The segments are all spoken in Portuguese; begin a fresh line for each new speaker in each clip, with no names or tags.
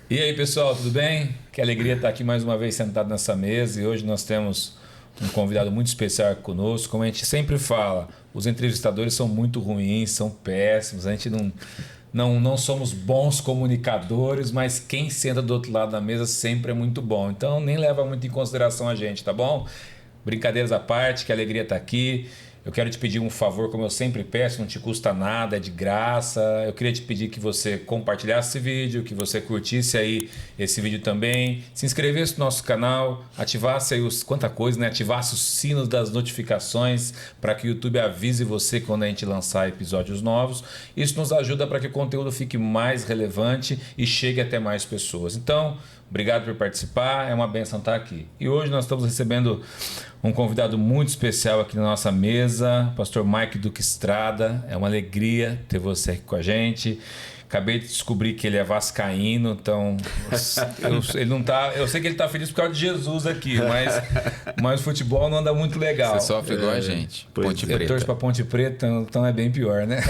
E aí, pessoal, tudo bem? Que alegria estar aqui mais uma vez sentado nessa mesa, e hoje nós temos um convidado muito especial aqui conosco. Como a gente sempre fala, os entrevistadores são muito ruins, são péssimos, a gente não somos bons comunicadores, mas quem senta do outro lado da mesa sempre é muito bom. Então nem leva muito em consideração a gente, tá bom? Brincadeiras à parte, que alegria estar aqui. Eu quero te pedir um favor, como eu sempre peço, não te custa nada, é de graça. Eu queria te pedir que você compartilhasse esse vídeo, que você curtisse aí esse vídeo também, se inscrevesse no nosso canal, ativasse aí quanta coisa, né? Ativasse os sinos das notificações para que o YouTube avise você quando a gente lançar episódios novos. Isso nos ajuda para que o conteúdo fique mais relevante e chegue até mais pessoas. Então, obrigado por participar, é uma bênção estar aqui. E hoje nós estamos recebendo um convidado muito especial aqui na nossa mesa, pastor Mike Duque Estrada. É uma alegria ter você aqui com a gente. Acabei de descobrir que ele é vascaíno, então ele não tá, eu sei que ele está feliz por causa de Jesus aqui, mas o futebol não anda muito legal.
Você sofre igual a gente. Ponte Preta.
Eu torço para Ponte Preta, então é bem pior, né?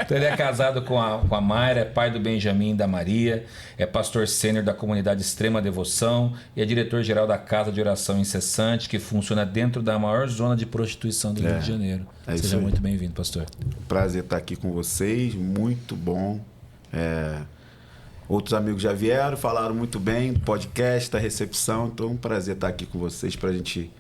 Então ele é casado com a Mayra, é pai do Benjamin e da Maria, é pastor sênior da comunidade Extrema Devoção e é diretor-geral da Casa de Oração Incessante, que funciona dentro da maior zona de prostituição do Rio de Janeiro. Seja muito bem-vindo, pastor.
Prazer estar aqui com vocês, muito bom. Outros amigos já vieram, falaram muito bem do podcast, da recepção, então é um prazer estar aqui com vocês para a gente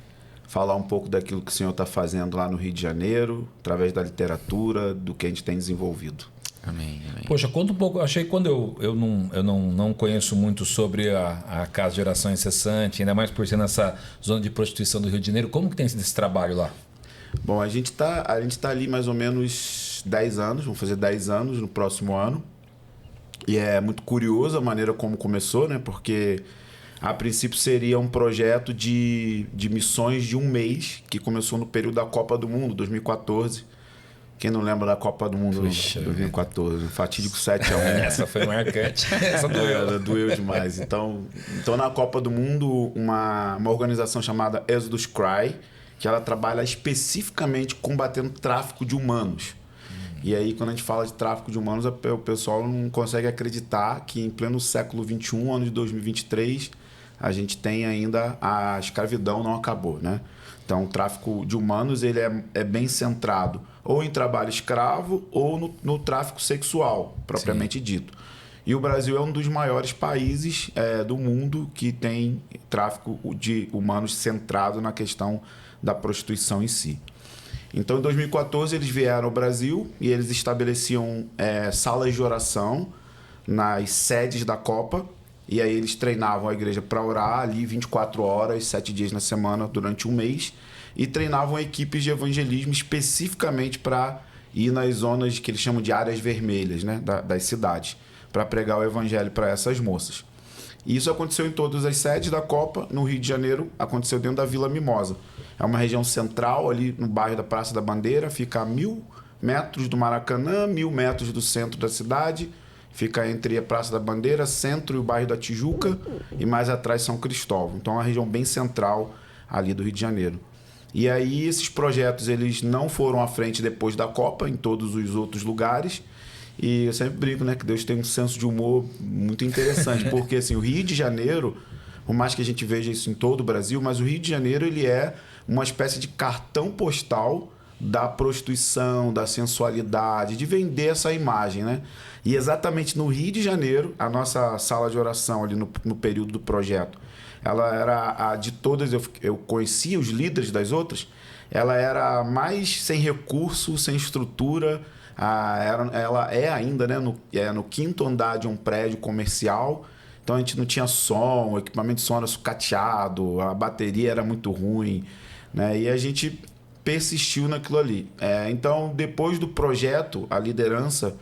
falar um pouco daquilo que o senhor está fazendo lá no Rio de Janeiro, através da literatura, do que a gente tem desenvolvido.
Amém, amém.
Poxa, conta um pouco. Achei que quando eu não conheço muito sobre a Casa de Oração Incessante, ainda mais por ser nessa zona de prostituição do Rio de Janeiro, como que tem sido esse trabalho lá?
Bom, a gente tá ali mais ou menos 10 anos, vamos fazer 10 anos no próximo ano. E é muito curioso a maneira como começou, né? Porque a princípio seria um projeto de missões de um mês, que começou no período da Copa do Mundo, 2014. Quem não lembra da Copa do Mundo de 2014? Fatídico 7-1.
Essa foi marcante. Essa
doeu demais. Então na Copa do Mundo, uma organização chamada Exodus Cry, que ela trabalha especificamente combatendo tráfico de humanos. E aí, quando a gente fala de tráfico de humanos, o pessoal não consegue acreditar que em pleno século XXI, ano de 2023, a gente tem ainda a escravidão não acabou, né? Então, o tráfico de humanos ele é bem centrado ou em trabalho escravo ou no tráfico sexual, propriamente dito. E o Brasil é um dos maiores países do mundo que tem tráfico de humanos centrado na questão da prostituição em si. Então, em 2014, eles vieram ao Brasil e eles estabeleciam salas de oração nas sedes da Copa. E aí eles treinavam a igreja para orar ali 24 horas, 7 dias na semana, durante um mês. E treinavam equipes de evangelismo especificamente para ir nas zonas que eles chamam de áreas vermelhas, né, das cidades, para pregar o evangelho para essas moças. E isso aconteceu em todas as sedes da Copa. No Rio de Janeiro, aconteceu dentro da Vila Mimosa. É uma região central, ali no bairro da Praça da Bandeira, fica a 1.000 metros do Maracanã, 1.000 metros do centro da cidade, fica entre a Praça da Bandeira, centro e o bairro da Tijuca, e mais atrás São Cristóvão. Então é uma região bem central ali do Rio de Janeiro. E aí esses projetos eles não foram à frente depois da Copa, em todos os outros lugares. E eu sempre brinco, né, que Deus tem um senso de humor muito interessante, porque assim, o Rio de Janeiro, por mais que a gente veja isso em todo o Brasil, mas o Rio de Janeiro ele é uma espécie de cartão postal da prostituição, da sensualidade, de vender essa imagem, né? E exatamente no Rio de Janeiro, a nossa sala de oração ali no período do projeto, ela era a de todas, eu conhecia os líderes das outras, ela era mais sem recurso, sem estrutura. Ela é ainda, né, no quinto andar de um prédio comercial. Então a gente não tinha som, o equipamento de som era sucateado, a bateria era muito ruim, né? E a gente persistiu naquilo ali. Então, depois do projeto, a liderança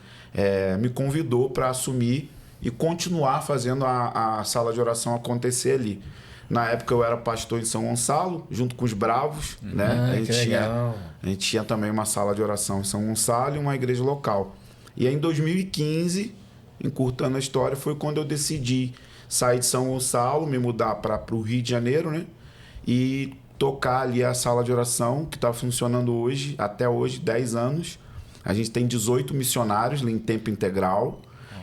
me convidou para assumir e continuar fazendo a sala de oração acontecer ali. Na época eu era pastor em São Gonçalo, junto com os Bravos, né? A gente tinha também uma sala de oração em São Gonçalo e uma igreja local. E aí, em 2015, encurtando a história, foi quando eu decidi sair de São Gonçalo, me mudar para o Rio de Janeiro, né? E tocar ali a sala de oração, que está funcionando hoje, até hoje, 10 anos. A gente tem 18 missionários em tempo integral.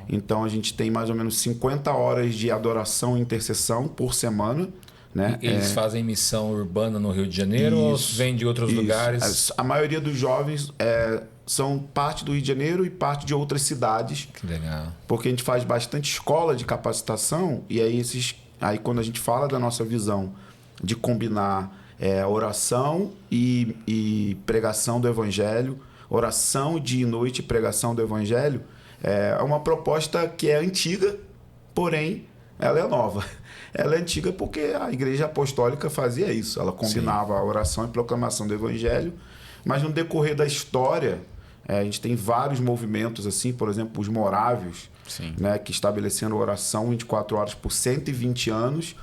Então, a gente tem mais ou menos 50 horas de adoração e intercessão por semana. Né?
E eles fazem missão urbana no Rio de Janeiro ou vêm de outros lugares?
A maioria dos jovens são parte do Rio de Janeiro e parte de outras cidades.
Que legal.
Porque a gente faz bastante escola de capacitação e aí quando a gente fala da nossa visão de combinar oração e pregação do Evangelho, oração dia e noite e pregação do Evangelho, é uma proposta que é antiga, porém ela é nova. Ela é antiga porque a Igreja Apostólica fazia isso. Ela combinava a oração e proclamação do Evangelho, mas no decorrer da história, a gente tem vários movimentos, assim, por exemplo, os morávios, né, que estabeleceram oração 24 horas por 120 anos,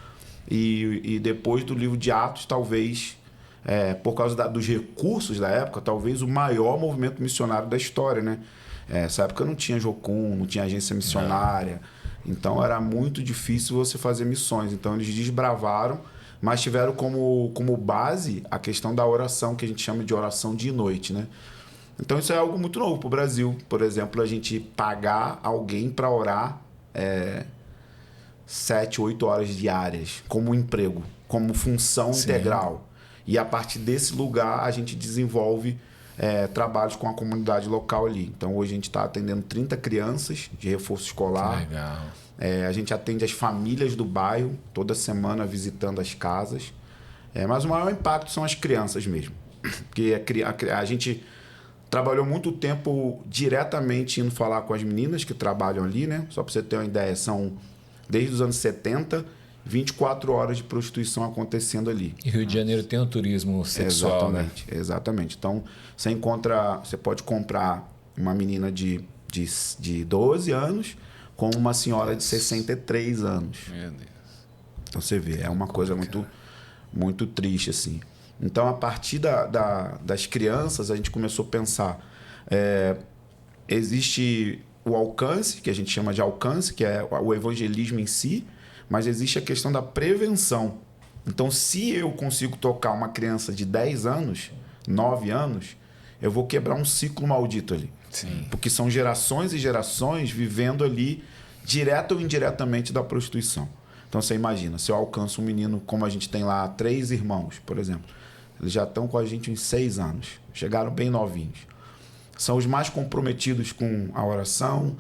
e depois do livro de Atos, talvez, por causa dos recursos da época, talvez o maior movimento missionário da história. Né? Essa época não tinha Jocum, não tinha agência missionária. Então, era muito difícil você fazer missões. Então, eles desbravaram, mas tiveram como base a questão da oração, que a gente chama de oração dia e noite. Né? Então, isso é algo muito novo para o Brasil. Por exemplo, a gente pagar alguém para orar 7, 8 horas diárias, como emprego, como função integral. E a partir desse lugar, a gente desenvolve trabalhos com a comunidade local ali. Então, hoje a gente está atendendo 30 crianças de reforço escolar.
Que legal.
A gente atende as famílias do bairro, toda semana visitando as casas. Mas o maior impacto são as crianças mesmo. Porque a gente trabalhou muito tempo diretamente indo falar com as meninas que trabalham ali, né? Só para você ter uma ideia, são desde os anos 70... 24 horas de prostituição acontecendo ali.
E Rio de Janeiro tem um turismo sexual,
Exatamente. Então, você pode comprar uma menina de 12 anos com uma senhora de 63 anos.
Meu Deus.
Então, você vê, é uma coisa muito, muito triste, assim. Então, a partir das crianças, a gente começou a pensar... existe o alcance, que a gente chama de alcance, que é o evangelismo em si, mas existe a questão da prevenção. Então, se eu consigo tocar uma criança de 10 anos, 9 anos, eu vou quebrar um ciclo maldito ali.
Sim.
Porque são gerações e gerações vivendo ali, direta ou indiretamente, da prostituição. Então, você imagina, se eu alcanço um menino, como a gente tem lá 3 irmãos, por exemplo, eles já estão com a gente uns 6 anos, chegaram bem novinhos. São os mais comprometidos com a oração,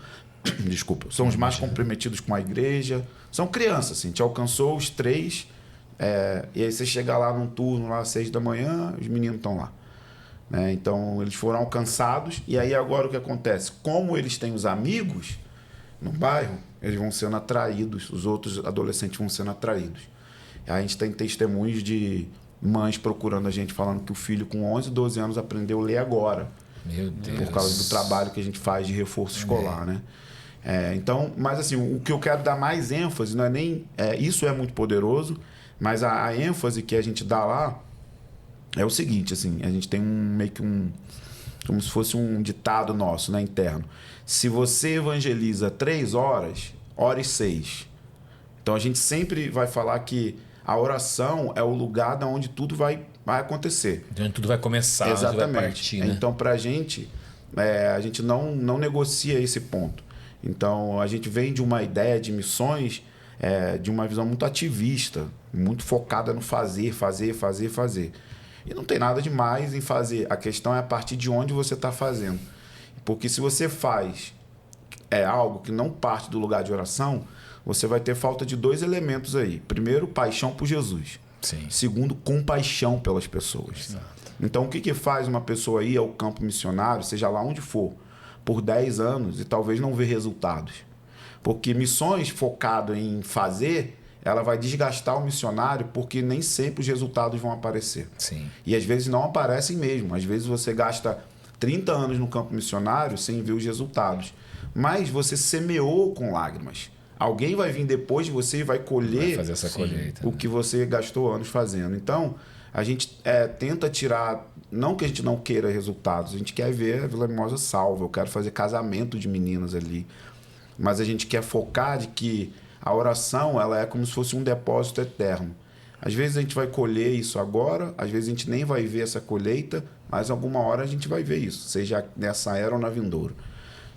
são os mais comprometidos com a igreja. São crianças, assim, te alcançou os 3, e aí você chega lá num turno, lá às 6 da manhã, os meninos estão lá. Né? Então, eles foram alcançados, e aí agora o que acontece? Como eles têm os amigos no bairro, eles vão sendo atraídos, os outros adolescentes vão sendo atraídos. A gente tem testemunhos de mães procurando a gente, falando que o filho com 11, 12 anos aprendeu a ler agora.
Meu Deus.
Por causa do trabalho que a gente faz de reforço escolar, né? Então, mas assim, o que eu quero dar mais ênfase não é nem... isso é muito poderoso, mas a ênfase que a gente dá lá é o seguinte, assim, a gente tem meio que como se fosse um ditado nosso, né, interno. Se você evangeliza 3 horas, ore 6. Então, a gente sempre vai falar que a oração é o lugar onde tudo vai acontecer.
Onde tudo vai começar,
exatamente.
Onde vai partir, né?
Então, para a gente não negocia esse ponto. Então, a gente vem de uma ideia de missões, de uma visão muito ativista, muito focada no fazer. E não tem nada demais em fazer. A questão é a partir de onde você está fazendo. Porque se você faz algo que não parte do lugar de oração, você vai ter falta de 2 elementos aí. Primeiro, paixão por Jesus.
Sim.
Segundo, compaixão pelas pessoas.
Exato.
Então, o que faz uma pessoa ir ao campo missionário, seja lá onde for, por 10 anos e talvez não ver resultados? Porque missões focado em fazer, ela vai desgastar o missionário, porque nem sempre os resultados vão aparecer.
Sim.
E às vezes não aparecem mesmo. Às vezes você gasta 30 anos no campo missionário sem ver os resultados. Mas você semeou com lágrimas. Alguém vai vir depois de você e vai colher,
vai fazer essa colheita,
o que você gastou anos fazendo. Então, a gente tenta tirar... Não que a gente não queira resultados, a gente quer ver a Vila Mimosa salva. Eu quero fazer casamento de meninas ali. Mas a gente quer focar de que a oração ela é como se fosse um depósito eterno. Às vezes a gente vai colher isso agora, às vezes a gente nem vai ver essa colheita, mas alguma hora a gente vai ver isso, seja nessa era ou na vindoura.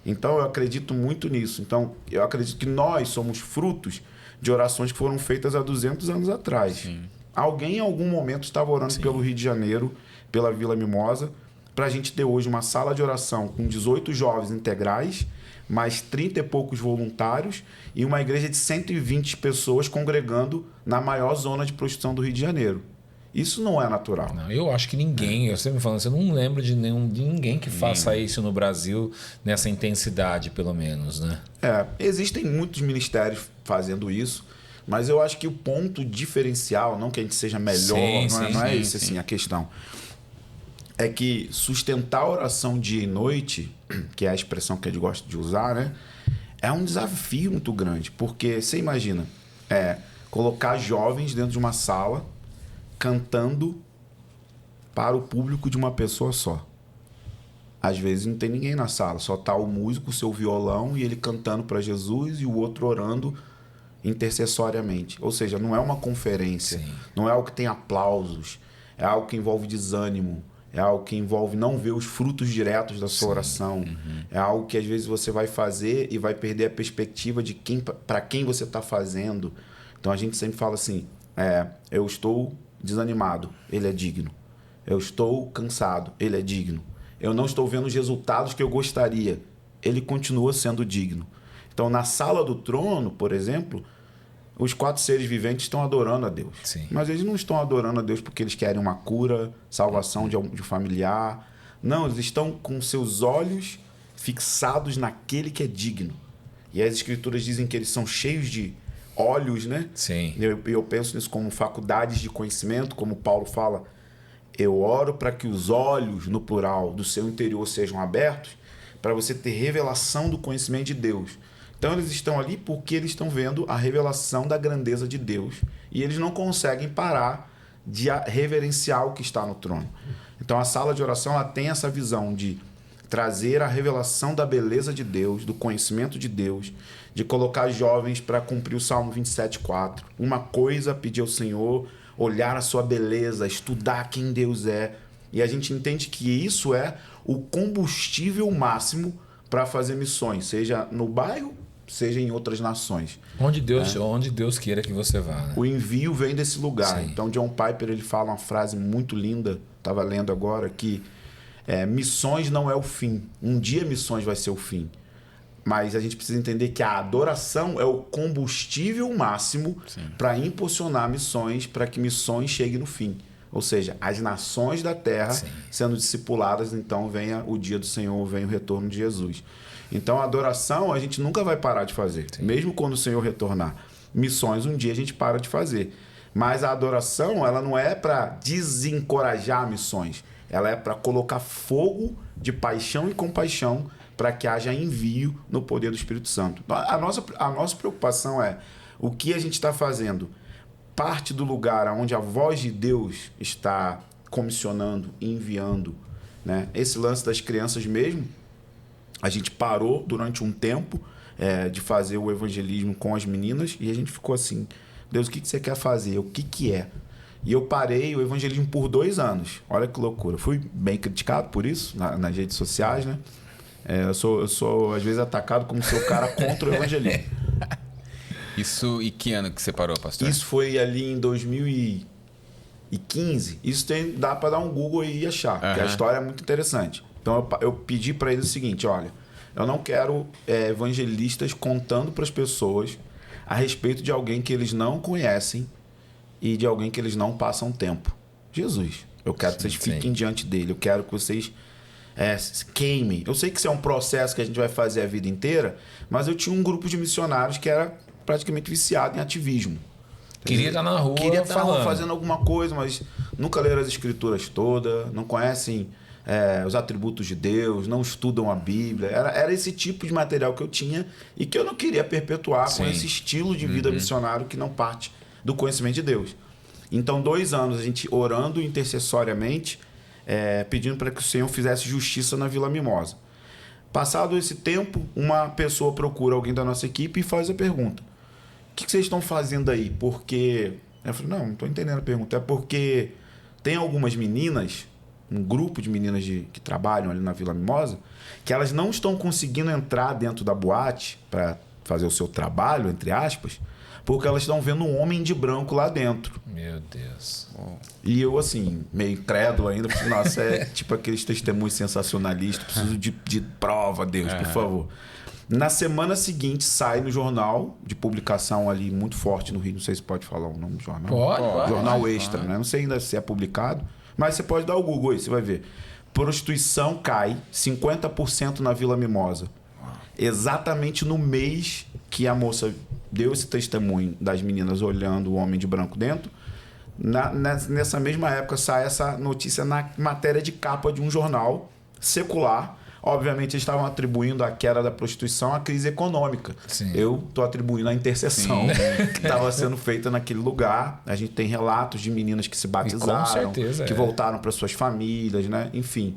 Então, eu acredito muito nisso. Então, eu acredito que nós somos frutos de orações que foram feitas há 200 anos atrás.
Sim.
Alguém, em algum momento, estava orando pelo Rio de Janeiro, pela Vila Mimosa, para a gente ter hoje uma sala de oração com 18 jovens integrais, mais 30 e poucos voluntários e uma igreja de 120 pessoas congregando na maior zona de prostituição do Rio de Janeiro. Isso não é natural.
Não, eu acho que ninguém, eu sempre falando, eu não lembro de ninguém que faça isso no Brasil nessa intensidade, pelo menos, né?
Existem muitos ministérios fazendo isso, mas eu acho que o ponto diferencial, não que a gente seja melhor, não é esse assim, a questão. É que sustentar a oração dia e noite, que é a expressão que a gente gosta de usar, né? É um desafio muito grande, porque você imagina, colocar jovens dentro de uma sala cantando para o público de uma pessoa só. Às vezes não tem ninguém na sala, só está o músico, o seu violão e ele cantando para Jesus e o outro orando intercessoriamente. Ou seja, não é uma conferência, não é algo que tem aplausos, é algo que envolve desânimo, é algo que envolve não ver os frutos diretos da sua oração, é algo que às vezes você vai fazer e vai perder a perspectiva de para quem você está fazendo. Então a gente sempre fala assim, eu estou desanimado, ele é digno. Eu estou cansado, ele é digno. Eu não estou vendo os resultados que eu gostaria, ele continua sendo digno. Então, na sala do trono, por exemplo, os 4 seres viventes estão adorando a Deus.
Sim.
Mas eles não estão adorando a Deus porque eles querem uma cura, salvação de um familiar. Não, eles estão com seus olhos fixados naquele que é digno. E as escrituras dizem que eles são cheios de olhos, né?
Sim.
Eu penso nisso como faculdades de conhecimento, como Paulo fala. Eu oro para que os olhos, no plural, do seu interior sejam abertos, para você ter revelação do conhecimento de Deus. Então eles estão ali porque eles estão vendo a revelação da grandeza de Deus e eles não conseguem parar de reverenciar o que está no trono. Então a sala de oração ela tem essa visão de trazer a revelação da beleza de Deus, do conhecimento de Deus, de colocar jovens para cumprir o Salmo 27,4. Uma coisa pedir ao Senhor, olhar a sua beleza, estudar quem Deus é. E a gente entende que isso é o combustível máximo para fazer missões, seja no bairro, seja em outras nações.
Onde Deus queira que você vá. Né?
O envio vem desse lugar.
Sim.
Então John Piper ele fala uma frase muito linda, estava lendo agora, que missões não é o fim. Um dia missões vai ser o fim. Mas a gente precisa entender que a adoração é o combustível máximo para impulsionar missões, para que missões cheguem no fim. Ou seja, as nações da terra sendo discipuladas, então venha o dia do Senhor, venha o retorno de Jesus. Então a adoração a gente nunca vai parar de fazer, mesmo quando o Senhor retornar. Missões um dia a gente para de fazer. Mas a adoração ela não é para desencorajar missões, ela é para colocar fogo de paixão e compaixão para que haja envio no poder do Espírito Santo. A nossa preocupação é o que a gente está fazendo parte do lugar onde a voz de Deus está comissionando, enviando, né? Esse lance das crianças mesmo, a gente parou durante um tempo de fazer o evangelismo com as meninas e a gente ficou assim, Deus, o que você quer fazer? O que é? E eu parei o evangelismo por 2 anos. Olha que loucura. Fui bem criticado por isso nas redes sociais, né? Eu sou às vezes atacado como se eu cara contra o evangelismo.
Isso, e que ano que você parou, pastor?
Isso foi ali em 2015. Isso dá para dar um Google e achar, porque a história é muito interessante. Então eu pedi para eles o seguinte, olha, eu não quero evangelistas contando para as pessoas a respeito de alguém que eles não conhecem e de alguém que eles não passam tempo. Jesus, eu quero que vocês fiquem diante dele, eu quero que vocês queimem. Eu sei que isso é um processo que a gente vai fazer a vida inteira, mas eu tinha um grupo de missionários que era praticamente viciado em ativismo.
Queria estar na rua,
fazendo alguma coisa, mas nunca leram as escrituras todas, não conhecem os atributos de Deus, não estudam a Bíblia. Era esse tipo de material que eu tinha e que eu não queria perpetuar com esse estilo de vida missionário que não parte do conhecimento de Deus. Então, 2 anos a gente orando intercessoriamente, pedindo para que o Senhor fizesse justiça na Vila Mimosa. Passado esse tempo, uma pessoa procura alguém da nossa equipe e faz a pergunta: o que vocês estão fazendo aí? Porque... Eu falei, não estou entendendo a pergunta. É porque tem algumas meninas um grupo de meninas que trabalham ali na Vila Mimosa, que elas não estão conseguindo entrar dentro da boate para fazer o seu trabalho, entre aspas, porque elas estão vendo um homem de branco lá dentro.
Meu Deus.
E eu, assim, meio incrédulo ainda, porque, nossa, é tipo aqueles testemunhos sensacionalistas, preciso de prova, Deus, por favor. Na semana seguinte, sai no jornal de publicação ali muito forte no Rio, não sei se pode falar o nome do jornal.
Pode.
Jornal Extra, né? Não sei ainda se é publicado, mas você pode dar o Google aí, você vai ver. Prostituição cai 50% na Vila Mimosa. Exatamente no mês que a moça deu esse testemunho das meninas olhando o homem de branco dentro, nessa mesma época sai essa notícia na matéria de capa de um jornal secular. Obviamente, eles estavam atribuindo a queda da prostituição à crise econômica.
Sim.
Eu estou atribuindo a intercessão que estava sendo feita naquele lugar. A gente tem relatos de meninas que se batizaram,
certeza,
que voltaram para suas famílias, né? Enfim.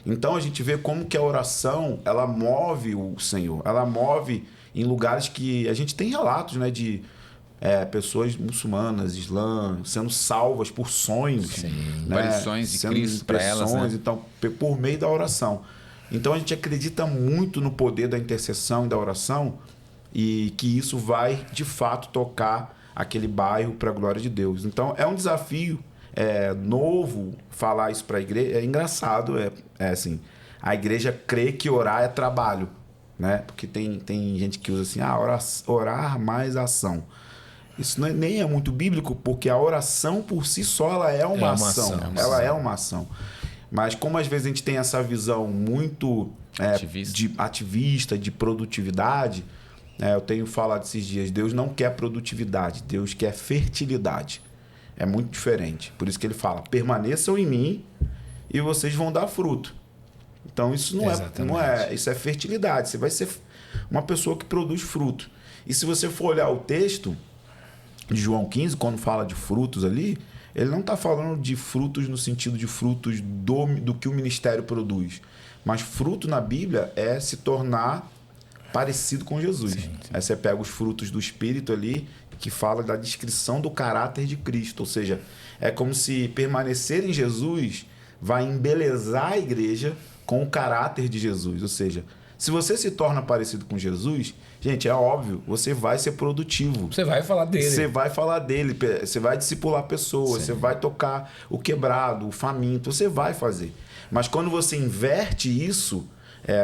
Então, a gente vê como que a oração, ela move o Senhor. Ela move em lugares que a gente tem relatos, né? De pessoas muçulmanas, islã, sendo salvas por sonhos.
Né? Aparições de Cristo para elas, né?
Então, por meio da oração. Então a gente acredita muito no poder da intercessão e da oração e que isso vai, de fato, tocar aquele bairro para a glória de Deus. Então é um desafio novo falar isso para a igreja. É engraçado, assim, a igreja crê que orar é trabalho, né? Porque tem gente que usa assim, orar mais ação. Isso nem é muito bíblico, porque a oração por si só ela é uma ação. Ela é uma ação. Mas como às vezes a gente tem essa visão muito ativista, de produtividade, eu tenho falado esses dias, Deus não quer produtividade, Deus quer fertilidade. É muito diferente. Por isso que ele fala, permaneçam em mim e vocês vão dar fruto. Então isso não é isso é fertilidade. Você vai ser uma pessoa que produz fruto. E se você for olhar o texto de João 15, quando fala de frutos ali, ele não está falando de frutos no sentido de frutos do que o ministério produz. Mas fruto na Bíblia é se tornar parecido com Jesus. Sim. Aí você pega os frutos do Espírito ali, que fala da descrição do caráter de Cristo. Ou seja, é como se permanecer em Jesus vai embelezar a igreja com o caráter de Jesus. Ou seja, se você se torna parecido com Jesus, gente, é óbvio, você vai ser produtivo.
Você vai falar dele.
Você vai falar dele, você vai discipular pessoas, você vai tocar o quebrado, o faminto, você vai fazer. Mas quando você inverte isso,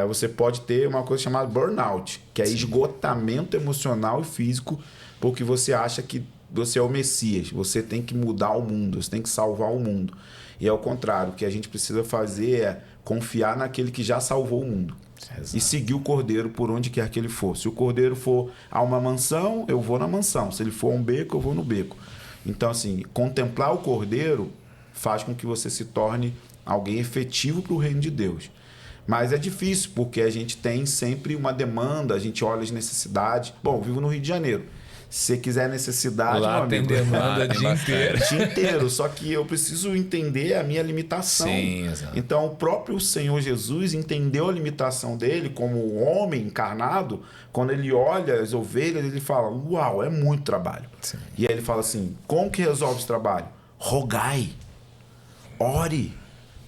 você pode ter uma coisa chamada burnout, que é esgotamento emocional e físico, porque você acha que você é o Messias, você tem que mudar o mundo, você tem que salvar o mundo. E é o contrário, o que a gente precisa fazer é confiar naquele que já salvou o mundo. Exato. E seguir o cordeiro por onde quer que ele for. Se o cordeiro for a uma mansão, eu vou na mansão. Se ele for a um beco, eu vou no beco. Então, assim, contemplar o cordeiro faz com que você se torne alguém efetivo para o reino de Deus. Mas é difícil, porque a gente tem sempre uma demanda, a gente olha as necessidades. Bom, eu vivo no Rio de Janeiro. Se você quiser necessidade,
lá tem demanda o dia inteiro.
Dia inteiro. Só que eu preciso entender a minha limitação.
Sim, exato.
Então, o próprio Senhor Jesus entendeu a limitação dele como homem encarnado. Quando ele olha as ovelhas, ele fala, uau, é muito trabalho.
Sim.
E aí ele fala assim, como que resolve esse trabalho? Rogai. Ore.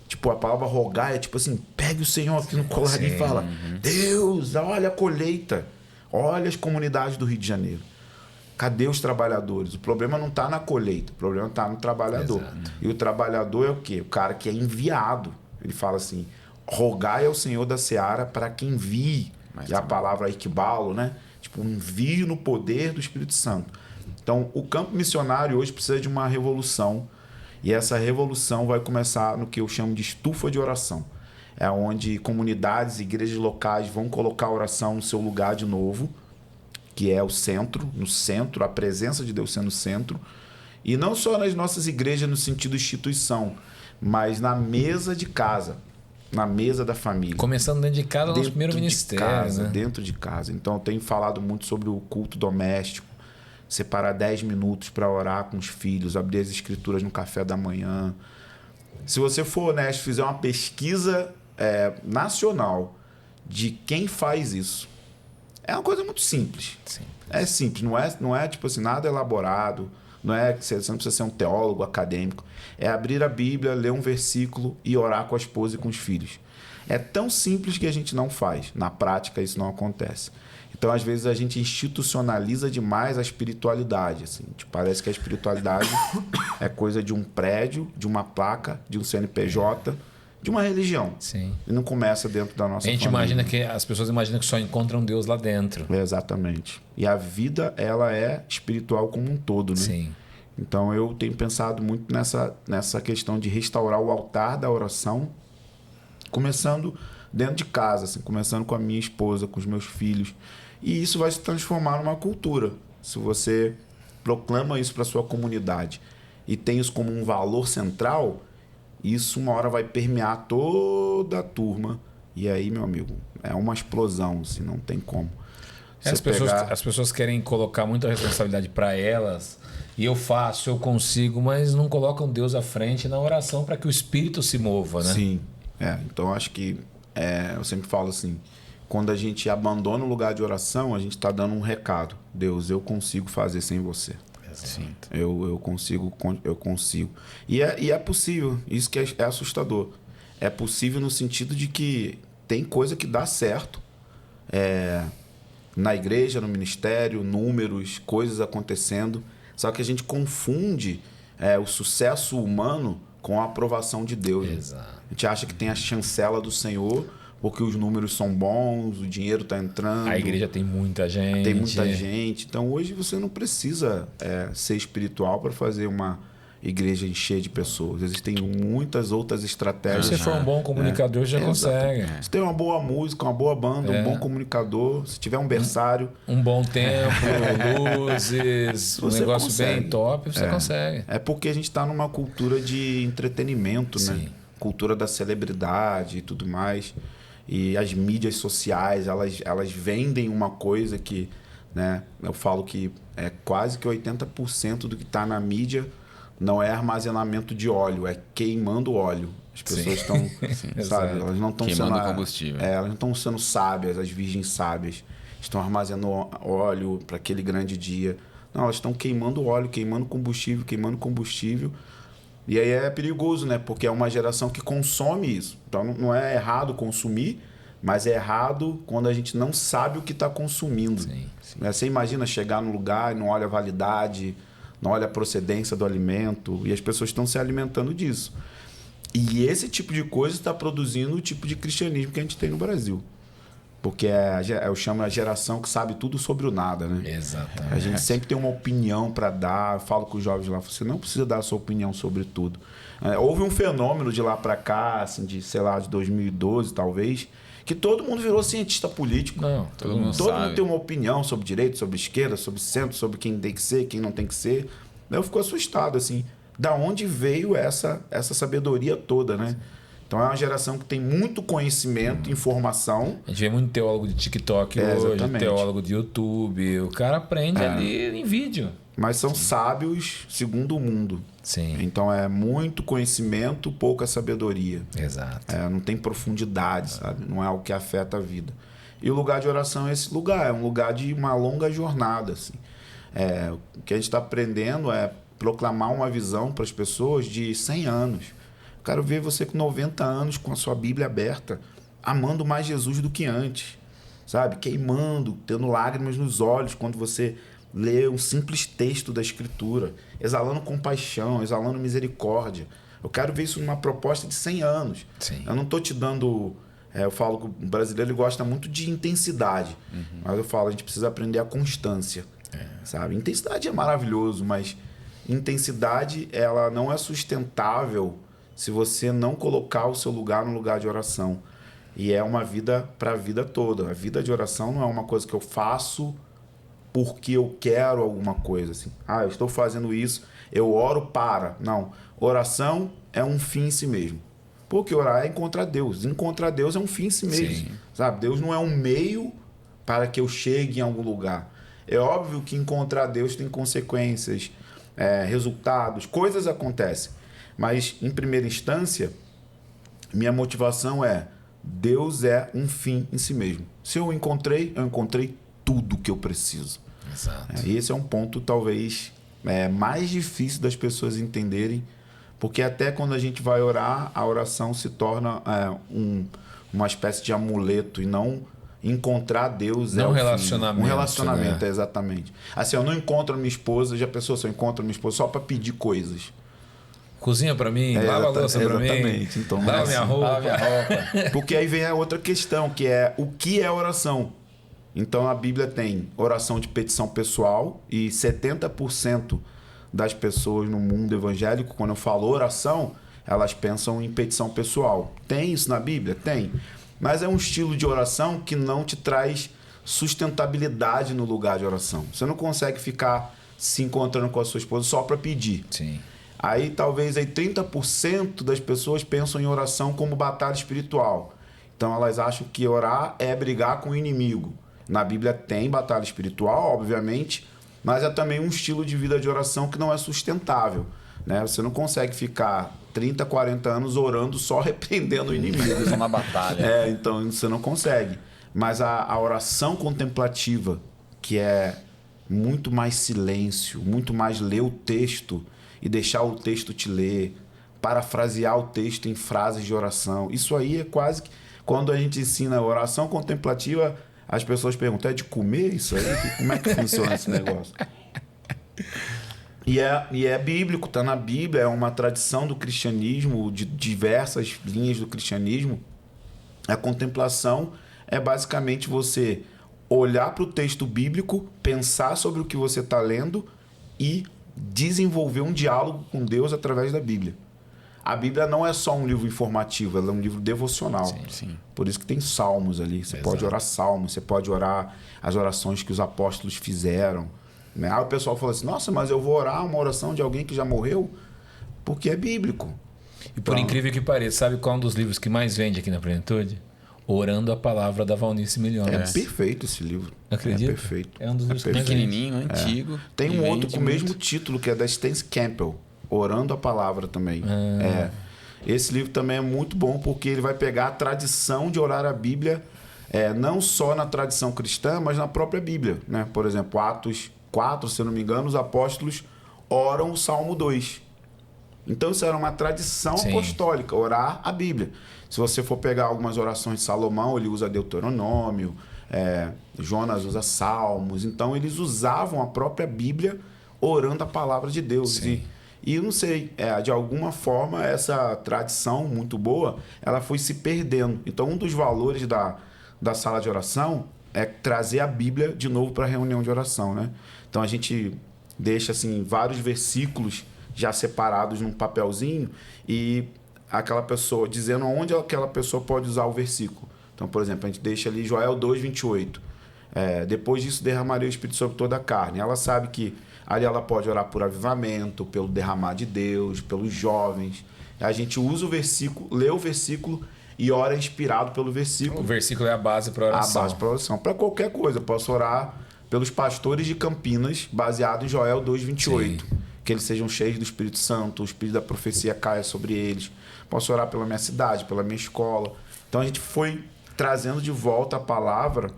Tipo, a palavra rogar é tipo assim, pegue o Senhor aqui no colarinho e fala, Deus, olha a colheita. Olha as comunidades do Rio de Janeiro. Cadê os trabalhadores? O problema não está na colheita, o problema está no trabalhador.
Exato.
E o trabalhador é o quê? O cara que é enviado. Ele fala assim, rogai ao Senhor da Seara para que envie. E a palavra ikbalo, né? Tipo, envie no poder do Espírito Santo. Então, o campo missionário hoje precisa de uma revolução. E essa revolução vai começar no que eu chamo de estufa de oração. É onde comunidades, igrejas locais vão colocar a oração no seu lugar de novo, que é o centro, no centro, a presença de Deus sendo o centro. E não só nas nossas igrejas no sentido instituição, mas na mesa de casa, na mesa da família.
Começando dentro de casa, nosso primeiro ministério. Né?
Dentro de casa. Então, eu tenho falado muito sobre o culto doméstico, separar 10 minutos para orar com os filhos, abrir as escrituras no café da manhã. Se você for honesto, fizer uma pesquisa nacional de quem faz isso, é uma coisa muito simples. É simples, não é tipo assim, nada elaborado, Não é que você não precisa ser um teólogo acadêmico. É abrir a Bíblia, ler um versículo e orar com a esposa e com os filhos. É tão simples que a gente não faz. Na prática, isso não acontece. Então, às vezes, a gente institucionaliza demais a espiritualidade. Assim. Tipo, parece que a espiritualidade é coisa de um prédio, de uma placa, de um CNPJ, de uma religião.
Sim.
E não começa dentro da nossa
A gente
família.
imagina que as pessoas imaginam que só encontram Deus lá dentro.
Exatamente. E a vida, ela é espiritual como um todo, né?
Sim.
Então, eu tenho pensado muito nessa questão de restaurar o altar da oração, começando dentro de casa, assim, começando com a minha esposa, com os meus filhos. E isso vai se transformar numa cultura. Se você proclama isso para sua comunidade e tem isso como um valor central, isso uma hora vai permear toda a turma. E aí, meu amigo, é uma explosão, assim, não tem como.
As pessoas querem colocar muita responsabilidade para elas, e eu faço, eu consigo, mas não colocam Deus à frente na oração para que o Espírito se mova, né?
Sim. Então, acho que eu sempre falo assim, quando a gente abandona o lugar de oração, a gente está dando um recado. Deus, eu consigo fazer sem você.
Sim.
Eu consigo. E é possível. Isso que é assustador. É possível no sentido de que tem coisa que dá certo. Na igreja, no ministério, números, coisas acontecendo. Só que a gente confunde o sucesso humano com a aprovação de Deus.
Exato.
A gente acha que tem a chancela do Senhor porque os números são bons, o dinheiro está entrando.
A igreja tem muita gente.
Tem muita gente. Então, hoje você não precisa ser espiritual para fazer uma igreja cheia de pessoas. Existem muitas outras estratégias.
Se você for um bom comunicador, já consegue.
Se tem uma boa música, uma boa banda, um bom comunicador, se tiver um berçário...
Um bom tempo, luzes, um negócio
consegue.
bem top, você consegue.
É porque a gente está numa cultura de entretenimento, né?
Sim.
Cultura da celebridade e tudo mais. E as mídias sociais, elas vendem uma coisa que, né? Eu falo que quase que 80% do que está na mídia não é armazenamento de óleo, é queimando óleo. As pessoas estão, sabe, elas não estão
queimando
sendo
combustível.
Elas não estão sendo sábias, as virgens sábias. Estão armazenando óleo para aquele grande dia. Não, elas estão queimando óleo, queimando combustível. E aí é perigoso, né? Porque é uma geração que consome isso. Então não é errado consumir, mas é errado quando a gente não sabe o que está consumindo.
Sim.
Você imagina chegar num lugar e não olha a validade, não olha a procedência do alimento, e as pessoas estão se alimentando disso. E esse tipo de coisa está produzindo o tipo de cristianismo que a gente tem no Brasil. Porque eu chamo a geração que sabe tudo sobre o nada, né?
Exatamente.
A gente sempre tem uma opinião para dar. Eu falo com os jovens lá, você não precisa dar a sua opinião sobre tudo. Houve um fenômeno de lá para cá, assim, de 2012 talvez, que todo mundo virou cientista político.
Não,
todo mundo
Todo
sabe.
mundo tem uma opinião sobre direita, sobre esquerda, sobre centro, sobre quem tem que ser, quem não tem que ser. Eu fico assustado, assim, da onde veio essa sabedoria toda, né? Então é uma geração que tem muito conhecimento, informação.
A gente vê muito teólogo de TikTok hoje,
exatamente.
teólogo de YouTube. O cara aprende ali em vídeo.
Mas são sábios segundo o mundo.
Sim.
Então é muito conhecimento, pouca sabedoria.
Exato.
Não tem profundidade, sabe? Não é algo que afeta a vida. E o lugar de oração é esse lugar. É um lugar de uma longa jornada, assim. O que a gente está aprendendo é proclamar uma visão para as pessoas de 100 anos. Eu quero ver você com 90 anos, com a sua Bíblia aberta, amando mais Jesus do que antes, sabe? Queimando, tendo lágrimas nos olhos quando você lê um simples texto da Escritura, exalando compaixão, exalando misericórdia. Eu quero ver isso numa proposta de 100 anos.
Sim.
Eu não estou te dando... eu falo que o brasileiro ele gosta muito de intensidade, mas eu falo, a gente precisa aprender a constância, sabe? Intensidade é maravilhoso, mas intensidade ela não é sustentável se você não colocar o seu lugar no lugar de oração. E é uma vida para a vida toda. A vida de oração não é uma coisa que eu faço porque eu quero alguma coisa. Assim. Eu estou fazendo isso, eu oro para. Não. Oração é um fim em si mesmo. Porque orar é encontrar Deus. Encontrar Deus é um fim em si mesmo.
Sim.
Sabe? Deus não é um meio para que eu chegue em algum lugar. É óbvio que encontrar Deus tem consequências, resultados, coisas acontecem. Mas, em primeira instância, minha motivação é Deus é um fim em si mesmo. Se eu encontrei tudo que eu preciso.
Exato.
E esse é um ponto, talvez, é mais difícil das pessoas entenderem, porque até quando a gente vai orar, a oração se torna uma espécie de amuleto e não encontrar Deus.
Não
um
relacionamento.
Um relacionamento,
né?
exatamente. Assim, eu não encontro a minha esposa, já pensou se eu encontro a minha esposa só para pedir coisas?
Cozinha pra mim, lava a louça pra mim.
Exatamente. Então,
lava minha roupa.
Porque aí vem a outra questão, que é o que é oração? Então a Bíblia tem oração de petição pessoal e 70% das pessoas no mundo evangélico, quando eu falo oração, elas pensam em petição pessoal. Tem isso na Bíblia? Tem. Mas é um estilo de oração que não te traz sustentabilidade no lugar de oração. Você não consegue ficar se encontrando com a sua esposa só para pedir.
Sim.
Aí talvez aí 30% das pessoas pensam em oração como batalha espiritual. Então elas acham que orar é brigar com o inimigo. Na Bíblia tem batalha espiritual, obviamente, mas é também um estilo de vida de oração que não é sustentável. Né? Você não consegue ficar 30, 40 anos orando só repreendendo o inimigo.
Só na batalha.
Então você não consegue. Mas a oração contemplativa, que é muito mais silêncio, muito mais ler o texto e deixar o texto te ler, parafrasear o texto em frases de oração. Isso aí é quase que... Quando a gente ensina oração contemplativa, as pessoas perguntam, é de comer isso aí? Como é que funciona esse negócio? E é bíblico, está na Bíblia, é uma tradição do cristianismo, de diversas linhas do cristianismo. A contemplação é basicamente você olhar para o texto bíblico, pensar sobre o que você está lendo e desenvolver um diálogo com Deus através da Bíblia. A Bíblia não é só um livro informativo, ela é um livro devocional.
Sim, sim.
Por isso que tem salmos ali. Você pode orar salmos, você pode orar as orações que os apóstolos fizeram. Né? Aí o pessoal fala assim, nossa, mas eu vou orar uma oração de alguém que já morreu? Porque é bíblico.
E por incrível que pareça, sabe qual é um dos livros que mais vende aqui na Plenitude? Orando a Palavra da Valnice Milhões.
É perfeito esse livro.
Acredito.
É perfeito.
É um dos livros que mais
Pequenininho, antigo.
Tem um
e
outro
vende
com o mesmo
muito.
título, que é da Stance Campbell, Orando a Palavra também. Esse livro também é muito bom porque ele vai pegar a tradição de orar a Bíblia, não só na tradição cristã, mas na própria Bíblia. Né? Por exemplo, Atos 4, se eu não me engano, os apóstolos oram o Salmo 2. Então isso era uma tradição apostólica, orar a Bíblia. Se você for pegar algumas orações de Salomão, ele usa Deuteronômio, Jonas usa Salmos. Então eles usavam a própria Bíblia orando a palavra de Deus. E eu não sei, de alguma forma essa tradição muito boa, ela foi se perdendo. Então um dos valores da sala de oração é trazer a Bíblia de novo para a reunião de oração. Né? Então a gente deixa assim, vários versículos já separados num papelzinho e aquela pessoa dizendo onde aquela pessoa pode usar o versículo. Então, por exemplo, a gente deixa ali Joel 2:28. Depois disso derramarei o Espírito sobre toda a carne. Ela sabe que ali ela pode orar por avivamento, pelo derramar de Deus, pelos jovens. A gente usa o versículo, lê o versículo e ora inspirado pelo versículo.
O versículo é a base para oração.
A base para oração. Para qualquer coisa. Eu posso orar pelos pastores de Campinas, baseado em Joel 2:28. Que eles sejam cheios do Espírito Santo, o Espírito da profecia caia sobre eles. Posso orar pela minha cidade, pela minha escola. Então a gente foi trazendo de volta a palavra,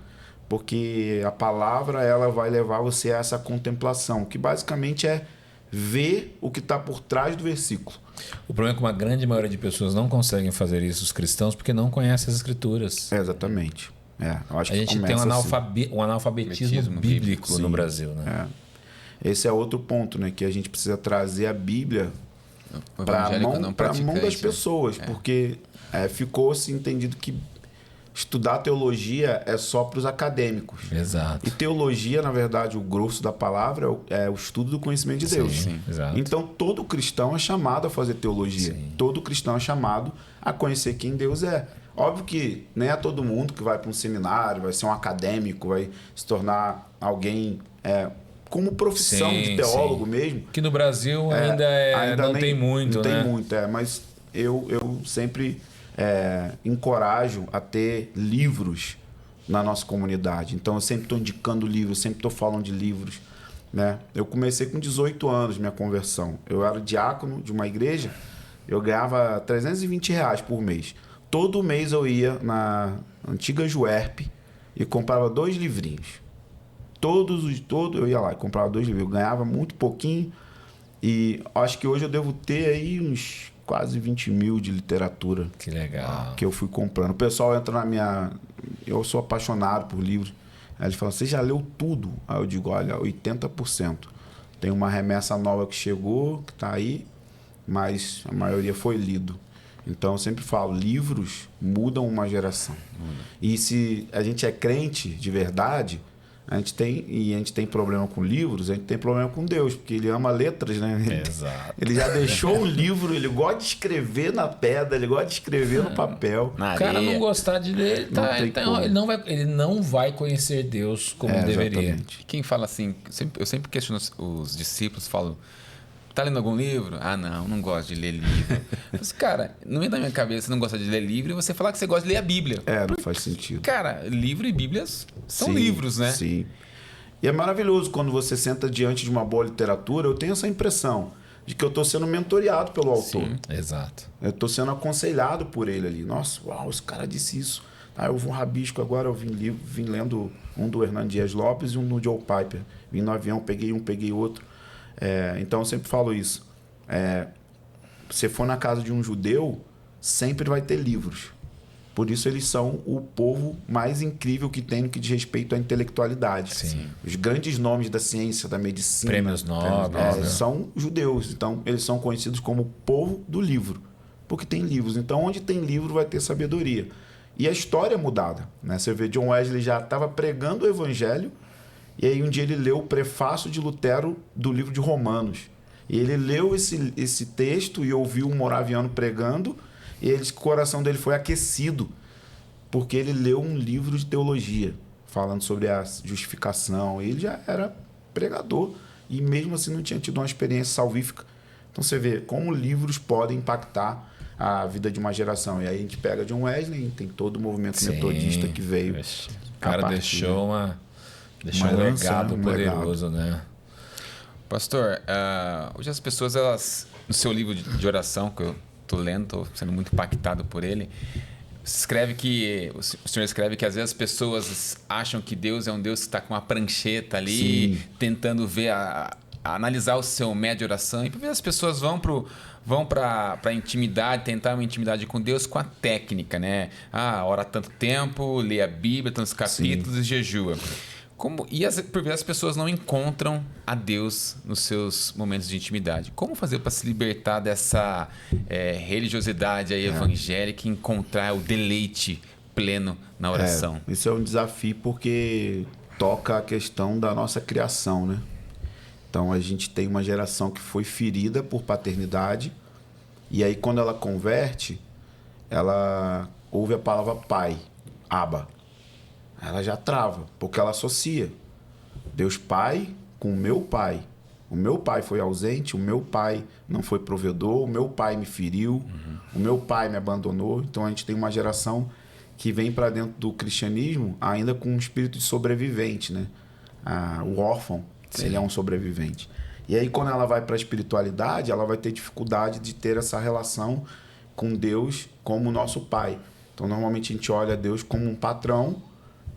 porque a palavra ela vai levar você a essa contemplação, que basicamente é ver o que está por trás do versículo.
O problema é que uma grande maioria de pessoas não conseguem fazer isso, os cristãos, porque não conhecem as escrituras.
Exatamente. Eu acho
a gente tem um analfabetismo bíblico no Brasil. Né?
Esse é outro ponto, né? Que a gente precisa trazer a Bíblia para a mão das pessoas, porque ficou-se entendido que estudar teologia é só para os acadêmicos.
Exato.
E teologia, na verdade, o grosso da palavra é o estudo do conhecimento de Deus.
Sim, exato.
Então, todo cristão é chamado a fazer teologia.
Sim.
Todo cristão é chamado a conhecer quem Deus é. Óbvio que nem é todo mundo que vai para um seminário, vai ser um acadêmico, vai se tornar alguém como profissão de teólogo mesmo.
Que no Brasil ainda não tem muito,
não
né?
Tem muito, mas eu sempre encorajo a ter livros na nossa comunidade. Então eu sempre estou indicando livros, sempre estou falando de livros. Né? Eu comecei com 18 anos minha conversão. Eu era diácono de uma igreja, eu ganhava R$320 por mês. Todo mês eu ia na antiga Juerp e comprava 2 livrinhos. eu ia lá e comprava 2 livros. Eu ganhava muito pouquinho e acho que hoje eu devo ter aí uns quase 20 mil de literatura.
Que legal.
Que eu fui comprando. O pessoal entra na minha... Eu sou apaixonado por livros. Aí eles falam, você já leu tudo? Aí eu digo, olha, 80%. Tem uma remessa nova que chegou, que está aí, mas a maioria foi lido. Então eu sempre falo, livros mudam uma geração. E se a gente é crente de verdade, a gente tem problema com livros, a gente tem problema com Deus, porque ele ama letras, né?
Exato.
Ele já deixou o livro, ele gosta de escrever na pedra, ele gosta de escrever no papel.
O cara não gostar de ler, ele não vai conhecer Deus como deveria.
Exatamente.
Quem fala assim, eu sempre questiono os discípulos, falo, tá lendo algum livro? Ah, não gosto de ler livro. Mas, cara, não entra na minha cabeça você não gosta de ler livro e você falar que você gosta de ler a Bíblia.
Não faz sentido.
Cara, livro e Bíblias são livros, né?
Sim. E é maravilhoso quando você senta diante de uma boa literatura. Eu tenho essa impressão de que eu estou sendo mentoreado pelo autor.
Sim, exato.
Eu estou sendo aconselhado por ele ali. Nossa, uau, esse cara disse isso. Eu vou um rabisco agora, eu vim lendo um do Hernán Dias Lopes e um do Joe Piper. Vim no avião, peguei um, peguei outro. Então eu sempre falo isso. Se for na casa de um judeu, sempre vai ter livros. Por isso eles são o povo mais incrível que tem no que diz respeito à intelectualidade.
Sim.
Os grandes nomes da ciência, da medicina,
Prêmios Nobel,
são judeus. Então eles são conhecidos como o povo do livro, porque tem livros. Então onde tem livro vai ter sabedoria. E a história é mudada, né? Você vê, John Wesley já estava pregando o evangelho, e aí um dia ele leu o prefácio de Lutero do livro de Romanos. E ele leu esse texto e ouviu um moraviano pregando, e o coração dele foi aquecido, porque ele leu um livro de teologia, falando sobre a justificação. Ele já era pregador, e mesmo assim não tinha tido uma experiência salvífica. Então você vê como livros podem impactar a vida de uma geração. E aí a gente pega John Wesley, tem todo o movimento metodista que veio.
O cara deixou um legado poderoso, né?
Pastor, hoje as pessoas, elas, no seu livro de oração, que eu estou lendo, estou sendo muito impactado por ele, o senhor escreve que às vezes as pessoas acham que Deus é um Deus que está com uma prancheta ali, sim, tentando ver, analisar o seu médio de oração. E por vezes as pessoas vão para a intimidade, tentar uma intimidade com Deus com a técnica, né? Ora tanto tempo, lê a Bíblia, tantos capítulos, sim, e jejua. Por vezes as pessoas não encontram a Deus nos seus momentos de intimidade. Como fazer para se libertar dessa religiosidade aí evangélica e encontrar o deleite pleno na oração?
Isso é um desafio porque toca a questão da nossa criação, né? Então a gente tem uma geração que foi ferida por paternidade, e aí quando ela converte, ela ouve a palavra pai, Abba. Ela já trava, porque ela associa Deus Pai com o meu pai. O meu pai foi ausente, o meu pai não foi provedor, o meu pai me feriu, o meu pai me abandonou. Então a gente tem uma geração que vem para dentro do cristianismo ainda com um espírito de sobrevivente, né? O órfão, sim, ele é um sobrevivente. E aí quando ela vai para a espiritualidade, ela vai ter dificuldade de ter essa relação com Deus como nosso pai. Então normalmente a gente olha Deus como um patrão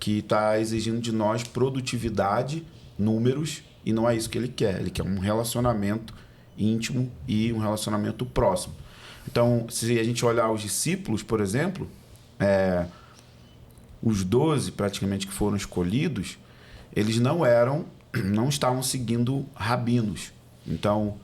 que está exigindo de nós produtividade, números, e não é isso que ele quer. Ele quer um relacionamento íntimo e um relacionamento próximo. Então, se a gente olhar os discípulos, por exemplo, os 12 praticamente que foram escolhidos, eles não estavam seguindo rabinos. Então,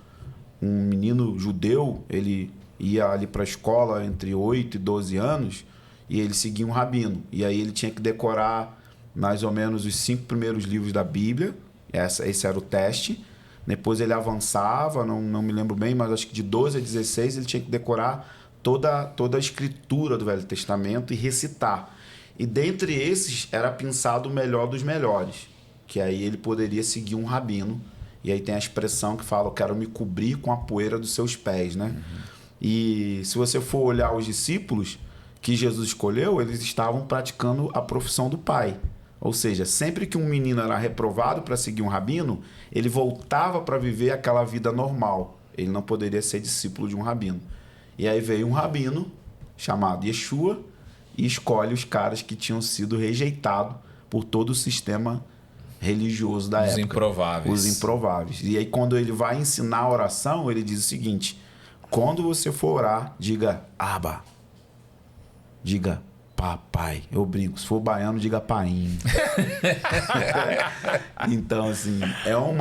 um menino judeu, ele ia ali para a escola entre 8 e 12 anos, e ele seguia um rabino. E aí ele tinha que decorar mais ou menos os 5 primeiros livros da Bíblia. Esse era o teste. Depois ele avançava, não me lembro bem, mas acho que de 12 a 16 ele tinha que decorar toda a escritura do Velho Testamento e recitar. E dentre esses era pensado o melhor dos melhores, que aí ele poderia seguir um rabino. E aí tem a expressão que fala, eu quero me cobrir com a poeira dos seus pés, né? E se você for olhar os discípulos que Jesus escolheu, eles estavam praticando a profissão do pai. Ou seja, sempre que um menino era reprovado para seguir um rabino, ele voltava para viver aquela vida normal. Ele não poderia ser discípulo de um rabino. E aí veio um rabino chamado Yeshua e escolhe os caras que tinham sido rejeitados por todo o sistema religioso da
Os
época.
improváveis.
Os improváveis. E aí, quando ele vai ensinar a oração, ele diz o seguinte: quando você for orar, diga Abba. Diga papai. Eu brinco. Se for baiano, diga painho. Então, assim,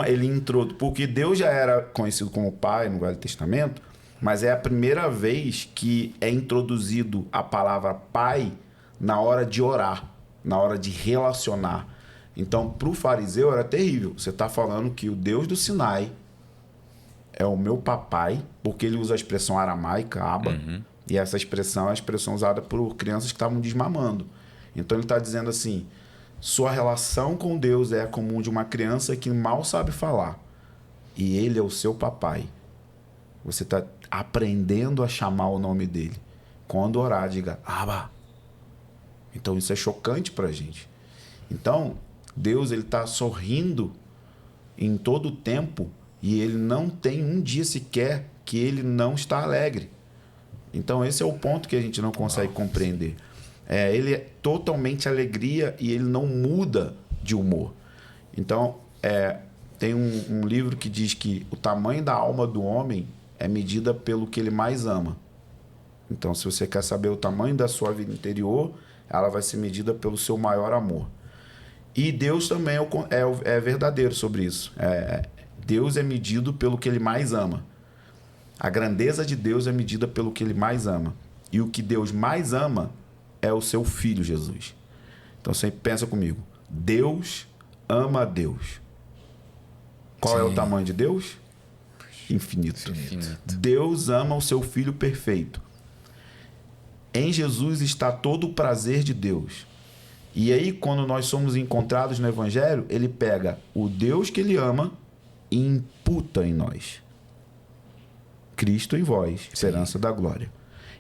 ele introduz. Porque Deus já era conhecido como Pai no Velho Testamento, mas é a primeira vez que é introduzido a palavra Pai na hora de orar, na hora de relacionar. Então, para o fariseu era terrível. Você está falando que o Deus do Sinai é o meu papai, porque ele usa a expressão aramaica, Abba, e essa expressão é a expressão usada por crianças que estavam desmamando. Então ele está dizendo assim: sua relação com Deus é a comum de uma criança que mal sabe falar, e ele é o seu papai. Você está aprendendo a chamar o nome dele. Quando orar, diga Abba. Então isso é chocante para a gente. Então Deus, ele está sorrindo em todo o tempo, e ele não tem um dia sequer que ele não está alegre. Então esse é o ponto que a gente não consegue compreender. Ele é totalmente alegria e ele não muda de humor. Então tem um livro que diz que o tamanho da alma do homem é medida pelo que ele mais ama. Então, se você quer saber o tamanho da sua vida interior, ela vai ser medida pelo seu maior amor. E Deus também é verdadeiro sobre isso. Deus é medido pelo que ele mais ama. A grandeza de Deus é medida pelo que ele mais ama. E o que Deus mais ama é o seu Filho, Jesus. Então, você pensa comigo. Deus ama a Deus. Qual é o tamanho de Deus? Infinito. Deus ama o seu Filho perfeito. Em Jesus está todo o prazer de Deus. E aí, quando nós somos encontrados no Evangelho, ele pega o Deus que ele ama e imputa em nós. Cristo em vós, esperança da glória.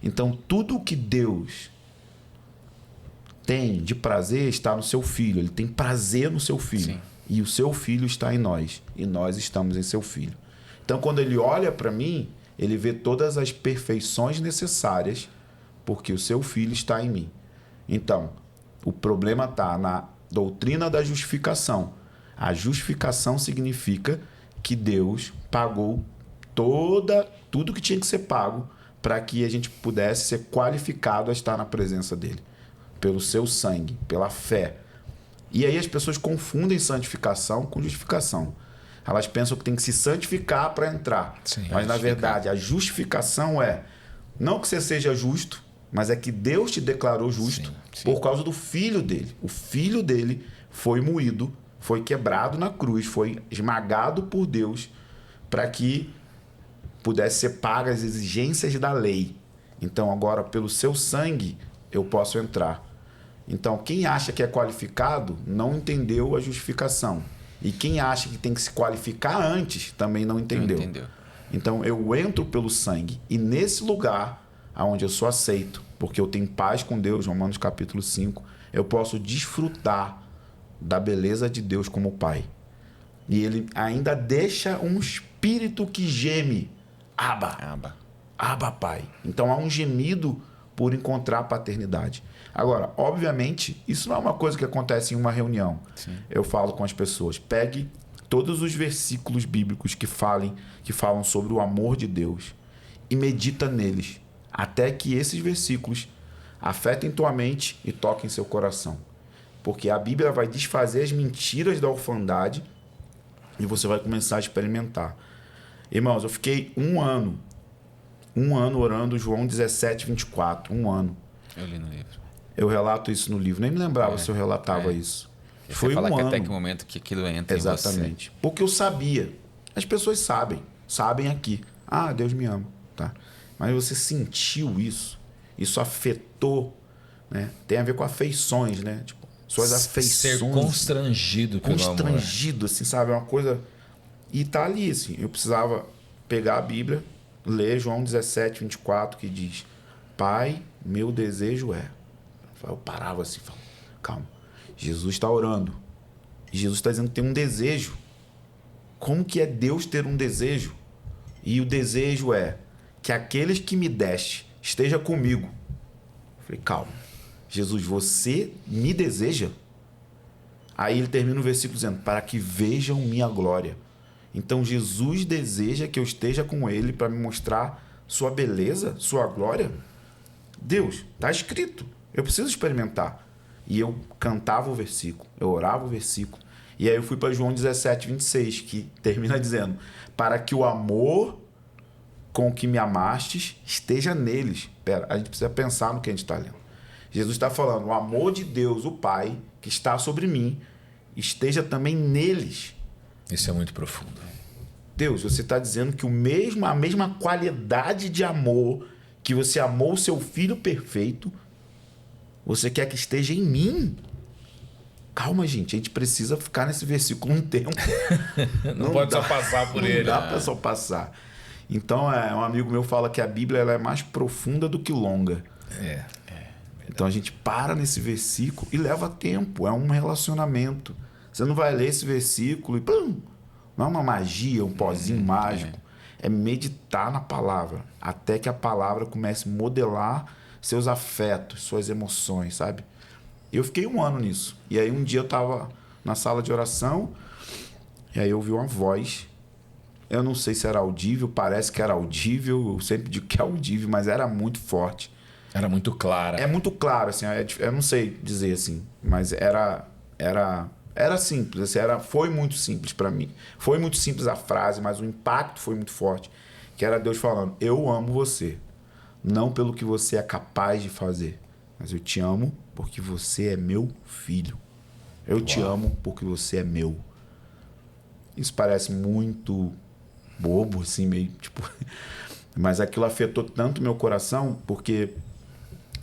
Então, tudo o que Deus tem de prazer está no seu Filho. Ele tem prazer no seu Filho. Sim. E o seu Filho está em nós. E nós estamos em seu Filho. Então, quando ele olha para mim, ele vê todas as perfeições necessárias, porque o seu Filho está em mim. Então, o problema está na doutrina da justificação. A justificação significa que Deus pagou tudo que tinha que ser pago para que a gente pudesse ser qualificado a estar na presença dele. Pelo seu sangue, pela fé. E aí as pessoas confundem santificação com justificação. Elas pensam que tem que se santificar para entrar. Sim, mas, na verdade, a justificação não que você seja justo, mas é que Deus te declarou justo por causa do Filho dele. O Filho dele foi moído, foi quebrado na cruz, foi esmagado por Deus para que pudesse ser pagas as exigências da lei. Então, agora, pelo seu sangue, eu posso entrar. Então, quem acha que é qualificado não entendeu a justificação. E quem acha que tem que se qualificar antes também não entendeu. Então, eu entro pelo sangue. E nesse lugar, onde eu sou aceito, porque eu tenho paz com Deus, Romanos capítulo 5, eu posso desfrutar da beleza de Deus como Pai. E ele ainda deixa um espírito que geme. Abba. Abba, Pai. Então, há um gemido por encontrar a paternidade. Agora, obviamente, isso não é uma coisa que acontece em uma reunião. Sim. Eu falo com as pessoas, pegue todos os versículos bíblicos que falam sobre o amor de Deus e medita neles, até que esses versículos afetem tua mente e toquem seu coração. Porque a Bíblia vai desfazer as mentiras da orfandade e você vai começar a experimentar. Irmãos, eu fiquei um ano orando João 17:24. Um ano.
Eu li no livro.
Eu relato isso no livro. Nem me lembrava se eu relatava isso.
Foi um ano. Até que momento que aquilo entra em você.
Exatamente. Porque eu sabia. As pessoas sabem aqui. Ah, Deus me ama, tá? Mas você sentiu isso? Isso afetou, né? Tem a ver com afeições, né? Tipo, suas afeições.
Ser constrangido pelo amor.
Constrangido, assim, sabe? É uma coisa... E tá ali, assim. Eu precisava pegar a Bíblia, ler João 17:24, que diz: Pai, meu desejo é... Eu parava assim, falava, calma. Jesus está orando. E Jesus está dizendo que tem um desejo. Como que é Deus ter um desejo? E o desejo é que aqueles que me deste esteja comigo. Eu falei, calma. Jesus, você me deseja? Aí ele termina o versículo dizendo, para que vejam minha glória. Então Jesus deseja que eu esteja com ele para me mostrar sua beleza, sua glória. Deus, está escrito, eu preciso experimentar. E eu cantava o versículo, eu orava o versículo. E aí eu fui para João 17, 26, que termina dizendo, para que o amor com que me amastes esteja neles. Pera, a gente precisa pensar no que a gente está lendo. Jesus está falando, o amor de Deus, o Pai, que está sobre mim, esteja também neles.
Isso é muito profundo.
Deus, você está dizendo que a mesma qualidade de amor que você amou o seu filho perfeito, você quer que esteja em mim? Calma, gente, a gente precisa ficar nesse versículo um tempo.
Não pode só passar por ele.
Não dá para só passar. Então, um amigo meu fala que a Bíblia ela é mais profunda do que longa. Então a gente para nesse versículo e leva tempo, é um relacionamento. Você não vai ler esse versículo e pum, não é uma magia, um pozinho mágico. É meditar na palavra, até que a palavra comece a modelar seus afetos, suas emoções, sabe? Eu fiquei 1 ano nisso. E aí um dia eu estava na sala de oração e aí eu ouvi uma voz. Eu não sei se era audível, parece que era audível, eu sempre digo que é audível, mas era muito forte.
Era muito clara.
É muito claro, assim, eu não sei dizer assim, mas era simples, assim, foi muito simples para mim. Foi muito simples a frase, mas o impacto foi muito forte. Que era Deus falando, eu amo você, não pelo que você é capaz de fazer, mas eu te amo porque você é meu filho. Eu te amo porque você é meu. Isso parece muito bobo, assim, meio tipo... Mas aquilo afetou tanto meu coração, porque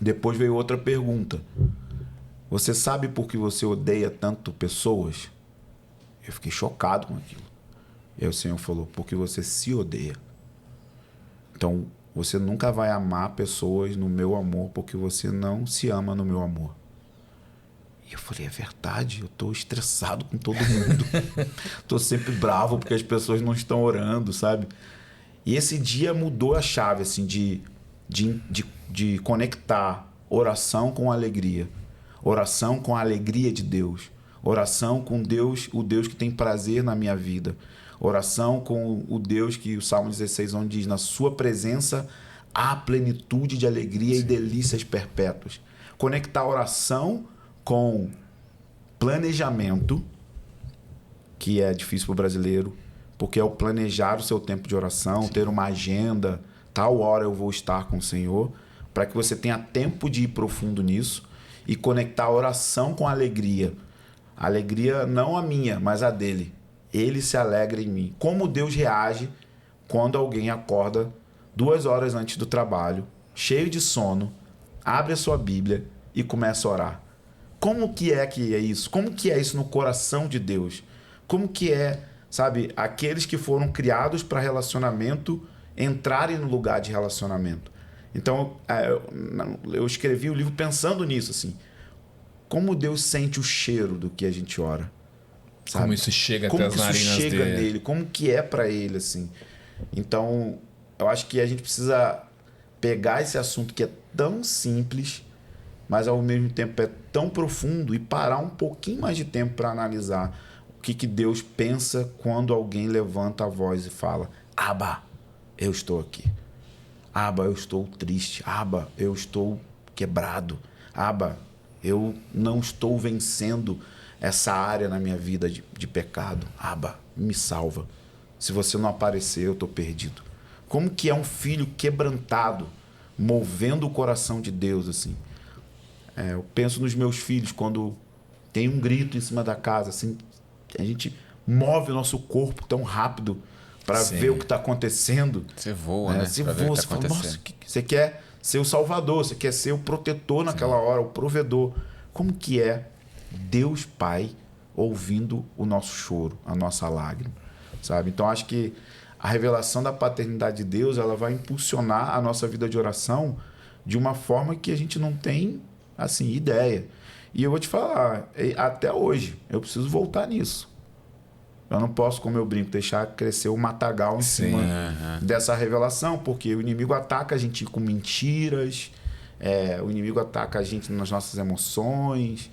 depois veio outra pergunta. Você sabe por que você odeia tanto pessoas? Eu fiquei chocado com aquilo. E aí o Senhor falou, porque você se odeia. Então, você nunca vai amar pessoas no meu amor, porque você não se ama no meu amor. E eu falei, é verdade, eu tô estressado com todo mundo. Tô sempre bravo porque as pessoas não estão orando, sabe? E esse dia mudou a chave, assim, de conectar oração com alegria. Oração com a alegria de Deus. Oração com Deus, o Deus que tem prazer na minha vida. Oração com o Deus que o Salmo 16, onde diz, na sua presença há plenitude de alegria e delícias perpétuas. Conectar a oração com planejamento, que é difícil para o brasileiro, porque é o planejar o seu tempo de oração, ter uma agenda, tal hora eu vou estar com o Senhor, para que você tenha tempo de ir profundo nisso e conectar a oração com a alegria. A alegria não a minha, mas a dele. Ele se alegra em mim. Como Deus reage quando alguém acorda 2 horas antes do trabalho, cheio de sono, abre a sua Bíblia e começa a orar. Como que é isso? Como que é isso no coração de Deus? Como que é, sabe, aqueles que foram criados para relacionamento entrarem no lugar de relacionamento? Então, eu escrevi o livro pensando nisso, assim. Como Deus sente o cheiro do que a gente ora? Sabe?
Como isso chega até as narinas
dele? Como que é para ele, assim? Então, eu acho que a gente precisa pegar esse assunto que é tão simples, mas ao mesmo tempo é tão profundo e parar um pouquinho mais de tempo para analisar o que Deus pensa quando alguém levanta a voz e fala: Abba, eu estou aqui. Abba, eu estou triste. Abba, eu estou quebrado. Abba, eu não estou vencendo essa área na minha vida de pecado. Abba, me salva. Se você não aparecer, eu estou perdido. Como que é um filho quebrantado, movendo o coração de Deus, assim? Eu penso nos meus filhos, quando tem um grito em cima da casa, assim, a gente move o nosso corpo tão rápido para ver o que está acontecendo.
Você voa, né?
Você voa, você fala, nossa, você quer ser o salvador, você quer ser o protetor naquela hora, o provedor. Como que é Deus Pai ouvindo o nosso choro, a nossa lágrima, sabe? Então, acho que a revelação da paternidade de Deus, ela vai impulsionar a nossa vida de oração de uma forma que a gente não tem, assim, ideia. E eu vou te falar, até hoje, eu preciso voltar nisso. Eu não posso, como eu brinco, deixar crescer o matagal em cima dessa revelação, porque o inimigo ataca a gente com mentiras, o inimigo ataca a gente nas nossas emoções,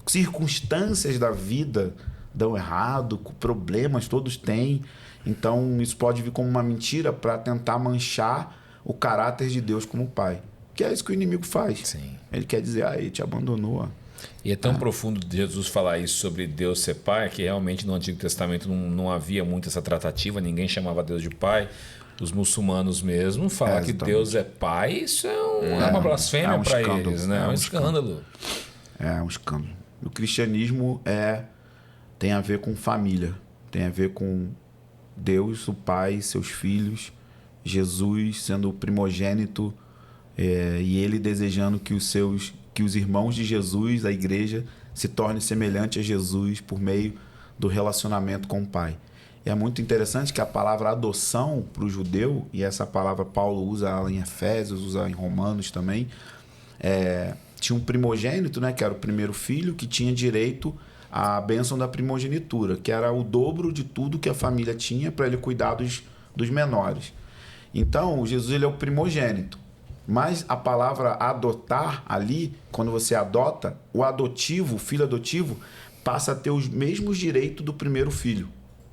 circunstâncias da vida dão errado, problemas todos têm. Então, isso pode vir como uma mentira para tentar manchar o caráter de Deus como pai. Que é isso que o inimigo faz.
Sim.
Ele quer dizer, ele te abandonou.
E é tão profundo de Jesus falar isso sobre Deus ser pai, que realmente no Antigo Testamento não havia muito essa tratativa, ninguém chamava Deus de pai. Os muçulmanos mesmo falam que Deus é pai, isso é uma blasfêmia para eles, né? É um escândalo.
É um escândalo. O cristianismo tem a ver com família, tem a ver com Deus, o Pai, seus filhos, Jesus sendo o primogênito, e ele desejando que os irmãos de Jesus, a igreja, se tornem semelhantes a Jesus por meio do relacionamento com o Pai. E é muito interessante que a palavra adoção para o judeu, e essa palavra Paulo usa ela em Efésios, usa em Romanos também, tinha um primogênito, né, que era o primeiro filho, que tinha direito à bênção da primogenitura, que era o dobro de tudo que a família tinha para ele cuidar dos menores. Então, Jesus ele é o primogênito. Mas a palavra adotar ali, quando você adota, o adotivo, o filho adotivo, passa a ter os mesmos direitos do primeiro filho.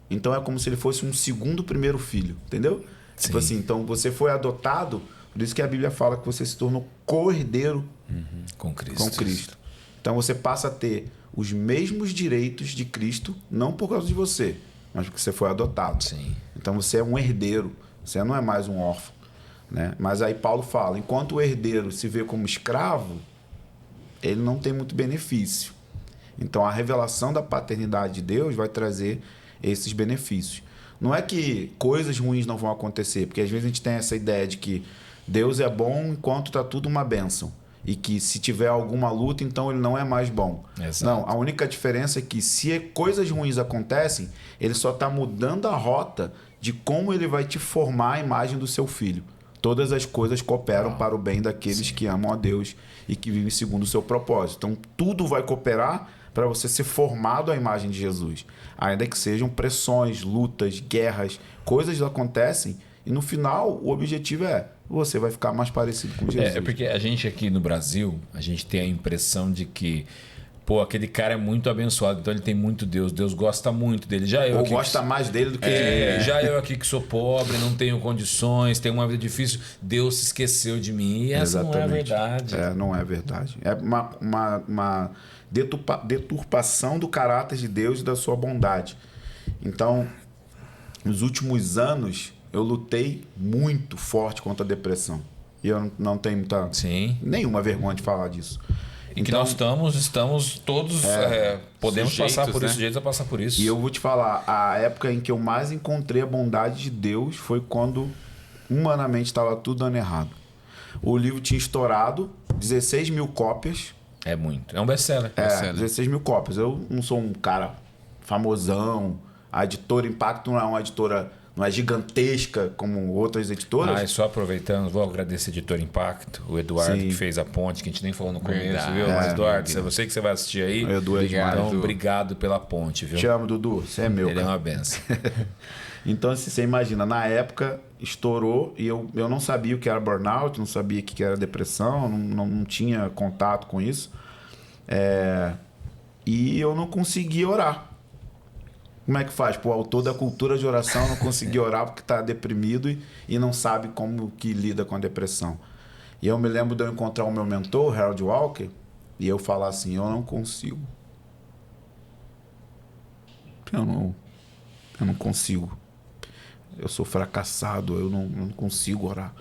Então é como se ele fosse um segundo primeiro filho, entendeu?
Sim.
Tipo assim, então você foi adotado, por isso que a Bíblia fala que você se tornou co-herdeiro
com Cristo.
com Cristo. Então você passa a ter os mesmos direitos de Cristo, não por causa de você, mas porque você foi adotado.
Sim.
Então você é um herdeiro, você não é mais um órfão. Né? Mas aí Paulo fala, enquanto o herdeiro se vê como escravo, ele não tem muito benefício. Então a revelação da paternidade de Deus vai trazer esses benefícios. Não é que coisas ruins não vão acontecer, porque às vezes a gente tem essa ideia de que Deus é bom enquanto está tudo uma bênção. E que se tiver alguma luta, então ele não é mais bom.
Exato.
Não, a única diferença é que se coisas ruins acontecem, ele só está mudando a rota de como ele vai te formar a imagem do seu filho. Todas as coisas cooperam para o bem daqueles que amam a Deus e que vivem segundo o seu propósito. Então, tudo vai cooperar para você ser formado à imagem de Jesus. Ainda que sejam pressões, lutas, guerras, coisas acontecem e no final o objetivo é você vai ficar mais parecido com Jesus.
É porque a gente aqui no Brasil, a gente tem a impressão de que aquele cara é muito abençoado, então ele tem muito Deus. Deus gosta muito dele. Já eu
Ou
aqui
gosta mais dele do que ele.
Já eu aqui que sou pobre, não tenho condições, tenho uma vida difícil, Deus se esqueceu de mim. E essa não é a verdade.
Não é verdade. É uma deturpação do caráter de Deus e da sua bondade. Então, nos últimos anos, eu lutei muito forte contra a depressão. E eu não tenho nenhuma vergonha de falar disso.
E que nós estamos todos podemos
sujeitos,
passar por
né?
isso, sujeitos a passar por isso.
E eu vou te falar, a época em que eu mais encontrei a bondade de Deus foi quando humanamente estava tudo dando errado. O livro tinha estourado, 16 mil cópias.
É muito. É um best-seller.
16 mil cópias. Eu não sou um cara famosão. A editora Impacto não é uma editora... Não é gigantesca como outras editoras.
E só aproveitando, vou agradecer a Editora Impacto, o Eduardo que fez a ponte, que a gente nem falou no começo, viu? Mas, Eduardo, é você que você vai assistir aí. Então, obrigado pela ponte, viu?
Te amo, Dudu. Você é meu,
Ele
cara.
é uma benção.
Então, assim, você imagina, na época estourou e eu não sabia o que era burnout, não sabia o que era depressão, não tinha contato com isso. E eu não conseguia orar. Como é que faz? O autor da cultura de oração não conseguia orar porque está deprimido e não sabe como que lida com a depressão. E eu me lembro de eu encontrar o meu mentor, Harold Walker, e eu falar assim, eu não consigo. Eu não consigo. Eu sou fracassado, eu não consigo orar.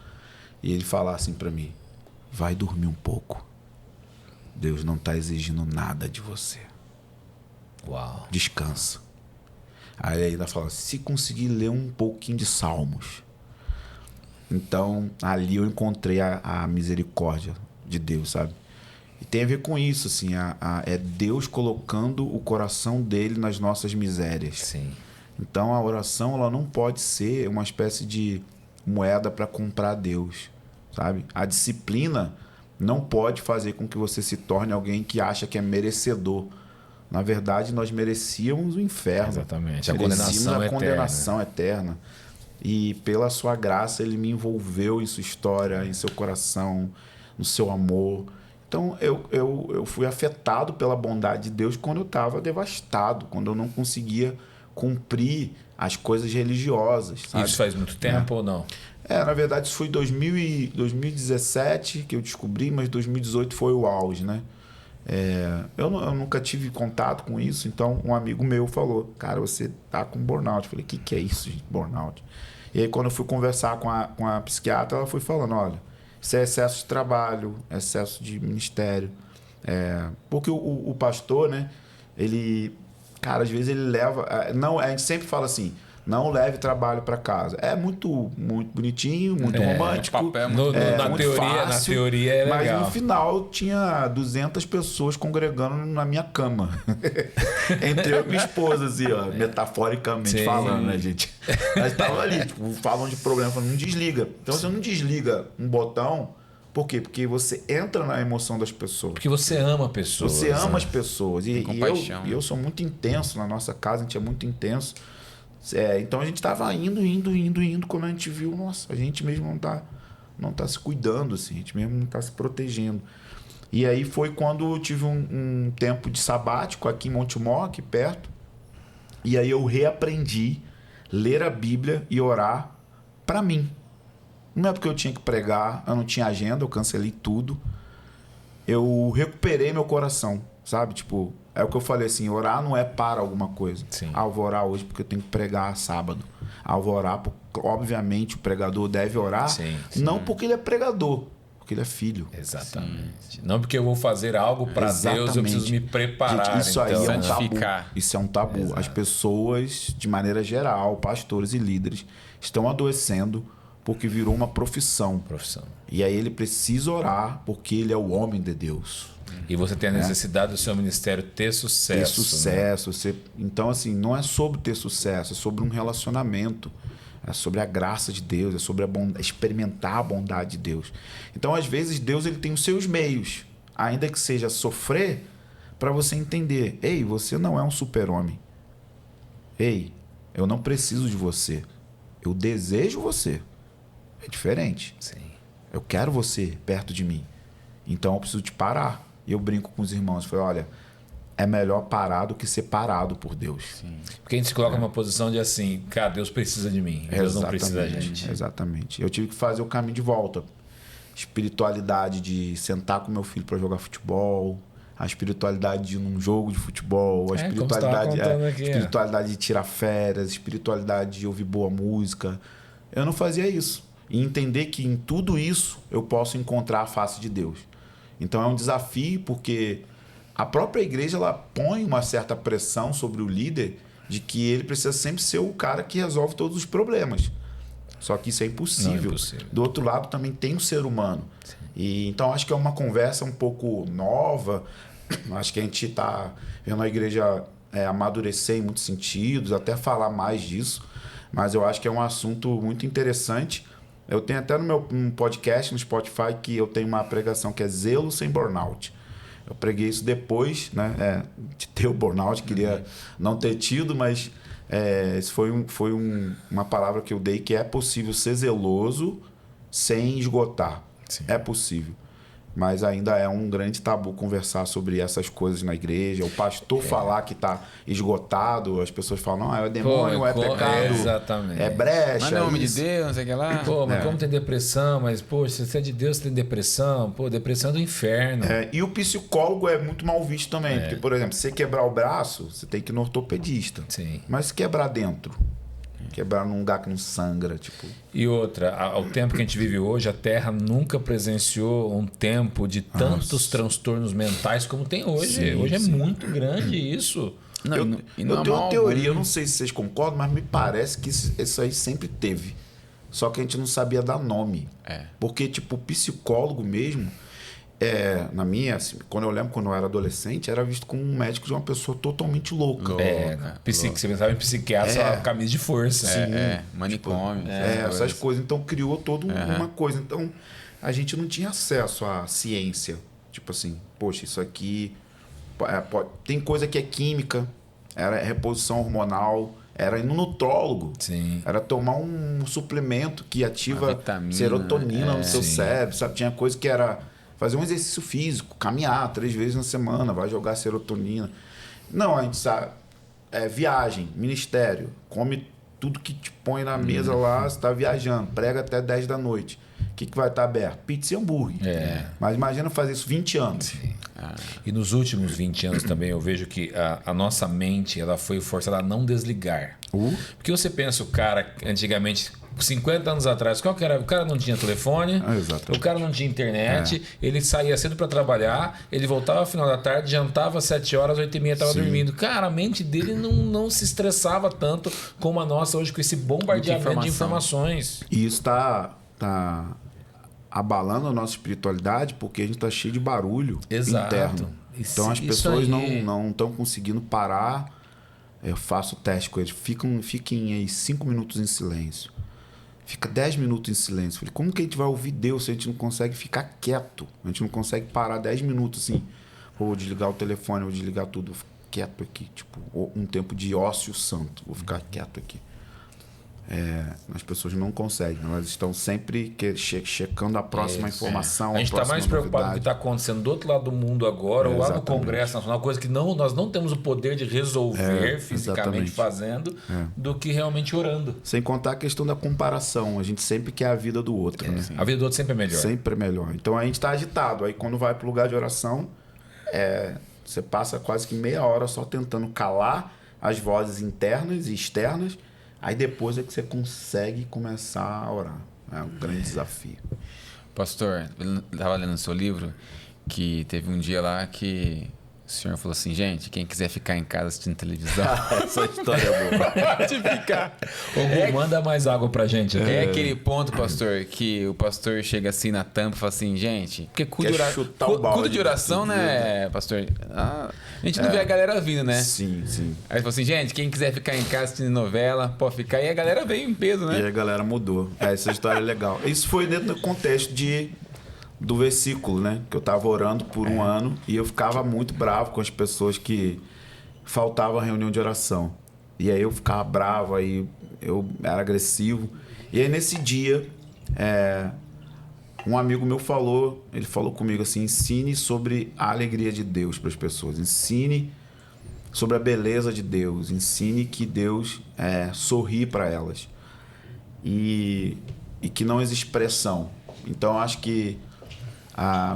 E ele falar assim para mim, vai dormir um pouco. Deus não está exigindo nada de você.
Uau.
Descansa. Aí ele ainda fala, se conseguir ler um pouquinho de Salmos. Então, ali eu encontrei a misericórdia de Deus, sabe? E tem a ver com isso, assim, é Deus colocando o coração dele nas nossas misérias.
Sim.
Então, a oração, ela não pode ser uma espécie de moeda para comprar Deus, sabe? A disciplina não pode fazer com que você se torne alguém que acha que é merecedor. Na verdade, nós merecíamos o inferno.
Exatamente. A
condenação eterna. E pela sua graça, ele me envolveu em sua história, em seu coração, no seu amor. Então, eu fui afetado pela bondade de Deus quando eu estava devastado, quando eu não conseguia cumprir as coisas religiosas, sabe?
Isso faz muito tempo ou não?
Na verdade, isso foi 2017 que eu descobri, mas 2018 foi o auge, né? Eu nunca tive contato com isso, então um amigo meu falou, cara, você tá com burnout. Eu falei, o que é isso, gente, burnout? E aí, quando eu fui conversar com a psiquiatra, ela foi falando, olha, isso é excesso de trabalho, excesso de ministério. Porque o pastor, né, ele, cara, às vezes ele leva... Não, a gente sempre fala assim, não leve trabalho para casa. É muito bonitinho, muito romântico.
Papel,
Na
muito
teoria,
fácil,
na teoria é legal.
mas no final tinha 200 pessoas congregando na minha cama. Entre eu e minha esposa, assim, ó, metaforicamente falando, né, gente? Nós estávamos ali, tipo, falam de problema, falando, não desliga. Então você não desliga um botão, por quê? Porque você entra na emoção das pessoas.
Porque você ama pessoas.
Você ama as pessoas. E eu sou muito intenso, na nossa casa a gente é muito intenso. Então a gente estava indo, quando a gente viu, nossa, a gente mesmo não tá se cuidando, assim, a gente mesmo não tá se protegendo. E aí foi quando eu tive um tempo de sabático aqui em Montemor, aqui perto, e aí eu reaprendi ler a Bíblia e orar para mim. Não é porque eu tinha que pregar, eu não tinha agenda, eu cancelei tudo. Eu recuperei meu coração, sabe? Tipo, é o que eu falei assim, orar não é para alguma coisa.
Sim.
Eu vou orar hoje porque eu tenho que pregar sábado. Eu vou orar porque, obviamente, o pregador deve orar,
sim.
não porque ele é pregador, porque ele é filho.
Exatamente. Sim. Não porque eu vou fazer algo para Deus, eu preciso me preparar.
Gente, isso aí é um tabu.
Santificar.
Isso é um tabu.
Exato.
As pessoas, de maneira geral, pastores e líderes, estão adoecendo porque virou uma profissão. E aí ele precisa orar porque ele é o homem de Deus.
E você tem a necessidade do seu ministério ter sucesso.
Ter sucesso. Né? Então, assim, não é sobre ter sucesso, é sobre um relacionamento. É sobre a graça de Deus, é sobre experimentar a bondade de Deus. Então, às vezes, Deus ele tem os seus meios, ainda que seja sofrer, para você entender. Ei, você não é um super-homem. Ei, eu não preciso de você. Eu desejo você. É diferente.
Sim.
Eu quero você perto de mim. Então, eu preciso te parar. E eu brinco com os irmãos. Falei, olha, é melhor parar do que ser parado por Deus.
Sim. Porque a gente se coloca numa posição de assim, cara, Deus precisa de mim. Deus não precisa da gente.
Exatamente. Eu tive que fazer o caminho de volta. Espiritualidade de sentar com meu filho para jogar futebol. A espiritualidade de ir num jogo de futebol. A espiritualidade de tirar férias. A espiritualidade de ouvir boa música. Eu não fazia isso. E entender que em tudo isso eu posso encontrar a face de Deus. Então é um desafio porque a própria igreja ela põe uma certa pressão sobre o líder de que ele precisa sempre ser o cara que resolve todos os problemas. Só que isso é impossível.
Não é impossível.
Do outro lado também tem o ser humano. E, então acho que é uma conversa um pouco nova. Acho que a gente está vendo a igreja amadurecer em muitos sentidos, até falar mais disso. Mas eu acho que é um assunto muito interessante. Eu tenho até no meu podcast, no Spotify, que eu tenho uma pregação que é Zelo Sem Burnout. Eu preguei isso depois, né, de ter o burnout, queria não ter tido, mas isso foi uma palavra que eu dei, que é possível ser zeloso sem esgotar. Sim. É possível. Mas ainda é um grande tabu conversar sobre essas coisas na igreja. O pastor falar que está esgotado, as pessoas falam, não, é demônio, é pecado,
exatamente.
É brecha.
Mas não é homem de Deus, não sei o que lá.
Pô, mas como tem depressão? Mas, pô, se você é de Deus, você tem depressão. Pô, depressão é do inferno.
E o psicólogo é muito mal visto também. Porque, por exemplo, se você quebrar o braço, você tem que ir no ortopedista.
Sim.
Mas se quebrar dentro... Quebrar num lugar que não sangra, tipo...
E outra, ao tempo que a gente vive hoje, a Terra nunca presenciou um tempo de tantos transtornos mentais como tem hoje.
Sim,
hoje
sim.
É muito grande isso.
Não, eu tenho uma teoria, eu não sei se vocês concordam, mas me parece que isso aí sempre teve. Só que a gente não sabia dar nome. Porque, tipo, o psicólogo mesmo... na minha, assim, quando eu era adolescente, era visto como um médico de uma pessoa totalmente louca.
Você pensava em psiquiatra, camisa de força.
Manicômio.
Essas coisas. Então, criou toda uma coisa. Então, a gente não tinha acesso à ciência. Tipo assim, poxa, isso aqui... tem coisa que é química, era reposição hormonal, era ir no nutrólogo.
Sim.
Era tomar um suplemento que ativa serotonina no seu cérebro. Sabe? Tinha coisa que era... fazer um exercício físico, caminhar 3 vezes na semana, vai jogar serotonina. Não, a gente sabe, viagem, ministério, come tudo que te põe na mesa lá, você está viajando, prega até 10 da noite. O que vai estar aberto? Pizza e hambúrguer. Mas imagina fazer isso 20 anos.
E nos últimos 20 anos também eu vejo que a nossa mente ela foi forçada a não desligar. Porque você pensa, o cara antigamente, 50 anos atrás, qual que era? O cara não tinha telefone, o cara não tinha internet, ele saía cedo para trabalhar, ele voltava ao final da tarde, jantava às 7 horas, 8h30 estava dormindo. Cara, a mente dele não se estressava tanto como a nossa hoje com esse bombardeamento de informações.
E isso está abalando a nossa espiritualidade porque a gente está cheio de barulho interno. Então as pessoas não estão conseguindo parar. Eu faço o teste com eles. Fiquem aí 5 minutos em silêncio. Fica 10 minutos em silêncio. Falei, como que a gente vai ouvir Deus se a gente não consegue ficar quieto? A gente não consegue parar 10 minutos assim. Vou desligar o telefone, vou desligar tudo. Vou ficar quieto aqui. Tipo, um tempo de ócio santo. Vou ficar quieto aqui. As pessoas não conseguem. Elas estão sempre checando a próxima informação.
A gente está mais preocupado com o que está acontecendo do outro lado do mundo agora, ou lá no Congresso Nacional, coisa que nós não temos o poder de resolver fisicamente fazendo, do que realmente orando.
Sem contar a questão da comparação. A gente sempre quer a vida do outro. Né?
A vida do outro sempre é melhor.
Sempre é melhor. Então a gente está agitado. Aí quando vai para o lugar de oração, você passa quase que meia hora só tentando calar as vozes internas e externas. Aí depois é que você consegue começar a orar. É um grande desafio.
Pastor, eu estava lendo o seu livro que teve um dia lá que o senhor falou assim, gente, quem quiser ficar em casa assistindo televisão...
Essa história é boa.
Pode ficar.
Manda mais água pra gente.
É aquele ponto, pastor, que o pastor chega assim na tampa e fala assim, gente... Porque culto de oração, né, pastor? A gente não vê a galera vindo, né?
Sim.
Aí ele falou assim, gente, quem quiser ficar em casa assistindo novela, pode ficar. E a galera veio em peso, né?
E a galera mudou. Essa história é legal. Isso foi dentro do contexto do versículo, né? Que eu tava orando por um ano e eu ficava muito bravo com as pessoas que faltavam a reunião de oração. E aí eu ficava bravo, aí eu era agressivo. E aí nesse dia, um amigo meu ele falou comigo assim, ensine sobre a alegria de Deus para as pessoas. Ensine sobre a beleza de Deus. Ensine que Deus sorri para elas. E que não existe pressão. Então eu acho que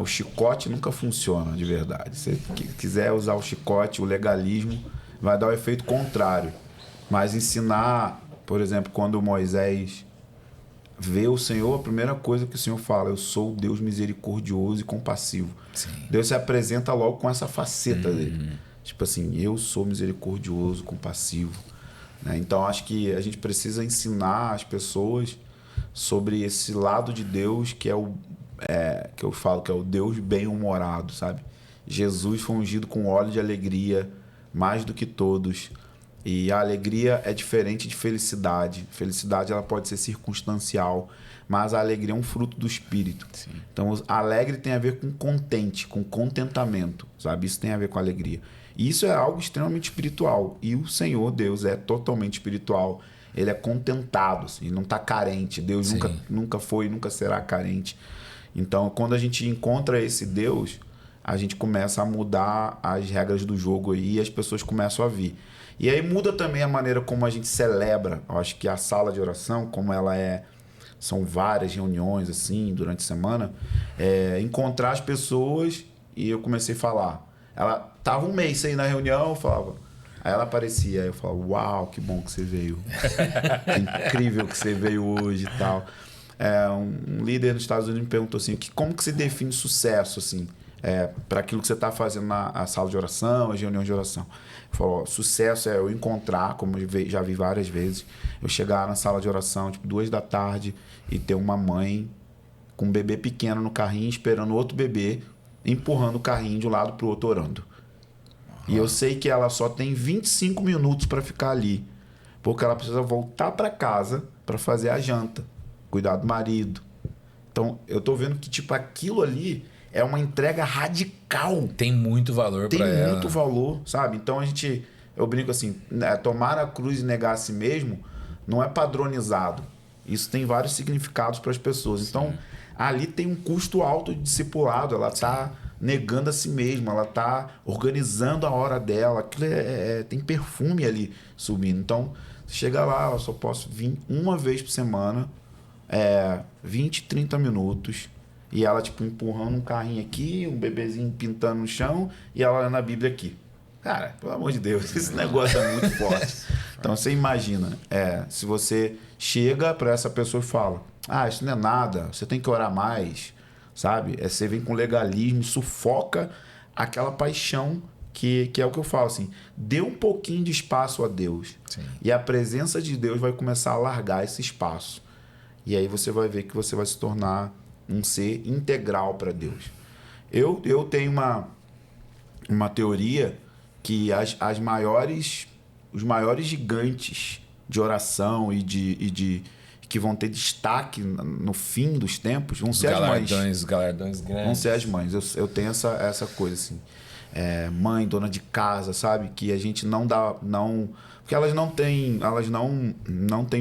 o chicote nunca funciona de verdade. Se você quiser usar o chicote, o legalismo, vai dar o efeito contrário. Mas ensinar, por exemplo, quando Moisés vê o Senhor, a primeira coisa que o Senhor fala, eu sou o Deus misericordioso e compassivo. Sim. Deus se apresenta logo com essa faceta dele. Tipo assim, eu sou misericordioso, compassivo. Né? Então acho que a gente precisa ensinar as pessoas sobre esse lado de Deus que que eu falo que é o Deus bem-humorado, sabe? Jesus foi ungido com óleo de alegria, mais do que todos. E a alegria é diferente de felicidade. Felicidade ela pode ser circunstancial, mas a alegria é um fruto do Espírito. Sim. Então, alegre tem a ver com contente, com contentamento, sabe? Isso tem a ver com alegria. E isso é algo extremamente espiritual. E o Senhor, Deus, é totalmente espiritual. Ele é contentado, assim, ele não está carente. Deus nunca foi, nunca será carente. Então, quando a gente encontra esse Deus, a gente começa a mudar as regras do jogo aí e as pessoas começam a vir. E aí muda também a maneira como a gente celebra. Eu acho que a sala de oração, como ela são várias reuniões assim durante a semana, encontrar as pessoas e eu comecei a falar. Ela tava um mês aí na reunião, eu falava. Aí ela aparecia, aí eu falava, uau, que bom que você veio. Que incrível que você veio hoje e tal. Um líder nos Estados Unidos me perguntou assim, como que você define sucesso assim, para aquilo que você está fazendo na sala de oração, as reuniões de oração? Ele falou, sucesso é eu encontrar, como eu já vi várias vezes, eu chegar na sala de oração, tipo 2 da tarde, e ter uma mãe com um bebê pequeno no carrinho, esperando outro bebê, empurrando o carrinho de um lado para o outro, orando. E eu sei que ela só tem 25 minutos para ficar ali, porque ela precisa voltar para casa para fazer a janta, cuidar do marido. Então, eu tô vendo que tipo aquilo ali é uma entrega radical.
Tem muito valor para ela.
Tem muito valor, sabe? Então, eu brinco assim, tomar a cruz e negar a si mesmo não é padronizado. Isso tem vários significados para as pessoas. Sim. Então, Ali tem um custo alto de discipulado, ela está negando a si mesma, ela está organizando a hora dela, aquilo tem perfume ali subindo. Então, chega lá, eu só posso vir uma vez por semana, 20, 30 minutos, e ela, tipo, empurrando um carrinho aqui, um bebezinho pintando no chão, e ela lendo a Bíblia aqui. Cara, pelo amor de Deus, esse negócio é muito forte. Então, você imagina, se você chega para essa pessoa e fala, isso não é nada, você tem que orar mais, sabe? Você vem com legalismo, sufoca aquela paixão que é o que eu falo, assim, dê um pouquinho de espaço a Deus.
Sim.
E a presença de Deus vai começar a largar esse espaço. E aí você vai ver que você vai se tornar um ser integral para Deus. Eu tenho uma teoria que os maiores gigantes de oração e de que vão ter destaque no fim dos tempos vão ser as mães.
Galardões grandes.
Vão ser as mães. Eu tenho essa coisa assim. Mãe, dona de casa, sabe? Que a gente não dá... Porque elas não têm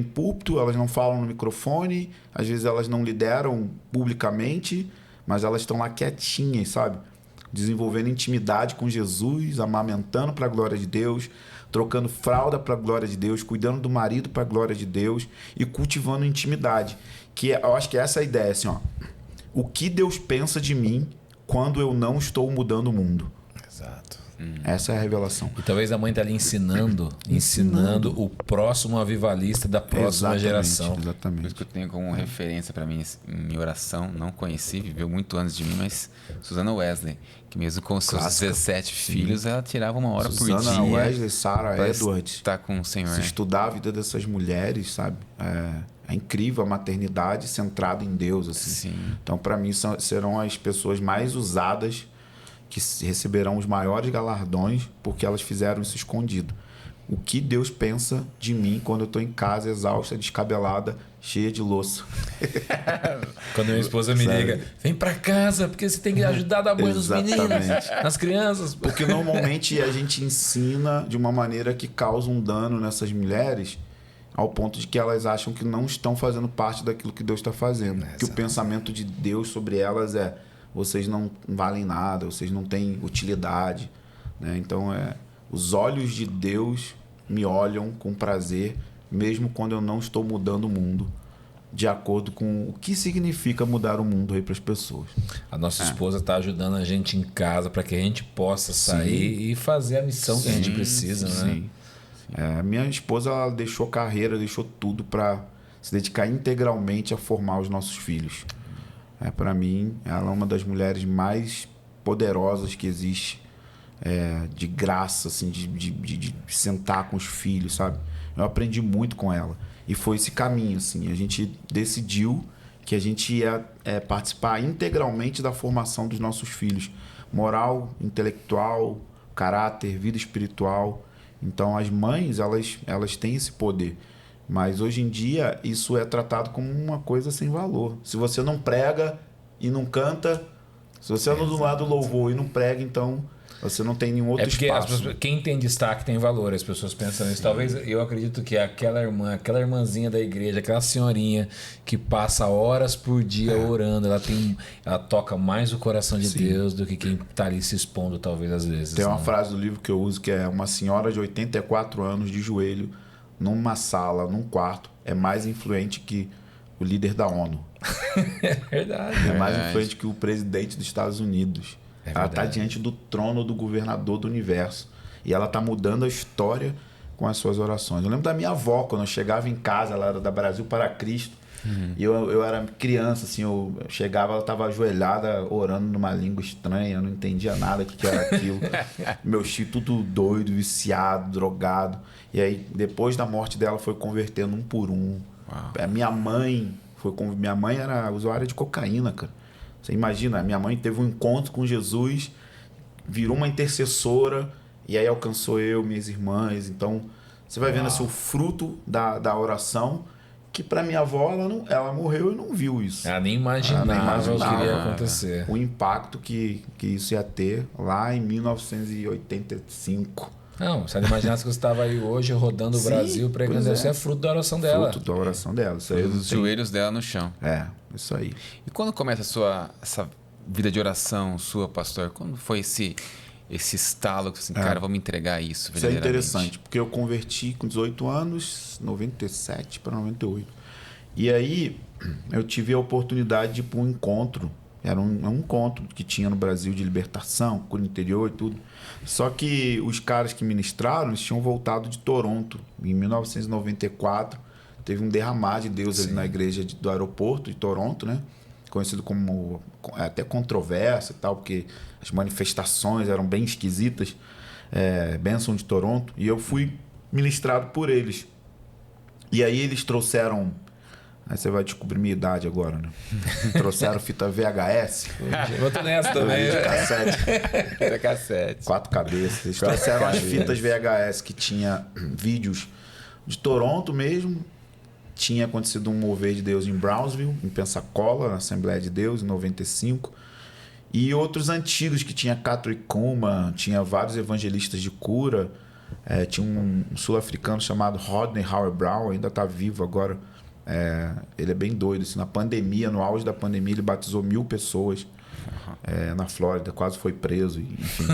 púlpito, elas não falam no microfone, às vezes elas não lideram publicamente, mas elas estão lá quietinhas, sabe? Desenvolvendo intimidade com Jesus, amamentando para a glória de Deus, trocando fralda para a glória de Deus, cuidando do marido para a glória de Deus e cultivando intimidade. Eu acho que essa é a ideia, assim, ó. O que Deus pensa de mim quando eu não estou mudando o mundo?
Exato.
Essa é a revelação.
E talvez a mãe está ali ensinando o próximo avivalista da próxima geração.
Por
Exatamente.
isso que eu tenho como referência para mim em oração, não conheci, viveu muito antes de mim, mas Susana Wesley, que mesmo com seus
Clássica.
17 filhos, ela tirava uma hora por
Susana
dia.
Wesley, Sarah Edwards.
Está com o Senhor.
Se estudar a vida dessas mulheres, sabe? É incrível a maternidade centrada em Deus, assim.
Sim.
Então, para mim, serão as pessoas mais usadas que receberão os maiores galardões porque elas fizeram isso escondido. O que Deus pensa de mim quando eu estou em casa, exausta, descabelada, cheia de louça?
Quando minha esposa me liga, vem pra casa, porque você tem que ajudar a dar banho nos meninos, nas crianças.
Porque normalmente a gente ensina de uma maneira que causa um dano nessas mulheres, ao ponto de que elas acham que não estão fazendo parte daquilo que Deus está fazendo. Que o pensamento de Deus sobre elas é: vocês não valem nada, vocês não têm utilidade, né? Então, os olhos de Deus me olham com prazer, mesmo quando eu não estou mudando o mundo, de acordo com o que significa mudar o mundo aí para as pessoas.
A nossa esposa está ajudando a gente em casa para que a gente possa sair e fazer a missão que a gente precisa, né?
Sim. Minha esposa, ela deixou carreira, deixou tudo para se dedicar integralmente a formar os nossos filhos. Para mim, ela é uma das mulheres mais poderosas que existe, de graça, assim, de sentar com os filhos, sabe? Eu aprendi muito com ela. E foi esse caminho, assim. A gente decidiu que a gente ia participar integralmente da formação dos nossos filhos. Moral, intelectual, caráter, vida espiritual. Então, as mães, elas têm esse poder. Mas hoje em dia isso é tratado como uma coisa sem valor. Se você não prega e não canta, se você anda do lado do louvor e não prega, então você não tem nenhum outro espaço.
Quem tem destaque tem valor, as pessoas pensam nisso. Talvez eu acredito que aquela irmãzinha da igreja, aquela senhorinha que passa horas por dia orando, ela toca mais o coração de Deus do que quem está ali se expondo, talvez, às vezes.
Tem uma frase do livro que eu uso que é: uma senhora de 84 anos de joelho numa sala, num quarto, é mais influente que o líder da ONU.
É verdade.
É mais influente que o presidente dos Estados Unidos. Ela está diante do trono do governador do universo. E ela está mudando a história com as suas orações. Eu lembro da minha avó, quando eu chegava em casa, ela era da Brasil para Cristo. E eu era criança, assim, eu chegava, ela estava ajoelhada, orando numa língua estranha, eu não entendia nada do que era aquilo. Meu tio tudo doido, viciado, drogado. E aí, depois da morte dela, foi convertendo um por um. Minha mãe era usuária de cocaína, cara. Você imagina, minha mãe teve um encontro com Jesus, virou uma intercessora, e aí alcançou eu, minhas irmãs. Então, você vai vendo assim, o fruto da oração, que para minha avó, ela morreu e não viu isso.
Ela nem imaginava o que iria acontecer.
O impacto que isso ia ter lá em 1985.
Não, se ela imaginasse que você estava aí hoje rodando o
Sim,
Brasil pregando,
pois é.
isso é fruto da oração dela.
Fruto da oração dela. Isso aí eu não
Os
tenho-
joelhos dela no chão.
É, isso aí.
E quando começa essa vida de oração sua, pastor? Quando foi esse estalo que assim, cara, vou me entregar a isso?
Isso é
verdadeiramente?
interessante, porque eu converti com 18 anos, 97 para 98. E aí eu tive a oportunidade de ir para um encontro. Era um encontro que tinha no Brasil de libertação, cura interior e tudo. Só que os caras que ministraram, eles tinham voltado de Toronto. Em 1994, teve um derramar de Deus ali na igreja do aeroporto de Toronto, né? Conhecido como até controverso e tal, porque as manifestações eram bem esquisitas. Bênção de Toronto. E eu fui ministrado por eles. E aí eles trouxeram... Aí você vai descobrir minha idade agora, né? Trouxeram fita VHS.
Eu tô nessa também.
De cassete.
Fita cassete.
4 cabeças. Eles trouxeram as fitas VHS que tinha vídeos de Toronto mesmo. Tinha acontecido um mover de Deus em Brownsville, em Pensacola, na Assembleia de Deus, em 95. E outros antigos que tinha Catherine Kuhlman, tinha vários evangelistas de cura. Tinha um sul-africano chamado Rodney Howard-Brown, ainda está vivo agora. Ele é bem doido. Assim, na pandemia, no auge da pandemia, ele batizou 1000 pessoas na Flórida, quase foi preso, enfim.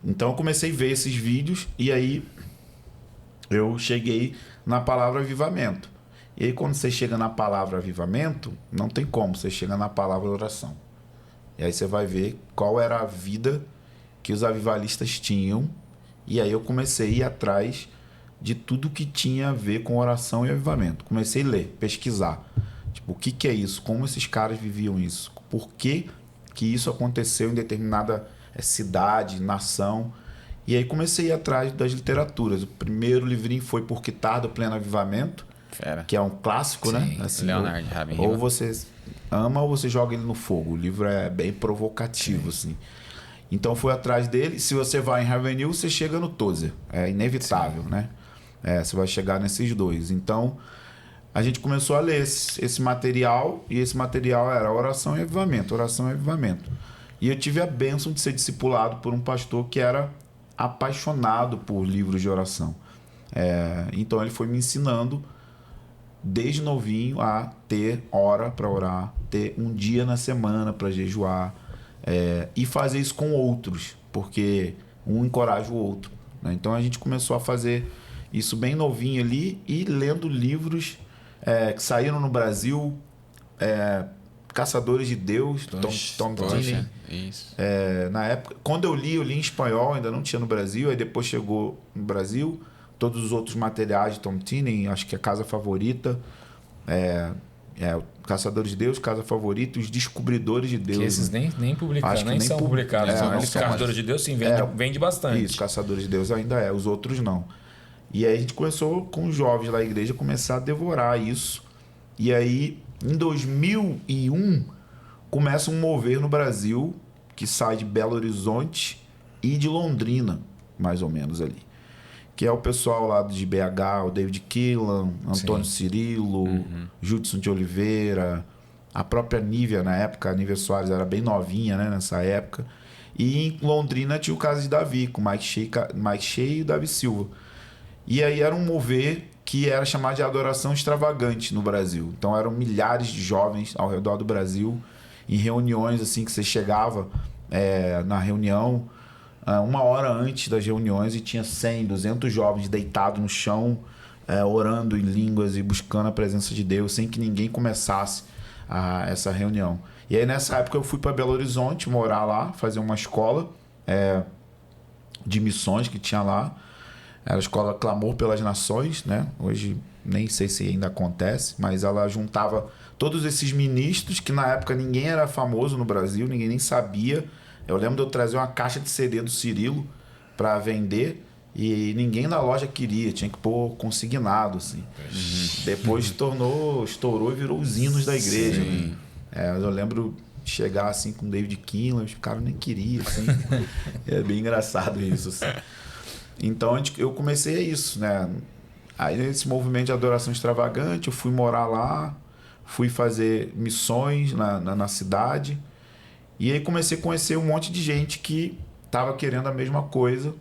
Então eu comecei a ver esses vídeos e aí eu cheguei na palavra avivamento. E aí quando você chega na palavra avivamento, não tem como, você chega na palavra oração. E aí você vai ver qual era a vida que os avivalistas tinham. E aí eu comecei a ir atrás de tudo que tinha a ver com oração e avivamento. Comecei a ler, pesquisar. Tipo, o que é isso? Como esses caras viviam isso? Por que isso aconteceu em determinada cidade, nação? E aí comecei a ir atrás das literaturas. O primeiro livrinho foi Por que Tarda o Pleno Avivamento,
Fera.
que é um clássico, né? Assim,
Leonard Ravenhill.
ou você ama ou você joga ele no fogo. O livro é bem provocativo, assim. Então fui atrás dele. Se você vai em Ravenhill, você chega no Tozer. É inevitável, né? Você vai chegar nesses dois. Então, a gente começou a ler esse material, e esse material era oração e avivamento, oração e avivamento. E eu tive a bênção de ser discipulado por um pastor que era apaixonado por livros de oração. Então, ele foi me ensinando, desde novinho, a ter hora para orar, ter um dia na semana para jejuar, e fazer isso com outros, porque um encoraja o outro, né? Então, a gente começou a fazer isso bem novinho ali e lendo livros que saíram no Brasil, Caçadores de Deus, Tom Tini.
Isso.
Na época, quando eu li em espanhol, ainda não tinha no Brasil, aí depois chegou no Brasil, todos os outros materiais de Tom Tini, acho que é Casa Favorita, Caçadores de Deus, Casa Favorita, Os Descobridores de Deus.
Que esses nem publicaram,
Acho que
nem
nem
são publicados.
não
Os
são,
Caçadores de Deus, sim, vende bastante.
Isso, Caçadores de Deus ainda os outros não. E aí a gente começou com os jovens da igreja a começar a devorar isso. E aí, em 2001, começa um mover no Brasil que sai de Belo Horizonte e de Londrina, mais ou menos ali. Que é o pessoal lá de BH, o David Keelan, Antônio Cirilo, Judson de Oliveira, a própria Nívia na época, a Nívia Soares era bem novinha, né, nessa época. E em Londrina tinha o Casa de Davi, com Mike Shea e o Davi Silva. E aí era um mover que era chamado de adoração extravagante no Brasil. Então eram milhares de jovens ao redor do Brasil, em reuniões assim que você chegava na reunião, 1 hora antes das reuniões, e tinha 100, 200 jovens deitados no chão, orando em línguas e buscando a presença de Deus, sem que ninguém começasse essa reunião. E aí nessa época eu fui para Belo Horizonte morar lá, fazer uma escola de missões que tinha lá. Era a escola Clamor pelas Nações, né? Hoje nem sei se ainda acontece, mas ela juntava todos esses ministros que na época ninguém era famoso no Brasil, ninguém nem sabia. Eu lembro de eu trazer uma caixa de CD do Cirilo para vender e ninguém na loja queria, tinha que pôr consignado, assim. Depois estourou e virou os hinos da igreja. Eu lembro de chegar assim com o David Keelan, os caras nem queriam, assim. É bem engraçado isso, assim. Então eu comecei isso, né? Aí nesse movimento de adoração extravagante, eu fui morar lá, fui fazer missões na cidade, e aí comecei a conhecer um monte de gente que estava querendo a mesma coisa.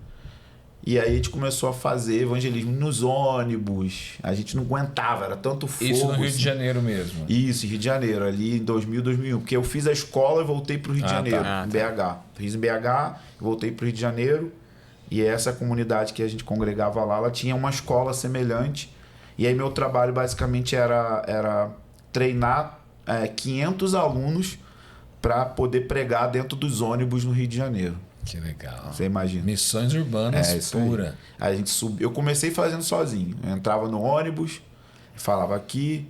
E aí a gente começou a fazer evangelismo nos ônibus. A gente não aguentava, era tanto fogo.
Isso no Rio
assim.
de Janeiro mesmo?
Isso, Rio de Janeiro, ali em 2000, 2001. Porque eu fiz a escola e voltei para o Rio de Janeiro, em BH. Fiz em BH, voltei para o Rio de Janeiro. E essa comunidade que a gente congregava lá, ela tinha uma escola semelhante. E aí meu trabalho basicamente era treinar 500 alunos para poder pregar dentro dos ônibus no Rio de Janeiro.
Que legal.
Você imagina.
Missões urbanas pura.
Aí a gente eu comecei fazendo sozinho. Eu entrava no ônibus, falava aqui,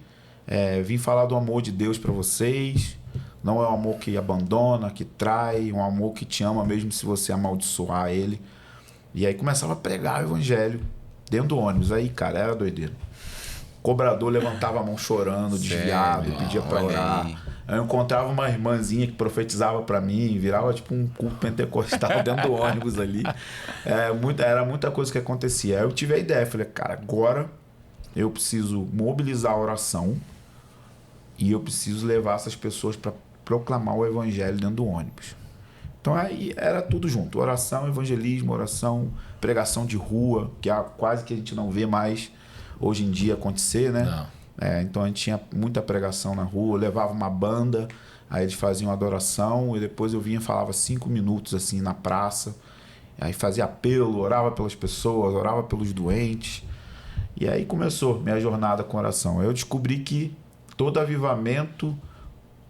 vim falar do amor de Deus para vocês. Não é um amor que abandona, que trai, um amor que te ama mesmo se você amaldiçoar ele. E aí começava a pregar o evangelho dentro do ônibus. Aí, cara, era doideira. O cobrador levantava a mão chorando, desviado, pedia para orar. Eu encontrava uma irmãzinha que profetizava para mim, virava tipo um culto pentecostal dentro do ônibus ali. Era muita coisa que acontecia. Aí eu tive a ideia, falei, cara, agora eu preciso mobilizar a oração e eu preciso levar essas pessoas para proclamar o evangelho dentro do ônibus. Então aí era tudo junto, oração, evangelismo, oração, pregação de rua, que é quase que a gente não vê mais hoje em dia acontecer, né?
Não.
Então a gente tinha muita pregação na rua, levava uma banda, aí eles faziam adoração e depois eu vinha e falava 5 minutos assim na praça, aí fazia apelo, orava pelas pessoas, orava pelos doentes. E aí começou minha jornada com oração. Eu descobri que todo avivamento,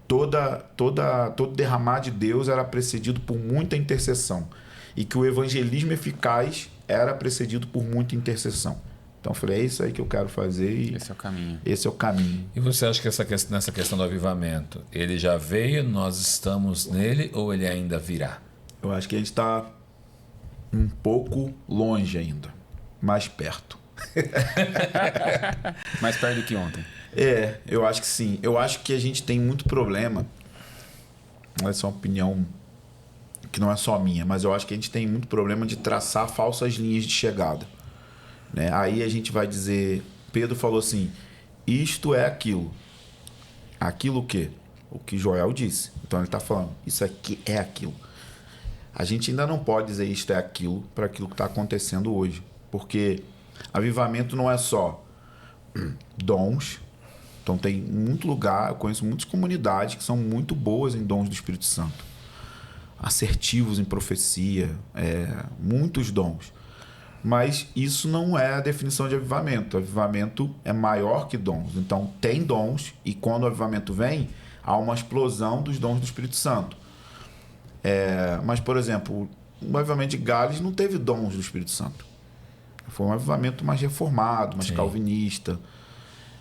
todo derramar de Deus era precedido por muita intercessão e que o evangelismo eficaz era precedido por muita intercessão. Então eu falei, é isso aí que eu quero fazer e
esse é o caminho.
Esse é o caminho.
E você acha que nessa questão do avivamento, ele já veio, nós estamos nele ou ele ainda virá?
Eu acho que a gente está um pouco longe ainda, mais perto.
Mais perto do que ontem.
Eu acho que sim. Eu acho que a gente tem muito problema. Essa é uma opinião que não é só minha, mas eu acho que a gente tem muito problema de traçar falsas linhas de chegada. Né? Aí a gente vai dizer, Pedro falou assim, isto é aquilo. Aquilo o quê? O que Joel disse. Então ele está falando, isso aqui é aquilo. A gente ainda não pode dizer isto é aquilo para aquilo que está acontecendo hoje. Porque avivamento não é só dons. Então tem muito lugar, eu conheço muitas comunidades que são muito boas em dons do Espírito Santo. Assertivos em profecia, muitos dons. Mas isso não é a definição de avivamento. Avivamento é maior que dons. Então, tem dons e quando o avivamento vem, há uma explosão dos dons do Espírito Santo. Mas, por exemplo, o avivamento de Gales não teve dons do Espírito Santo. Foi um avivamento mais reformado, mais calvinista.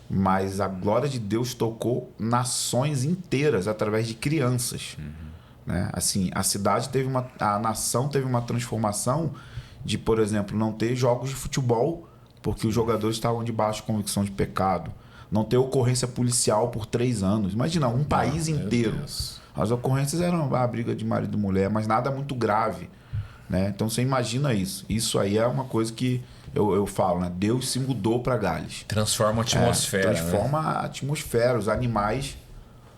Mas a glória de Deus tocou nações inteiras através de crianças. Né? Assim, a nação teve uma transformação de, por exemplo, não ter jogos de futebol porque os jogadores estavam debaixo de convicção de pecado. Não ter ocorrência policial por 3 anos. Imagina, um país inteiro. As ocorrências eram a briga de marido e mulher, mas nada muito grave. Né? Então você imagina isso. Isso aí é uma coisa que eu falo, né? Deus se mudou para Gales.
Transforma a atmosfera.
Transforma a atmosfera. Os animais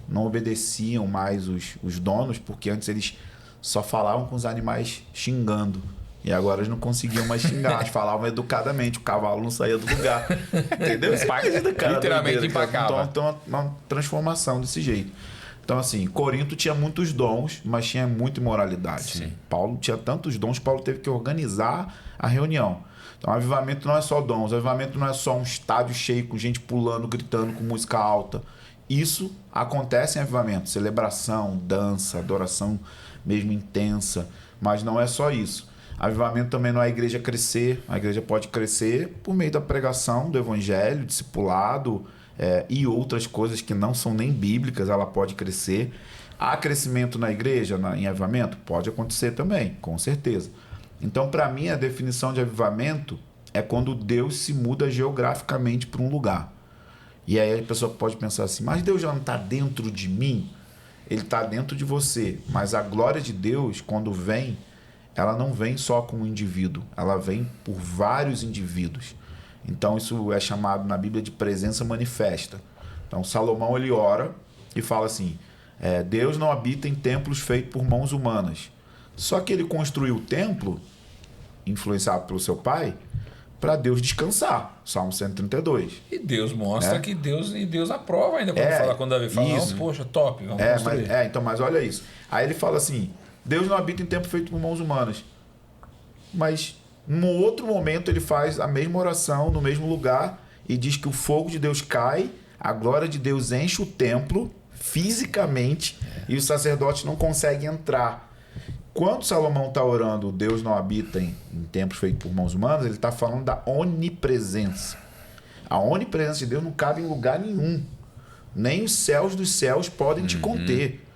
não obedeciam mais os donos, porque antes eles só falavam com os animais xingando. E agora eles não conseguiam mais xingar, eles falavam educadamente, o cavalo não saía do lugar. Entendeu?
Literalmente empacava.
Então, uma transformação desse jeito. Então, assim, Corinto tinha muitos dons, mas tinha muita imoralidade.
Sim.
Paulo tinha tantos dons, Paulo teve que organizar a reunião. Então, avivamento não é só dons, avivamento não é só um estádio cheio com gente pulando, gritando, com música alta. Isso acontece em avivamento, celebração, dança, adoração mesmo intensa, mas não é só isso. Avivamento também não é a igreja crescer. A igreja pode crescer por meio da pregação do evangelho, discipulado e outras coisas que não são nem bíblicas. Ela pode crescer. Há crescimento na igreja, em avivamento? Pode acontecer também, com certeza. Então, para mim, a definição de avivamento é quando Deus se muda geograficamente para um lugar. E aí a pessoa pode pensar assim, mas Deus já não está dentro de mim? Ele está dentro de você. Mas a glória de Deus, quando vem, ela não vem só com um indivíduo, ela vem por vários indivíduos. Então isso é chamado na Bíblia de presença manifesta. Então Salomão ele ora e fala assim, Deus não habita em templos feitos por mãos humanas. Só que ele construiu o templo, influenciado pelo seu pai, para Deus descansar. Salmo 132.
E Deus mostra que Deus aprova ainda quando Davi fala,
isso.
não, poxa, top, vamos construir.
Mas olha isso. Aí ele fala assim, Deus não habita em templo feito por mãos humanas. Mas, num outro momento, ele faz a mesma oração, no mesmo lugar, e diz que o fogo de Deus cai, a glória de Deus enche o templo, fisicamente, e os sacerdotes não conseguem entrar. Quando Salomão está orando, Deus não habita em templos feitos por mãos humanas, ele está falando da onipresença. A onipresença de Deus não cabe em lugar nenhum. Nem os céus dos céus podem te conter.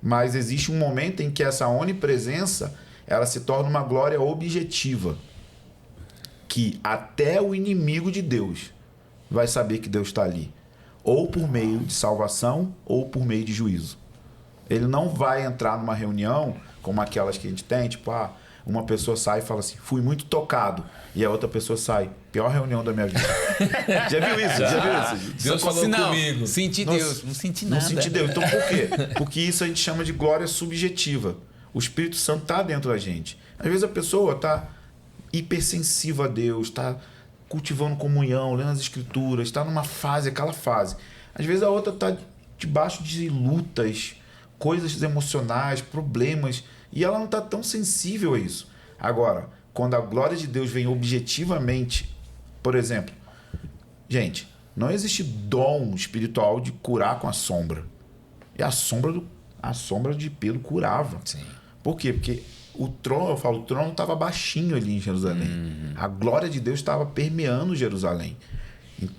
Mas existe um momento em que essa onipresença ela se torna uma glória objetiva. Que até o inimigo de Deus vai saber que Deus está ali. Ou por meio de salvação, ou por meio de juízo. Ele não vai entrar numa reunião como aquelas que a gente tem, tipo, uma pessoa sai e fala assim, fui muito tocado. E a outra pessoa sai, pior reunião da minha vida. Já viu isso? Já viu isso?
Deus falou comigo.
Senti Deus, não senti nada.
Não senti Deus. Então por quê? Porque isso a gente chama de glória subjetiva. O Espírito Santo está dentro da gente. Às vezes a pessoa está hipersensível a Deus, está cultivando comunhão, lendo as escrituras, está numa fase, aquela fase. Às vezes a outra está debaixo de lutas, coisas emocionais, problemas, e ela não está tão sensível a isso. Agora, quando a glória de Deus vem objetivamente, por exemplo, gente, não existe dom espiritual de curar com a sombra. E a sombra de Pedro curava.
Sim.
Por quê? Porque o trono estava baixinho ali em Jerusalém. A glória de Deus estava permeando Jerusalém.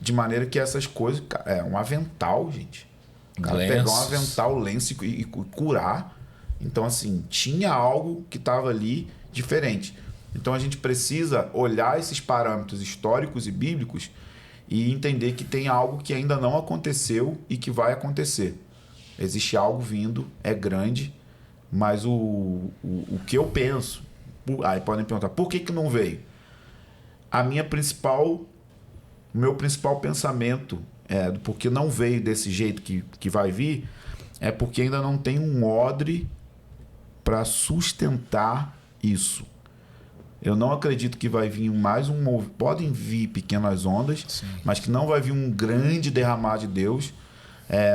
De maneira que essas coisas... um avental, gente. O cara pegar um avental, lenço e curar. Então, assim, tinha algo que estava ali diferente. Então, a gente precisa olhar esses parâmetros históricos e bíblicos e entender que tem algo que ainda não aconteceu e que vai acontecer. Existe algo vindo, é grande, mas o que eu penso... Aí podem perguntar, por que não veio? O meu principal pensamento porque não veio desse jeito que vai vir, é porque ainda não tem um odre para sustentar isso. Eu não acredito que vai vir mais um... Podem vir pequenas ondas, sim, mas que não vai vir um grande derramar de Deus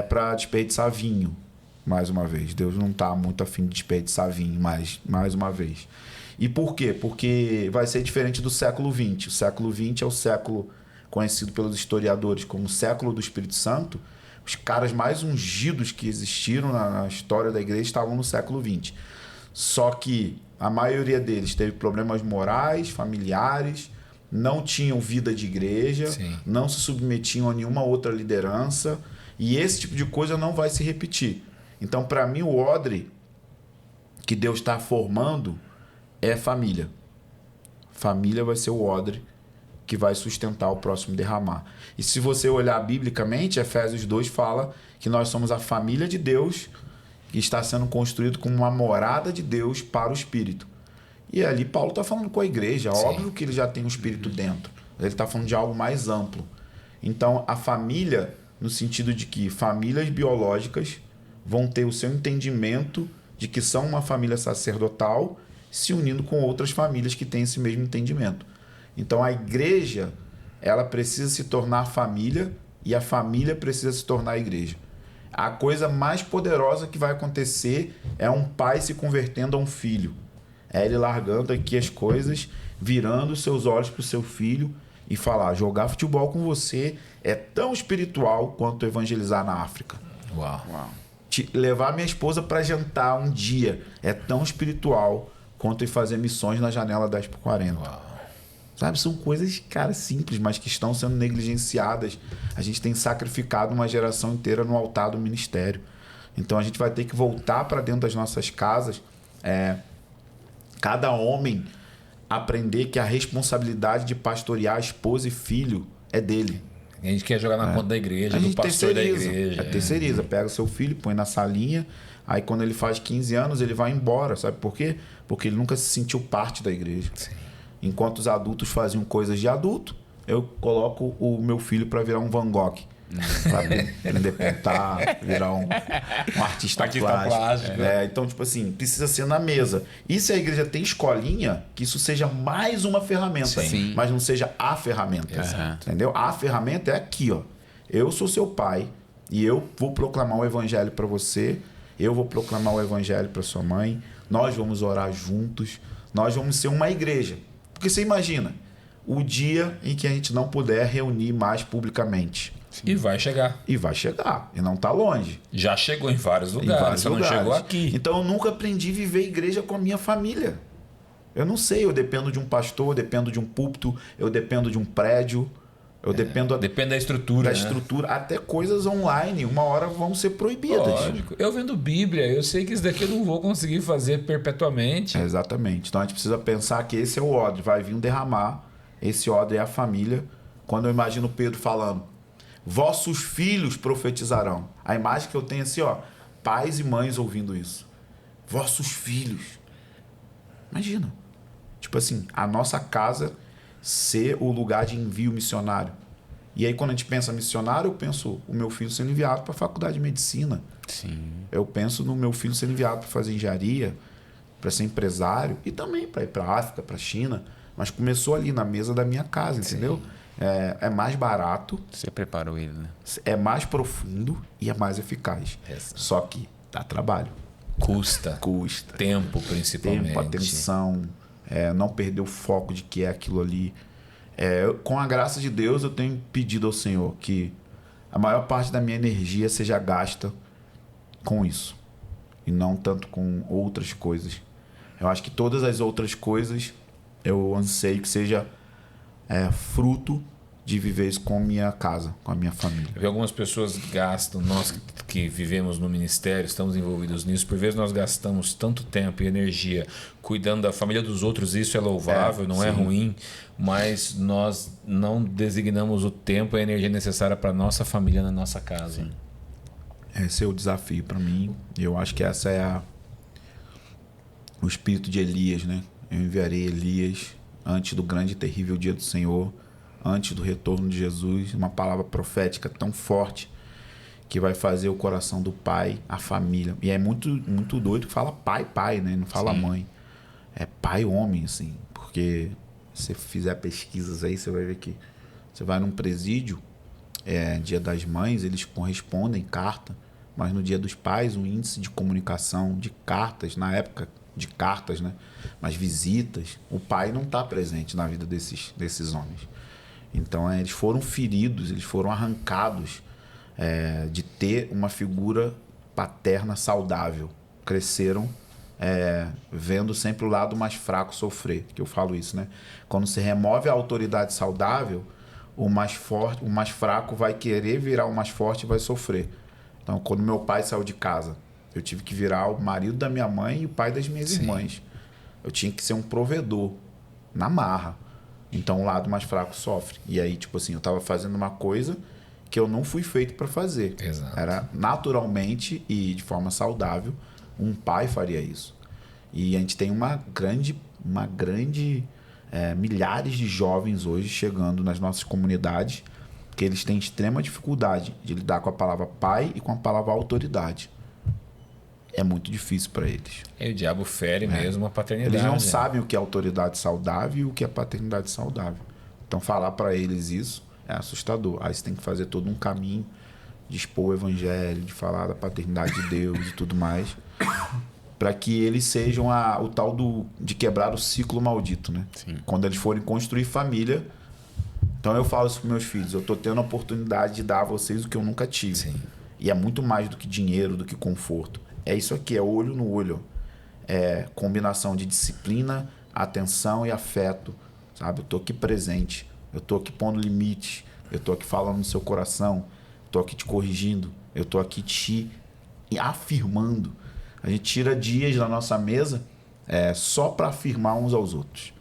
para desperdiçar vinho, mais uma vez. Deus não está muito afim de desperdiçar vinho, mais uma vez. E por quê? Porque vai ser diferente do século XX. O século XX é o século conhecido pelos historiadores como o século do Espírito Santo. Os caras mais ungidos que existiram na história da igreja estavam no século XX. Só que a maioria deles teve problemas morais, familiares, não tinham vida de igreja, sim, não se submetiam a nenhuma outra liderança, e esse tipo de coisa não vai se repetir. Então, para mim, o odre que Deus está formando é família. Família vai ser o odre que vai sustentar o próximo derramar. E se você olhar biblicamente, Efésios 2 fala que nós somos a família de Deus que está sendo construído como uma morada de Deus para o Espírito. E ali Paulo está falando com a igreja. Sim. Óbvio que ele já tem o Espírito dentro. Ele está falando de algo mais amplo. Então, a família, no sentido de que famílias biológicas vão ter o seu entendimento de que são uma família sacerdotal se unindo com outras famílias que têm esse mesmo entendimento. Então, a igreja, ela precisa se tornar família e a família precisa se tornar a igreja. A coisa mais poderosa que vai acontecer é um pai se convertendo a um filho. É ele largando aqui as coisas, virando os seus olhos para o seu filho e falar, jogar futebol com você é tão espiritual quanto evangelizar na África.
Uau.
Levar minha esposa para jantar um dia é tão espiritual quanto ir fazer missões na janela 10x40.
Uau.
Sabe, são coisas, cara, simples, mas que estão sendo negligenciadas. A gente tem sacrificado uma geração inteira no altar do ministério. Então a gente vai ter que voltar para dentro das nossas casas. Cada homem aprender que a responsabilidade de pastorear esposa e filho é dele.
A gente quer jogar na conta da igreja, do pastor da igreja.
Terceiriza. Pega seu filho, põe na salinha. Aí quando ele faz 15 anos, ele vai embora. Sabe por quê? Porque ele nunca se sentiu parte da igreja.
Sim.
Enquanto os adultos faziam coisas de adulto, eu coloco o meu filho para virar um Van Gogh. Pra aprender a pintar, virar um artista plástico. Então, tipo assim, precisa ser na mesa. E se a igreja tem escolinha, que isso seja mais uma ferramenta,
Sim.
mas não seja a ferramenta.
Exato.
Entendeu? A ferramenta é aqui, ó. Eu sou seu pai e eu vou proclamar o evangelho para você, eu vou proclamar o evangelho para sua mãe, nós vamos orar juntos, nós vamos ser uma igreja. Porque você imagina, o dia em que a gente não puder reunir mais publicamente.
E vai chegar.
E vai chegar. E não está longe.
Já chegou em vários lugares. Só não chegou aqui.
Então eu nunca aprendi a viver igreja com a minha família. Eu não sei. Eu dependo de um pastor, eu dependo de um púlpito, eu dependo de um prédio. Eu dependo
da estrutura.
Da estrutura. Até coisas online, uma hora vão ser proibidas.
Lógico. Eu vendo Bíblia, eu sei que isso daqui eu não vou conseguir fazer perpetuamente.
Exatamente. Então a gente precisa pensar que esse é o odre. Vai vir um derramar. Esse odre é a família. Quando eu imagino Pedro falando, vossos filhos profetizarão. A imagem que eu tenho é assim, ó, pais e mães ouvindo isso. Vossos filhos. Imagina. Tipo assim, a nossa casa ser o lugar de envio missionário. E aí quando a gente pensa missionário, eu penso o meu filho sendo enviado para a faculdade de medicina.
Sim.
Eu penso no meu filho sendo enviado para fazer engenharia, para ser empresário e também para ir para a África, para a China. Mas começou ali na mesa da minha casa, entendeu? É mais barato.
Você preparou ele, né?
É mais profundo e é mais eficaz.
Exato.
Só que dá trabalho.
Custa. Tempo, principalmente.
Tempo, atenção. Não perder o foco de que é aquilo ali. Com a graça de Deus, eu tenho pedido ao Senhor que a maior parte da minha energia seja gasta com isso. E não tanto com outras coisas. Eu acho que todas as outras coisas eu anseio que seja fruto de viver isso com a minha casa, com a minha família.
Eu vi algumas pessoas gastam, nós que vivemos no ministério, estamos envolvidos nisso, por vezes nós gastamos tanto tempo e energia cuidando da família dos outros, isso é louvável, não é ruim, mas nós não designamos o tempo e a energia necessária para a nossa família na nossa casa.
Sim. Esse é o desafio para mim. Eu acho que essa é o espírito de Elias, né? Eu enviarei Elias antes do grande e terrível dia do Senhor, antes do retorno de Jesus, uma palavra profética tão forte que vai fazer o coração do pai, a família. E é muito, muito doido que fala pai, né? Não fala mãe. É pai homem, assim. Porque se você fizer pesquisas aí, você vai ver que você vai num presídio, dia das mães, eles correspondem carta, mas no dia dos pais, o índice de comunicação de cartas, na época de cartas, né? Mas visitas, o pai não está presente na vida desses homens. Então, eles foram feridos, eles foram arrancados de ter uma figura paterna saudável. Cresceram vendo sempre o lado mais fraco sofrer, que eu falo isso, né? Quando se remove a autoridade saudável, o mais fraco vai querer virar o mais forte e vai sofrer. Então, quando meu pai saiu de casa, eu tive que virar o marido da minha mãe e o pai das minhas irmãs. Eu tinha que ser um provedor, na marra. Então, o lado mais fraco sofre. E aí, tipo assim, eu estava fazendo uma coisa que eu não fui feito para fazer.
Exato.
Era naturalmente e de forma saudável, um pai faria isso. E a gente tem uma grande milhares de jovens hoje chegando nas nossas comunidades que eles têm extrema dificuldade de lidar com a palavra pai e com a palavra autoridade. É muito difícil para eles.
E o diabo fere mesmo a paternidade.
Eles não sabem o que é autoridade saudável e o que é paternidade saudável. Então, falar para eles isso é assustador. Aí você tem que fazer todo um caminho de expor o evangelho, de falar da paternidade de Deus e tudo mais, para que eles sejam o tal de quebrar o ciclo maldito, né?
Sim.
Quando eles forem construir família. Então, eu falo isso para meus filhos. Eu estou tendo a oportunidade de dar a vocês o que eu nunca tive.
Sim.
E é muito mais do que dinheiro, do que conforto. É isso aqui, é olho no olho. É combinação de disciplina, atenção e afeto. Sabe? Eu tô aqui presente. Eu tô aqui pondo limite. Eu tô aqui falando no seu coração. Eu tô aqui te corrigindo. Eu tô aqui te afirmando. A gente tira dias da nossa mesa só para afirmar uns aos outros.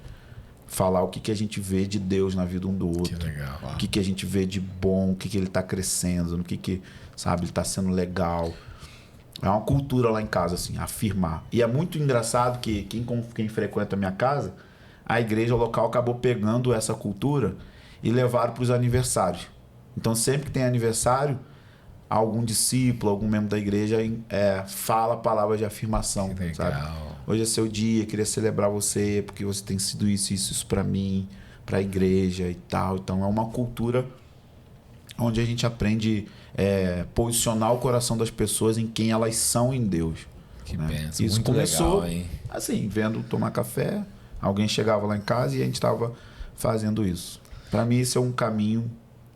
Falar o que a gente vê de Deus na vida um do outro.
Que legal.
O que a gente vê de bom, o que ele tá crescendo, no que sabe, ele tá sendo legal. É uma cultura lá em casa, assim, afirmar. E é muito engraçado que quem frequenta a minha casa, a igreja local acabou pegando essa cultura e levaram para os aniversários. Então, sempre que tem aniversário, algum discípulo, algum membro da igreja fala palavras de afirmação,
Que
sabe?
legal.
Hoje é seu dia, queria celebrar você, porque você tem sido isso para mim, para a igreja e tal. Então, é uma cultura onde a gente aprende posicionar o coração das pessoas em quem elas são em Deus.
Que
Né?
benção.
Isso
Muito
começou
legal, hein?
assim, vendo tomar café, alguém chegava lá em casa e a gente estava fazendo isso. Para mim, esse é um caminho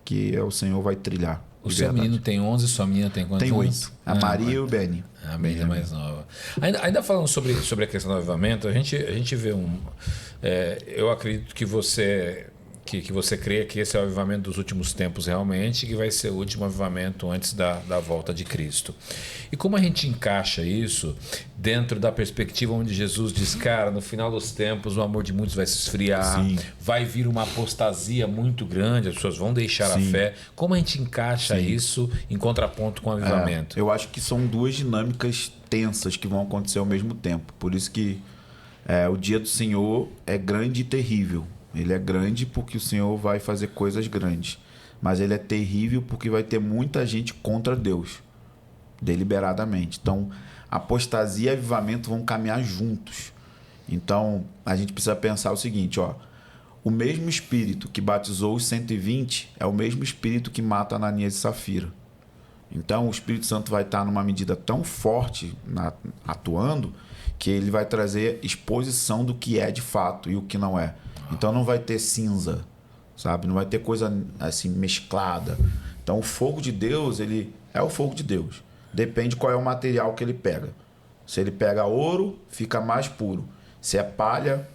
que o Senhor vai trilhar.
O
de
seu
verdade.
menino tem 11, sua menina tem quantos
Tem
anos?
8. A Maria e o Benny.
A Benny é mais nova. Ainda falando sobre a questão do avivamento, a gente vê eu acredito que você crê que esse é o avivamento dos últimos tempos realmente, que vai ser o último avivamento antes da volta de Cristo. E como a gente encaixa isso dentro da perspectiva onde Jesus diz, cara, no final dos tempos o amor de muitos vai se esfriar,
Sim.
vai vir uma apostasia muito grande, as pessoas vão deixar a
Sim.
fé. Como a gente encaixa isso em contraponto com o avivamento?
Eu acho que são duas dinâmicas tensas que vão acontecer ao mesmo tempo. Por isso que o dia do Senhor é grande e terrível. Ele é grande porque o Senhor vai fazer coisas grandes. Mas ele é terrível porque vai ter muita gente contra Deus. Deliberadamente. Então, apostasia e avivamento vão caminhar juntos. Então, a gente precisa pensar o seguinte, o mesmo Espírito que batizou os 120 é o mesmo Espírito que mata Ananias e Safira. Então, o Espírito Santo vai estar numa medida tão forte atuando que ele vai trazer exposição do que é de fato e o que não é. Então, não vai ter cinza, sabe? Não vai ter coisa assim mesclada. Então, o fogo de Deus, ele é o fogo de Deus. Depende qual é o material que ele pega. Se ele pega ouro, fica mais puro. Se é palha,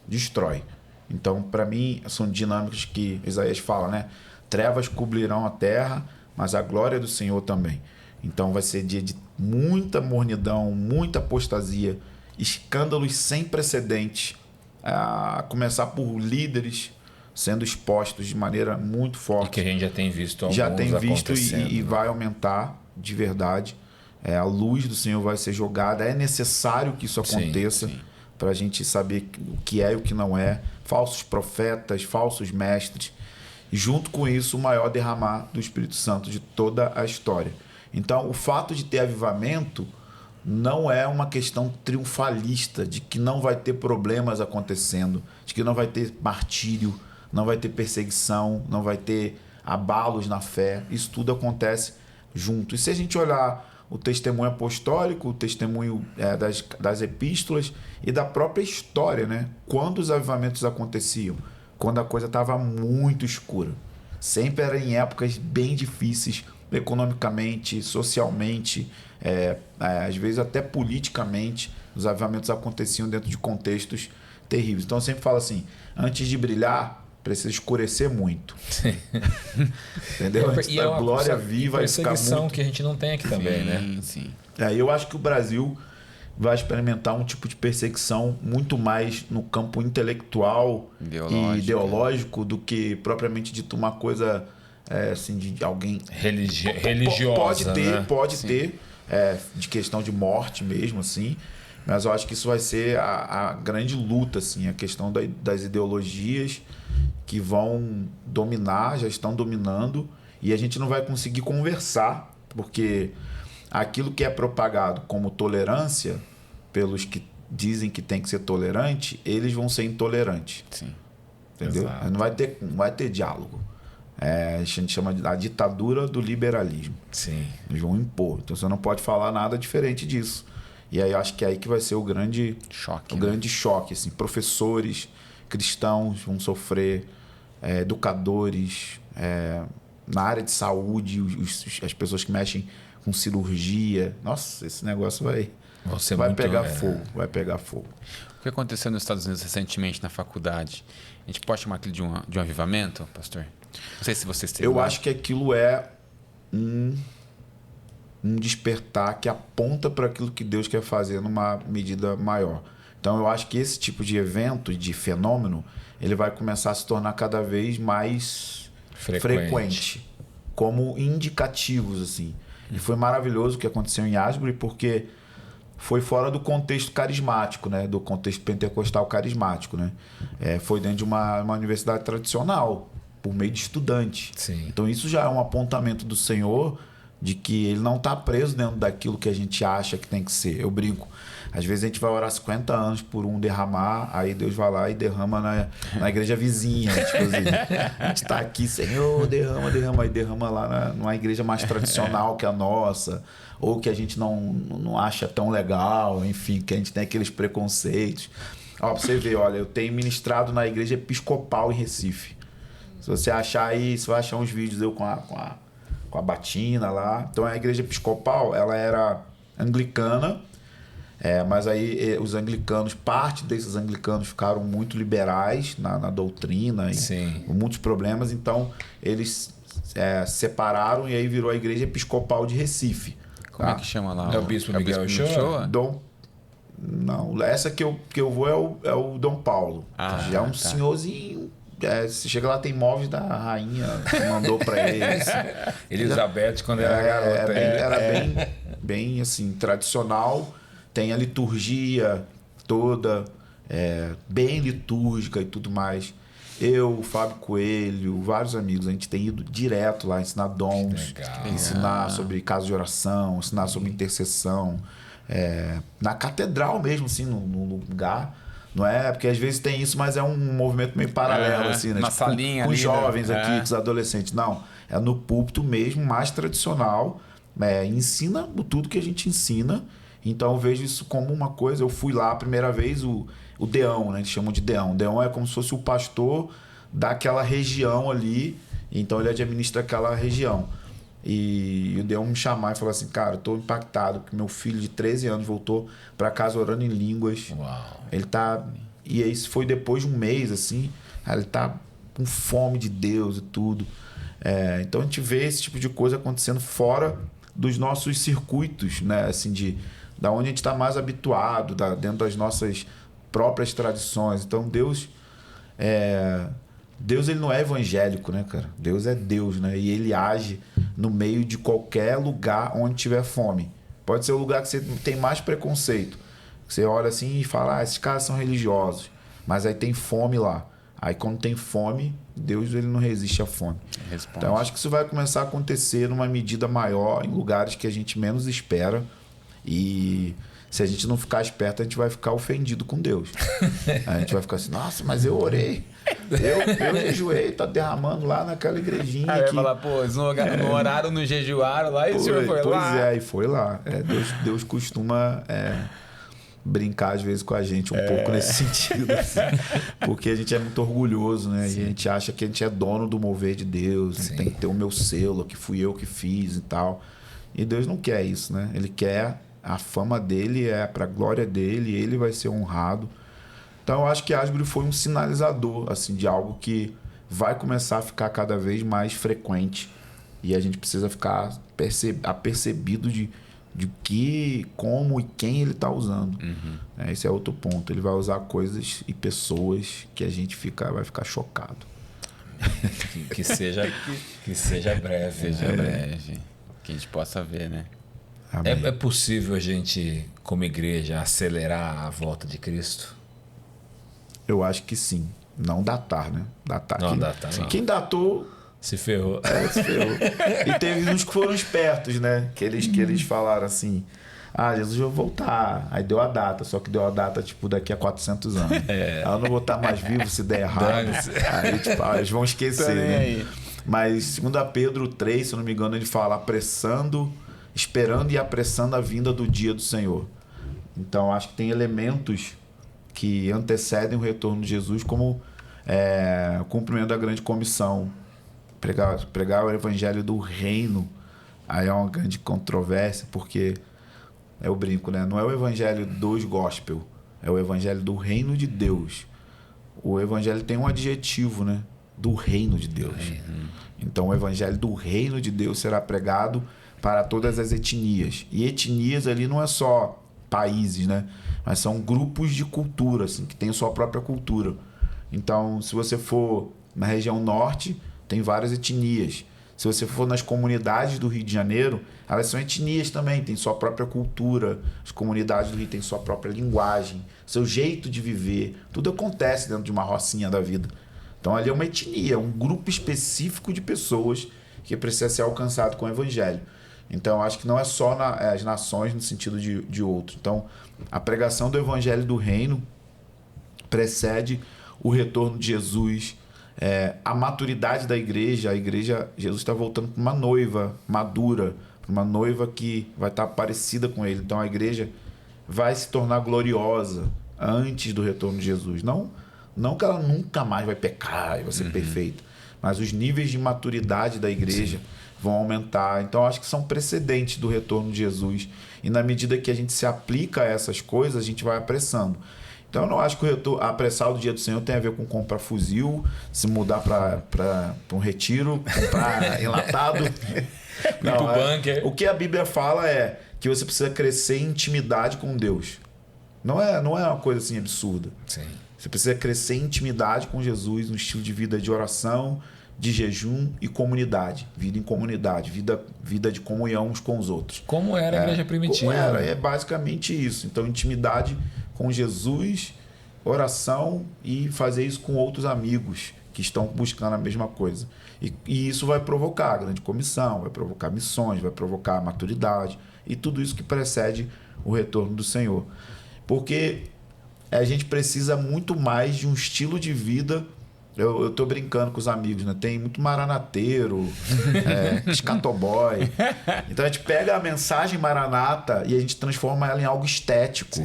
destrói. Então, para mim, são dinâmicas que Isaías fala, né? Trevas cobrirão a terra, mas a glória do Senhor também. Então, vai ser dia de muita mornidão, muita apostasia, escândalos sem precedentes, a começar por líderes sendo expostos de maneira muito forte.
E que a gente já tem visto alguns
Já tem visto
acontecendo,
e
né?
vai aumentar de verdade. A luz do Senhor vai ser jogada. É necessário que isso aconteça para a gente saber o que é e o que não é. Falsos profetas, falsos mestres. E junto com isso, o maior derramar do Espírito Santo de toda a história. Então, o fato de ter avivamento não é uma questão triunfalista, de que não vai ter problemas acontecendo, de que não vai ter martírio, não vai ter perseguição, não vai ter abalos na fé. Isso tudo acontece junto. E se a gente olhar o testemunho apostólico, o testemunho das epístolas e da própria história, né? Quando os avivamentos aconteciam? Quando a coisa estava muito escura. Sempre era em épocas bem difíceis, economicamente, socialmente, às vezes até politicamente. Os avivamentos aconteciam dentro de contextos terríveis. Então eu sempre falo assim, antes de brilhar, precisa escurecer muito. Entendeu? Antes da glória vir, vai ficar
perseguição
muito...
que a gente não tem aqui também, né?
Sim.
Eu acho que o Brasil vai experimentar um tipo de perseguição muito mais no campo intelectual e ideológico do que propriamente dito uma coisa assim, de alguém...
religiosa,
Pode ter, de questão de morte mesmo, assim. Mas eu acho que isso vai ser a grande luta, assim, a questão das ideologias que vão dominar, já estão dominando, e a gente não vai conseguir conversar, porque aquilo que é propagado como tolerância, pelos que dizem que tem que ser tolerante, eles vão ser intolerantes.
Sim.
Entendeu?
Exato.
Não vai ter diálogo. A gente chama de a ditadura do liberalismo.
Sim.
Eles vão impor. Então você não pode falar nada diferente disso. E aí eu acho que é aí que vai ser o grande
choque.
Grande choque. Assim, professores cristãos vão sofrer, educadores, na área de saúde, as pessoas que mexem com cirurgia. Nossa, esse negócio vai pegar fogo. Vai pegar fogo.
O que aconteceu nos Estados Unidos recentemente na faculdade? A gente pode chamar aquilo de um avivamento, pastor? Não sei se você esteve
Eu
lá.
acho que aquilo é um despertar que aponta para aquilo que Deus quer fazer numa medida maior. Então eu acho que esse tipo de evento, de fenômeno, ele vai começar a se tornar cada vez mais frequente como indicativos, assim. E foi maravilhoso o que aconteceu em Asbury, porque foi fora do contexto carismático, né? Do contexto pentecostal carismático, né? Foi dentro de uma universidade tradicional, por meio de estudantes.
Sim.
Então isso já é um apontamento do Senhor de que ele não está preso dentro daquilo que a gente acha que tem que ser. Eu brinco. Às vezes a gente vai orar 50 anos por um derramar, aí Deus vai lá e derrama na igreja vizinha. Inclusive. A gente está aqui, Senhor, derrama, aí derrama lá numa igreja mais tradicional que a nossa, ou que a gente não acha tão legal, enfim, que a gente tem aqueles preconceitos. Ó, pra você ver, olha, eu tenho ministrado na igreja episcopal em Recife. Se você achar aí, você vai achar uns vídeos eu com a batina lá. Então a igreja episcopal, ela era anglicana, mas aí os anglicanos, parte desses anglicanos ficaram muito liberais na doutrina e com muitos problemas, então eles separaram e aí virou a igreja episcopal de Recife.
Como é que chama lá?
É o Bispo Miguel Uchoa?
Não, essa que eu vou é o Dom Paulo. Já é um senhorzinho. Você chega lá, tem móveis da rainha que mandou para eles.
Elizabeth, quando era garota.
Era bem assim, tradicional. Tem a liturgia toda, bem litúrgica e tudo mais. Eu, o Fábio Coelho, vários amigos, a gente tem ido direto lá ensinar dons, ensinar sobre casos de oração, ensinar sobre intercessão. Na catedral mesmo, assim, no lugar. Não é? Porque às vezes tem isso, mas é um movimento meio paralelo, assim, né?
Uma
tipo,
salinha
com
ali,
os jovens
né?
aqui, com os adolescentes. Não, é no púlpito mesmo, mais tradicional. Ensina tudo que a gente ensina. Então eu vejo isso como uma coisa. Eu fui lá a primeira vez, o deão, né? Eles chamam de deão. O deão é como se fosse o pastor daquela região ali. Então ele administra aquela região. E o deão me chamar e falar assim, cara, eu tô impactado porque meu filho de 13 anos voltou para casa orando em línguas.
Uau.
Ele tá... E isso foi depois de um mês, assim. Ele tá com fome de Deus e tudo. Então a gente vê esse tipo de coisa acontecendo fora dos nossos circuitos, né? Assim, da onde a gente está mais habituado, dentro das nossas próprias tradições. Então Deus ele não é evangélico, né, cara? Deus é Deus, né? E ele age no meio de qualquer lugar onde tiver fome. Pode ser o lugar que você tem mais preconceito. Você olha assim e fala, esses caras são religiosos. Mas aí tem fome lá. Aí quando tem fome, Deus ele não resiste à fome.
Responde.
Então eu acho que isso vai começar a acontecer numa medida maior, em lugares que a gente menos espera. E se a gente não ficar esperto, a gente vai ficar ofendido com Deus. A gente vai ficar assim, nossa, mas eu orei. Eu jejuei, tá derramando lá naquela igrejinha.
Aí vai falar, pô, eles não oraram, não jejuaram lá e o senhor foi lá.
Pois e foi lá. Deus costuma brincar às vezes com a gente um pouco nesse sentido. Assim, porque a gente é muito orgulhoso, né?
Sim.
E a gente acha que a gente é dono do mover de Deus.
Sim.
Tem que ter o meu selo, que fui eu que fiz e tal. E Deus não quer isso, né? Ele quer a fama dele, para a glória dele, ele vai ser honrado. Então eu acho que Asbury foi um sinalizador assim, de algo que vai começar a ficar cada vez mais frequente. E a gente precisa ficar apercebido de que, como e quem ele está usando.
Uhum.
Esse é outro ponto. Ele vai usar coisas e pessoas que a gente vai ficar chocado.
Que seja breve.
Seja breve. Que a gente possa ver, né?
É possível a gente, como igreja, acelerar a volta de Cristo?
Eu acho que sim. Não datar, né? Datar.
Não.
Quem datou...
Se ferrou.
Se ferrou. E teve uns que foram espertos, né? Que eles falaram assim... Jesus vai voltar. Aí deu a data. Só que deu a data, tipo, daqui a 400 anos. Eu não vou estar mais vivo se der errado. Aí, tipo, eles vão esquecer, né?
Aí.
Mas, segundo a Pedro 3, se eu não me engano, ele fala esperando e apressando a vinda do dia do Senhor. Então, acho que tem elementos que antecedem o retorno de Jesus, como o cumprimento da grande comissão, pregar o evangelho do reino. Aí é uma grande controvérsia, porque eu brinco, né? Não é o evangelho dos gospel, é o evangelho do reino de Deus. O evangelho tem um adjetivo, né? Do reino de Deus. Então o evangelho do reino de Deus será pregado para todas as etnias. E etnias ali não é só países, né? Mas são grupos de cultura, assim, que têm sua própria cultura. Então, se você for na região norte, tem várias etnias. Se você for nas comunidades do Rio de Janeiro, elas são etnias também, têm sua própria cultura. As comunidades do Rio têm sua própria linguagem, seu jeito de viver. Tudo acontece dentro de uma rocinha da vida. Então ali é uma etnia, um grupo específico de pessoas que precisa ser alcançado com o evangelho. Então eu acho que não é só as nações no sentido de outro. Então a pregação do evangelho do reino precede o retorno de Jesus, a maturidade da igreja. A igreja, Jesus está voltando para uma noiva madura, para uma noiva que vai estar parecida com ele. Então a igreja vai se tornar gloriosa antes do retorno de Jesus. Não que ela nunca mais vai pecar e vai ser perfeita, mas os níveis de maturidade da igreja vão aumentar. Então eu acho que são precedentes do retorno de Jesus. E na medida que a gente se aplica a essas coisas, a gente vai apressando. Então eu não acho que apressar o dia do Senhor tem a ver com comprar fuzil, se mudar para um retiro, comprar enlatado. Não,
bunker.
O que a Bíblia fala é que você precisa crescer em intimidade com Deus. Não é uma coisa assim absurda.
Sim.
Você precisa crescer em intimidade com Jesus, no estilo de vida de oração, de jejum e comunidade. Vida em comunidade, vida de comunhão uns com os outros.
Como era a igreja primitiva.
Como era, é basicamente isso. Então, intimidade com Jesus, oração e fazer isso com outros amigos que estão buscando a mesma coisa. E isso vai provocar a grande comissão, vai provocar missões, vai provocar maturidade e tudo isso que precede o retorno do Senhor. Porque a gente precisa muito mais de um estilo de vida. Eu tô brincando com os amigos, né? Tem muito maranateiro, escatoboy. Então a gente pega a mensagem maranata e a gente transforma ela em algo estético.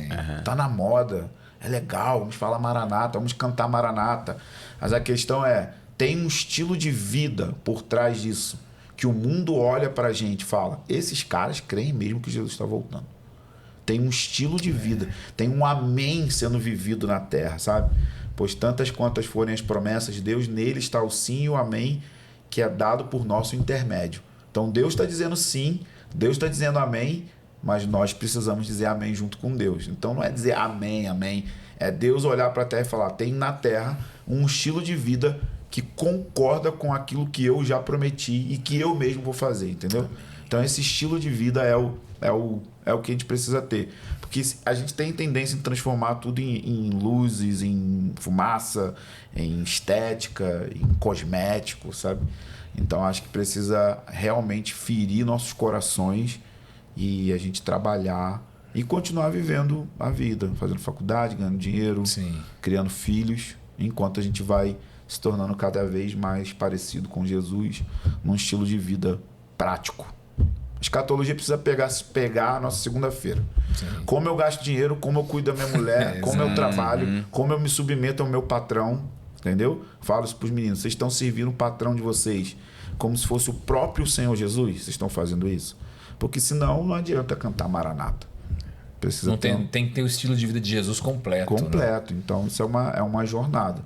Tá na moda, é legal, vamos falar maranata, vamos cantar maranata. Mas a questão tem um estilo de vida por trás disso, que o mundo olha pra gente e fala, esses caras creem mesmo que Jesus está voltando. Tem um estilo de vida, tem um amém sendo vivido na terra, sabe? Pois tantas quantas forem as promessas de Deus, nele está o sim e o amém, que é dado por nosso intermédio. Então Deus está dizendo sim, Deus está dizendo amém, mas nós precisamos dizer amém junto com Deus. Então não é dizer amém, amém. É Deus olhar para a terra e falar, tem na terra um estilo de vida que concorda com aquilo que eu já prometi e que eu mesmo vou fazer, entendeu? Então esse estilo de vida é o que a gente precisa ter. Porque a gente tem tendência em transformar tudo em luzes, em fumaça, em estética, em cosmético, sabe? Então acho que precisa realmente ferir nossos corações e a gente trabalhar e continuar vivendo a vida, fazendo faculdade, ganhando dinheiro, criando filhos, enquanto a gente vai se tornando cada vez mais parecido com Jesus num estilo de vida prático. A escatologia precisa pegar a nossa segunda-feira. Como eu gasto dinheiro, como eu cuido da minha mulher, como eu trabalho, como eu me submeto ao meu patrão, entendeu? Falo isso para os meninos. Vocês estão servindo o patrão de vocês como se fosse o próprio Senhor Jesus? Vocês estão fazendo isso? Porque senão não adianta cantar Maranata. Precisa
tem que ter o estilo de vida de Jesus completo.
Completo. Né? Então isso é uma jornada.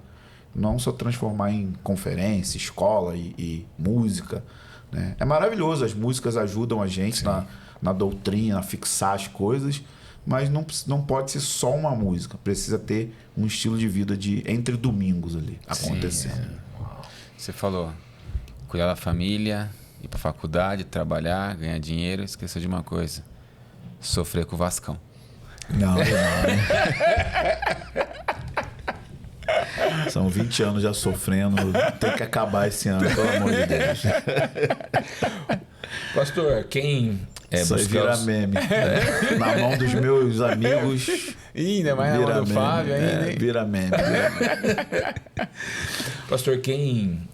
Não só transformar em conferência, escola e música. Né? É maravilhoso, as músicas ajudam a gente na doutrina, a fixar as coisas, mas não pode ser só uma música. Precisa ter um estilo de vida entre domingos ali acontecendo.
Você falou, cuidar da família, ir para faculdade, trabalhar, ganhar dinheiro. Esqueceu de uma coisa, sofrer com o Vascão.
Não. São 20 anos já sofrendo, tem que acabar esse ano, pelo amor de Deus.
Pastor, quem
isso aí vira meme. Na mão dos meus amigos.
Ainda mais na mão do Fábio ainda.
Vira meme.
Pastor, quem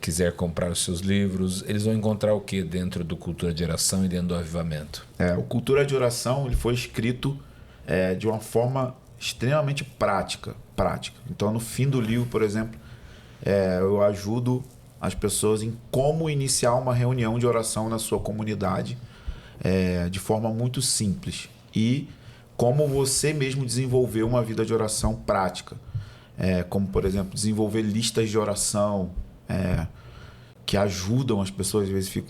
quiser comprar os seus livros, eles vão encontrar o que dentro do Cultura de Oração e dentro do Avivamento?
O Cultura de Oração ele foi escrito de uma forma extremamente prática. Então, no fim do livro, por exemplo, eu ajudo as pessoas em como iniciar uma reunião de oração na sua comunidade de forma muito simples e como você mesmo desenvolver uma vida de oração prática. Como, por exemplo, desenvolver listas de oração que ajudam as pessoas. Às vezes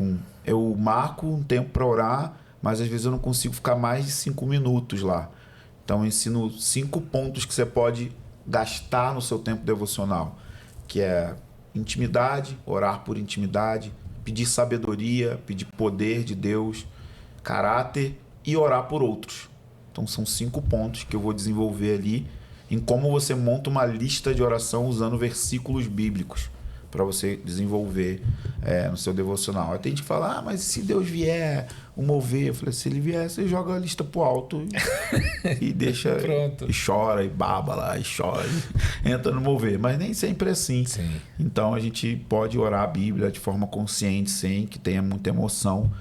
eu marco um tempo para orar, mas às vezes eu não consigo ficar mais de 5 minutos lá. Então, eu ensino 5 pontos que você pode gastar no seu tempo devocional, que é intimidade, orar por intimidade, pedir sabedoria, pedir poder de Deus, caráter e orar por outros. Então, são 5 pontos que eu vou desenvolver ali em como você monta uma lista de oração usando versículos bíblicos para você desenvolver no seu devocional. Aí tem gente que fala, mas se Deus vier o mover, eu falei, se ele vier, você joga a lista pro alto e deixa
Pronto.
e chora e baba lá e chora e entra no mover, mas nem sempre é assim.
Sim.
Então a gente pode orar a Bíblia de forma consciente, sem que tenha muita emoção.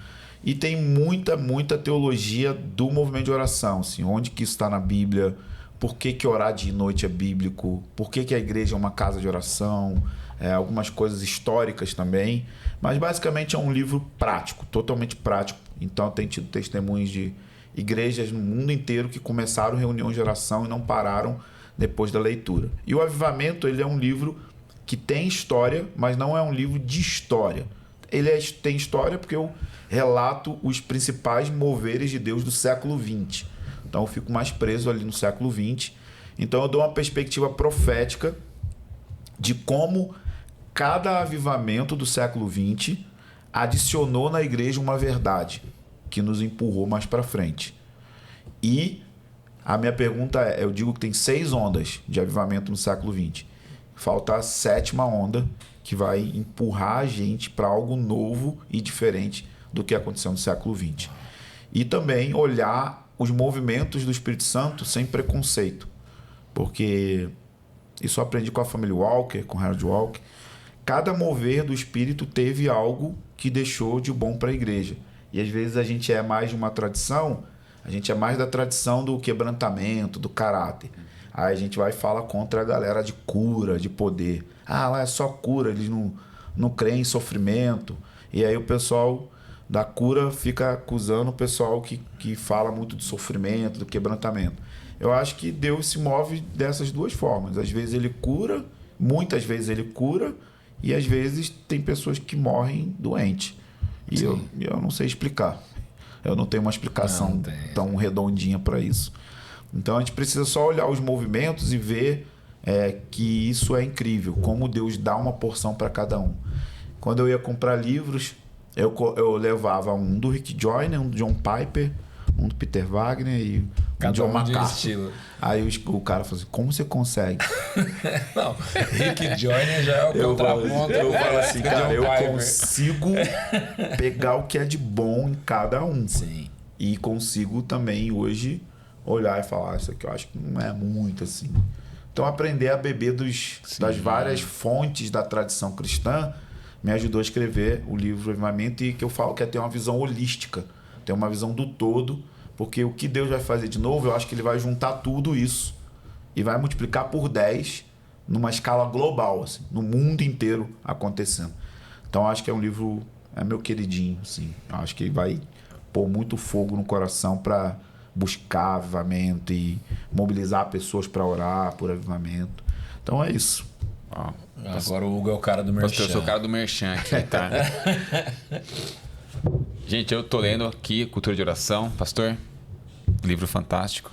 E tem muita teologia do movimento de oração, assim, onde que isso está na Bíblia, por que orar de noite é bíblico, por que a igreja é uma casa de oração, algumas coisas históricas também, mas basicamente é um livro prático, totalmente prático. Então tem tido testemunhos de igrejas no mundo inteiro que começaram reuniões de oração e não pararam depois da leitura. E o Avivamento, ele é um livro que tem história, mas não é um livro de história. Ele tem história porque eu relato os principais moveres de Deus do século XX. Então eu fico mais preso ali no século XX. Então eu dou uma perspectiva profética de como cada avivamento do século XX adicionou na igreja uma verdade que nos empurrou mais para frente. E a minha pergunta é, eu digo que tem 6 ondas de avivamento no século XX. Falta a 7ª onda, que vai empurrar a gente para algo novo e diferente do que aconteceu no século XX. E também olhar os movimentos do Espírito Santo sem preconceito. Porque isso eu aprendi com a família Walker, com Harold Walker. Cada mover do Espírito teve algo que deixou de bom para a igreja. E às vezes a gente é mais de uma tradição, a gente é mais da tradição do quebrantamento, do caráter. Aí a gente vai e fala contra a galera de cura, de poder. Lá é só cura, eles não creem em sofrimento. E aí o pessoal da cura fica acusando o pessoal que fala muito de sofrimento, do quebrantamento. Eu acho que Deus se move dessas duas formas. Às vezes ele cura, muitas vezes ele cura, e às vezes tem pessoas que morrem doentes. E eu não sei explicar. Eu não tenho uma explicação tão redondinha para isso. Então a gente precisa só olhar os movimentos e ver que isso é incrível, como Deus dá uma porção para cada um. Quando eu ia comprar livros, eu levava um do Rick Joyner, um do John Piper, um do Peter Wagner e um John MacArthur. Aí o cara falou assim, como você consegue?
Não, Rick Joyner já é o contraponto.
Eu falo assim, cara, eu consigo pegar o que é de bom em cada um.
Sim.
E consigo também hoje olhar e falar, isso aqui eu acho que não é muito assim. Então aprender a beber das várias fontes da tradição cristã me ajudou a escrever o livro Avivamento, e que eu falo que é ter uma visão holística, ter uma visão do todo, porque o que Deus vai fazer de novo, eu acho que ele vai juntar tudo isso e vai multiplicar por 10 numa escala global, assim, no mundo inteiro acontecendo. Então acho que é um livro, é meu queridinho, assim. Acho que ele vai pôr muito fogo no coração para buscar avivamento e mobilizar pessoas para orar por avivamento. Então é isso.
Agora o Hugo é o cara do merchan.
Eu sou o cara do merchan aqui, tá? Gente, eu tô lendo aqui Cultura de Oração. Pastor, livro fantástico.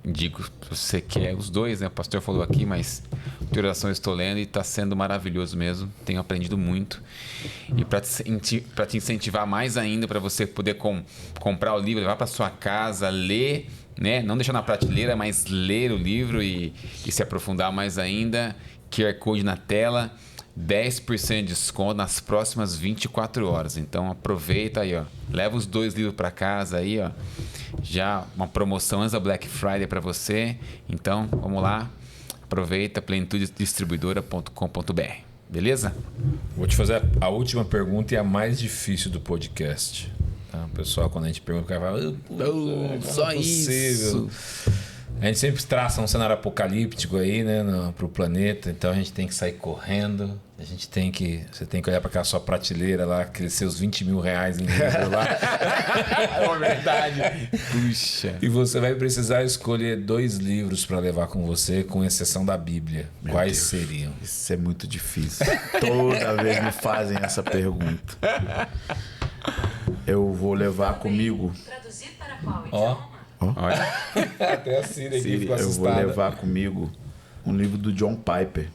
Indico se você quer os dois, né? O pastor falou aqui, mas Cultura de Oração eu estou lendo e está sendo maravilhoso mesmo. Tenho aprendido muito. E para te incentivar mais ainda, para você poder comprar o livro, levar para sua casa, ler, né? Não deixar na prateleira, mas ler o livro e se aprofundar mais ainda. QR Code na tela, 10% de desconto nas próximas 24 horas. Então aproveita aí, ó. Leva os 2 livros para casa aí, ó. Já uma promoção antes da Black Friday para você. Então, vamos lá. Aproveita, plenitudedistribuidora.com.br. Beleza?
Vou te fazer a última pergunta e a mais difícil do podcast. Tá? O pessoal, quando a gente pergunta, o cara fala...
só isso.
A gente sempre traça um cenário apocalíptico aí, né, pro planeta. Então a gente tem que sair correndo. Você tem que olhar para aquela sua prateleira lá, aqueles seus 20 mil reais em livro lá.
É verdade. Puxa.
E você vai precisar escolher 2 livros para levar com você, com exceção da Bíblia. Quais seriam?
Isso é muito difícil. Toda vez me fazem essa pergunta. Eu vou levar comigo.
Traduzir para qual
Ó.
idioma?
Olha.
Até a Siri aqui ficou
Eu
assustada.
vou levar comigo um livro do John Piper.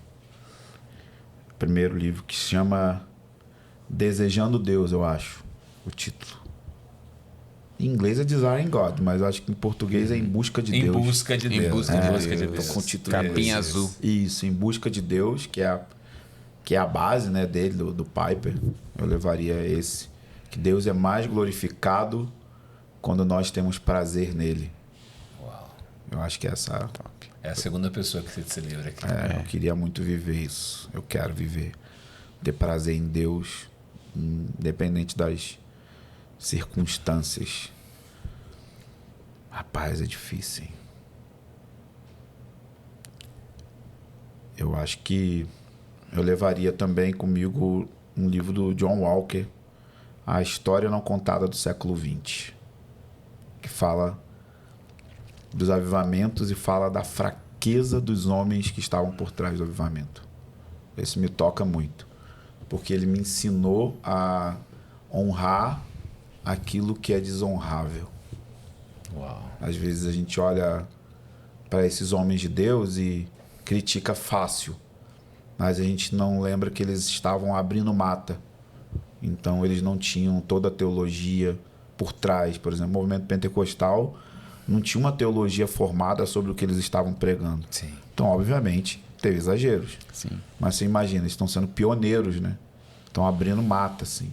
Primeiro livro, que se chama Desejando Deus, eu acho, o título. Em inglês é Desiring God, mas eu acho que em português é Em Busca de Deus.
Em busca de
Em
Deus.
busca de
Tô
Deus.
com o título
Capinha
desse.
azul.
Isso, Em Busca de Deus, que é a base, né, dele, do Piper. Eu levaria esse. Que Deus é mais glorificado quando nós temos prazer nele.
Uau.
Eu acho que essa...
É a segunda pessoa que você lembra aqui.
Eu queria muito viver isso. Eu quero viver. Ter prazer em Deus, independente das circunstâncias. Rapaz, é difícil, hein? Eu acho que eu levaria também comigo um livro do John Walker, A História Não Contada do Século XX, que fala dos avivamentos e fala da fraqueza dos homens que estavam por trás do avivamento. Esse me toca muito, porque ele me ensinou a honrar aquilo que é desonrável.
Uau.
Às vezes a gente olha para esses homens de Deus e critica fácil, mas a gente não lembra que eles estavam abrindo mata. Então eles não tinham toda a teologia por trás. Por exemplo, o movimento pentecostal não tinha uma teologia formada sobre o que eles estavam pregando.
Sim.
Então, obviamente, teve exageros.
Sim.
Mas você imagina, eles estão sendo pioneiros, né? Estão abrindo mata, assim.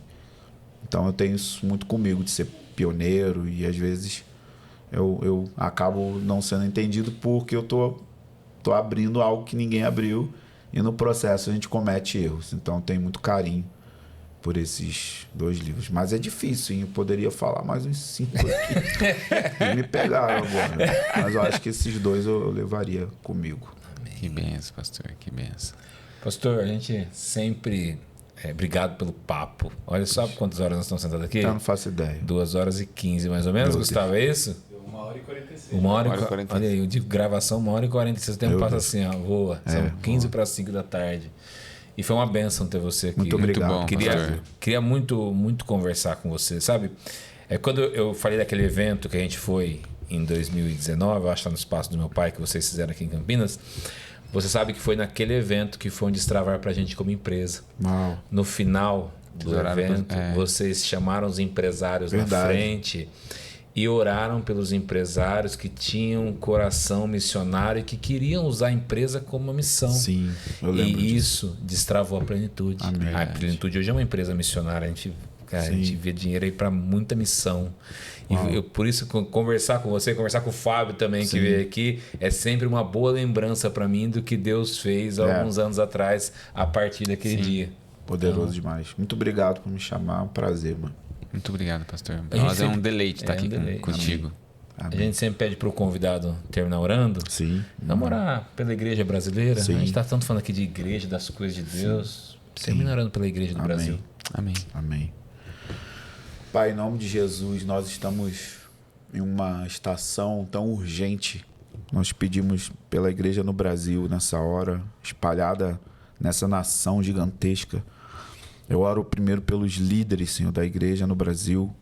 Então eu tenho isso muito comigo, de ser pioneiro, e às vezes eu acabo não sendo entendido porque eu tô abrindo algo que ninguém abriu, e no processo a gente comete erros. Então eu tenho muito carinho por esses 2 livros. Mas é difícil, hein? Eu poderia falar mais uns 5 aqui. E me pegaram agora. Mas eu acho que esses 2 eu levaria comigo.
Que benção, pastor, que benção.
Pastor, a gente sempre... obrigado pelo papo. Olha só quantas horas nós estamos sentados aqui.
Eu não faço ideia.
2h15 mais ou menos,
Meu
Gustavo,
Deus.
é isso?
1h46.
1h46. Olha aí, eu digo gravação 1h46. O tempo passa assim, ó, voa. São 15 para 5 da tarde. E foi uma bênção ter você aqui.
Muito obrigado.
Muito bom,
Queria muito conversar com você, sabe? Quando eu falei daquele evento que a gente foi em 2019, eu acho que tá no espaço do meu pai, que vocês fizeram aqui em Campinas, você sabe que foi naquele evento que foi um destravar pra gente como empresa.
Uau.
No final do evento, vocês chamaram os empresários na frente e oraram pelos empresários que tinham um coração missionário e que queriam usar a empresa como uma missão.
Sim, eu lembro
E
disso.
isso destravou a Plenitude.
Amém.
A Plenitude hoje é uma empresa missionária. A gente vê dinheiro aí para muita missão. E por isso, conversar com você, conversar com o Fábio também, que veio aqui, é sempre uma boa lembrança para mim do que Deus fez há alguns anos atrás, a partir daquele dia.
Poderoso demais. Muito obrigado por me chamar. É um prazer, mano.
Muito obrigado, pastor. Para nós é um deleite estar aqui contigo.
A gente sempre pede para o convidado terminar orando.
Sim.
Vamos orar pela igreja brasileira.
Sim.
A gente está tanto falando aqui de igreja, das coisas de Deus. Termina orando pela igreja do
Amém.
Brasil.
Amém.
Amém. Pai, em nome de Jesus, nós estamos em uma estação tão urgente. Nós pedimos pela igreja no Brasil, nessa hora, espalhada nessa nação gigantesca. Eu oro primeiro pelos líderes, Senhor, da igreja no Brasil,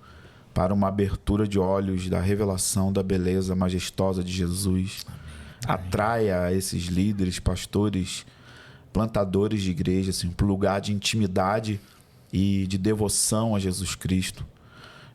para uma abertura de olhos da revelação da beleza majestosa de Jesus. Atraia esses líderes, pastores, plantadores de igreja, Senhor, para o lugar de intimidade e de devoção a Jesus Cristo.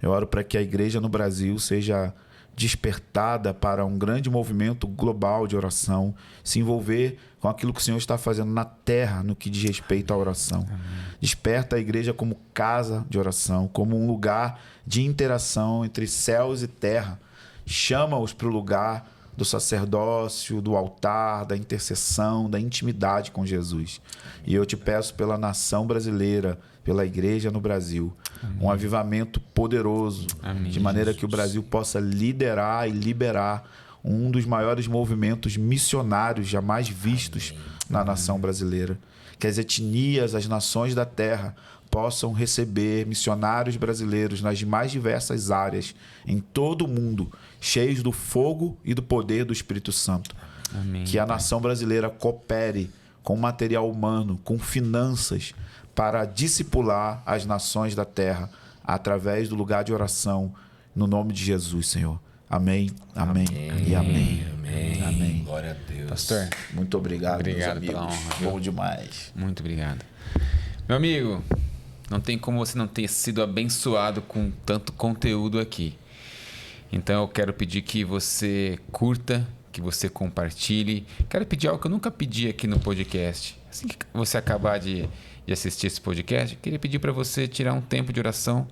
Eu oro para que a igreja no Brasil seja despertada para um grande movimento global de oração, se envolver com aquilo que o Senhor está fazendo na terra no que diz respeito à oração. Amém. Desperta a igreja como casa de oração, como um lugar de interação entre céus e terra. Chama-os para o lugar do sacerdócio, do altar, da intercessão, da intimidade com Jesus. E eu te peço pela nação brasileira, pela igreja no Brasil, um avivamento poderoso, de maneira que o Brasil possa liderar e liberar um dos maiores movimentos missionários jamais vistos na nação brasileira. Que as etnias, as nações da terra possam receber missionários brasileiros nas mais diversas áreas, em todo o mundo, cheios do fogo e do poder do Espírito Santo. Amém. Que a nação brasileira coopere com material humano, com finanças, para discipular as nações da terra através do lugar de oração, no nome de Jesus, Senhor. Amém, amém, e amém.
Amém.
Amém.
Glória a Deus.
Pastor,
muito obrigado,
obrigado
meus
pela
amigos.
honra.
Bom demais.
Muito obrigado. Meu amigo, não tem como você não ter sido abençoado com tanto conteúdo aqui. Então eu quero pedir que você curta, que você compartilhe. Quero pedir algo que eu nunca pedi aqui no podcast. Assim que você acabar de assistir esse podcast, eu queria pedir para você tirar um tempo de oração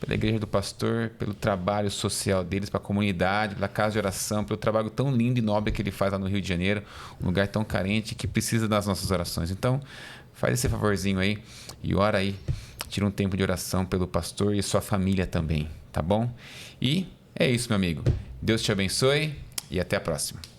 pela Igreja do Pastor, pelo trabalho social deles, para a comunidade, pela casa de oração, pelo trabalho tão lindo e nobre que ele faz lá no Rio de Janeiro, um lugar tão carente que precisa das nossas orações. Então, faz esse favorzinho aí e ora aí. Tira um tempo de oração pelo pastor e sua família também, tá bom? E é isso, meu amigo. Deus te abençoe e até a próxima.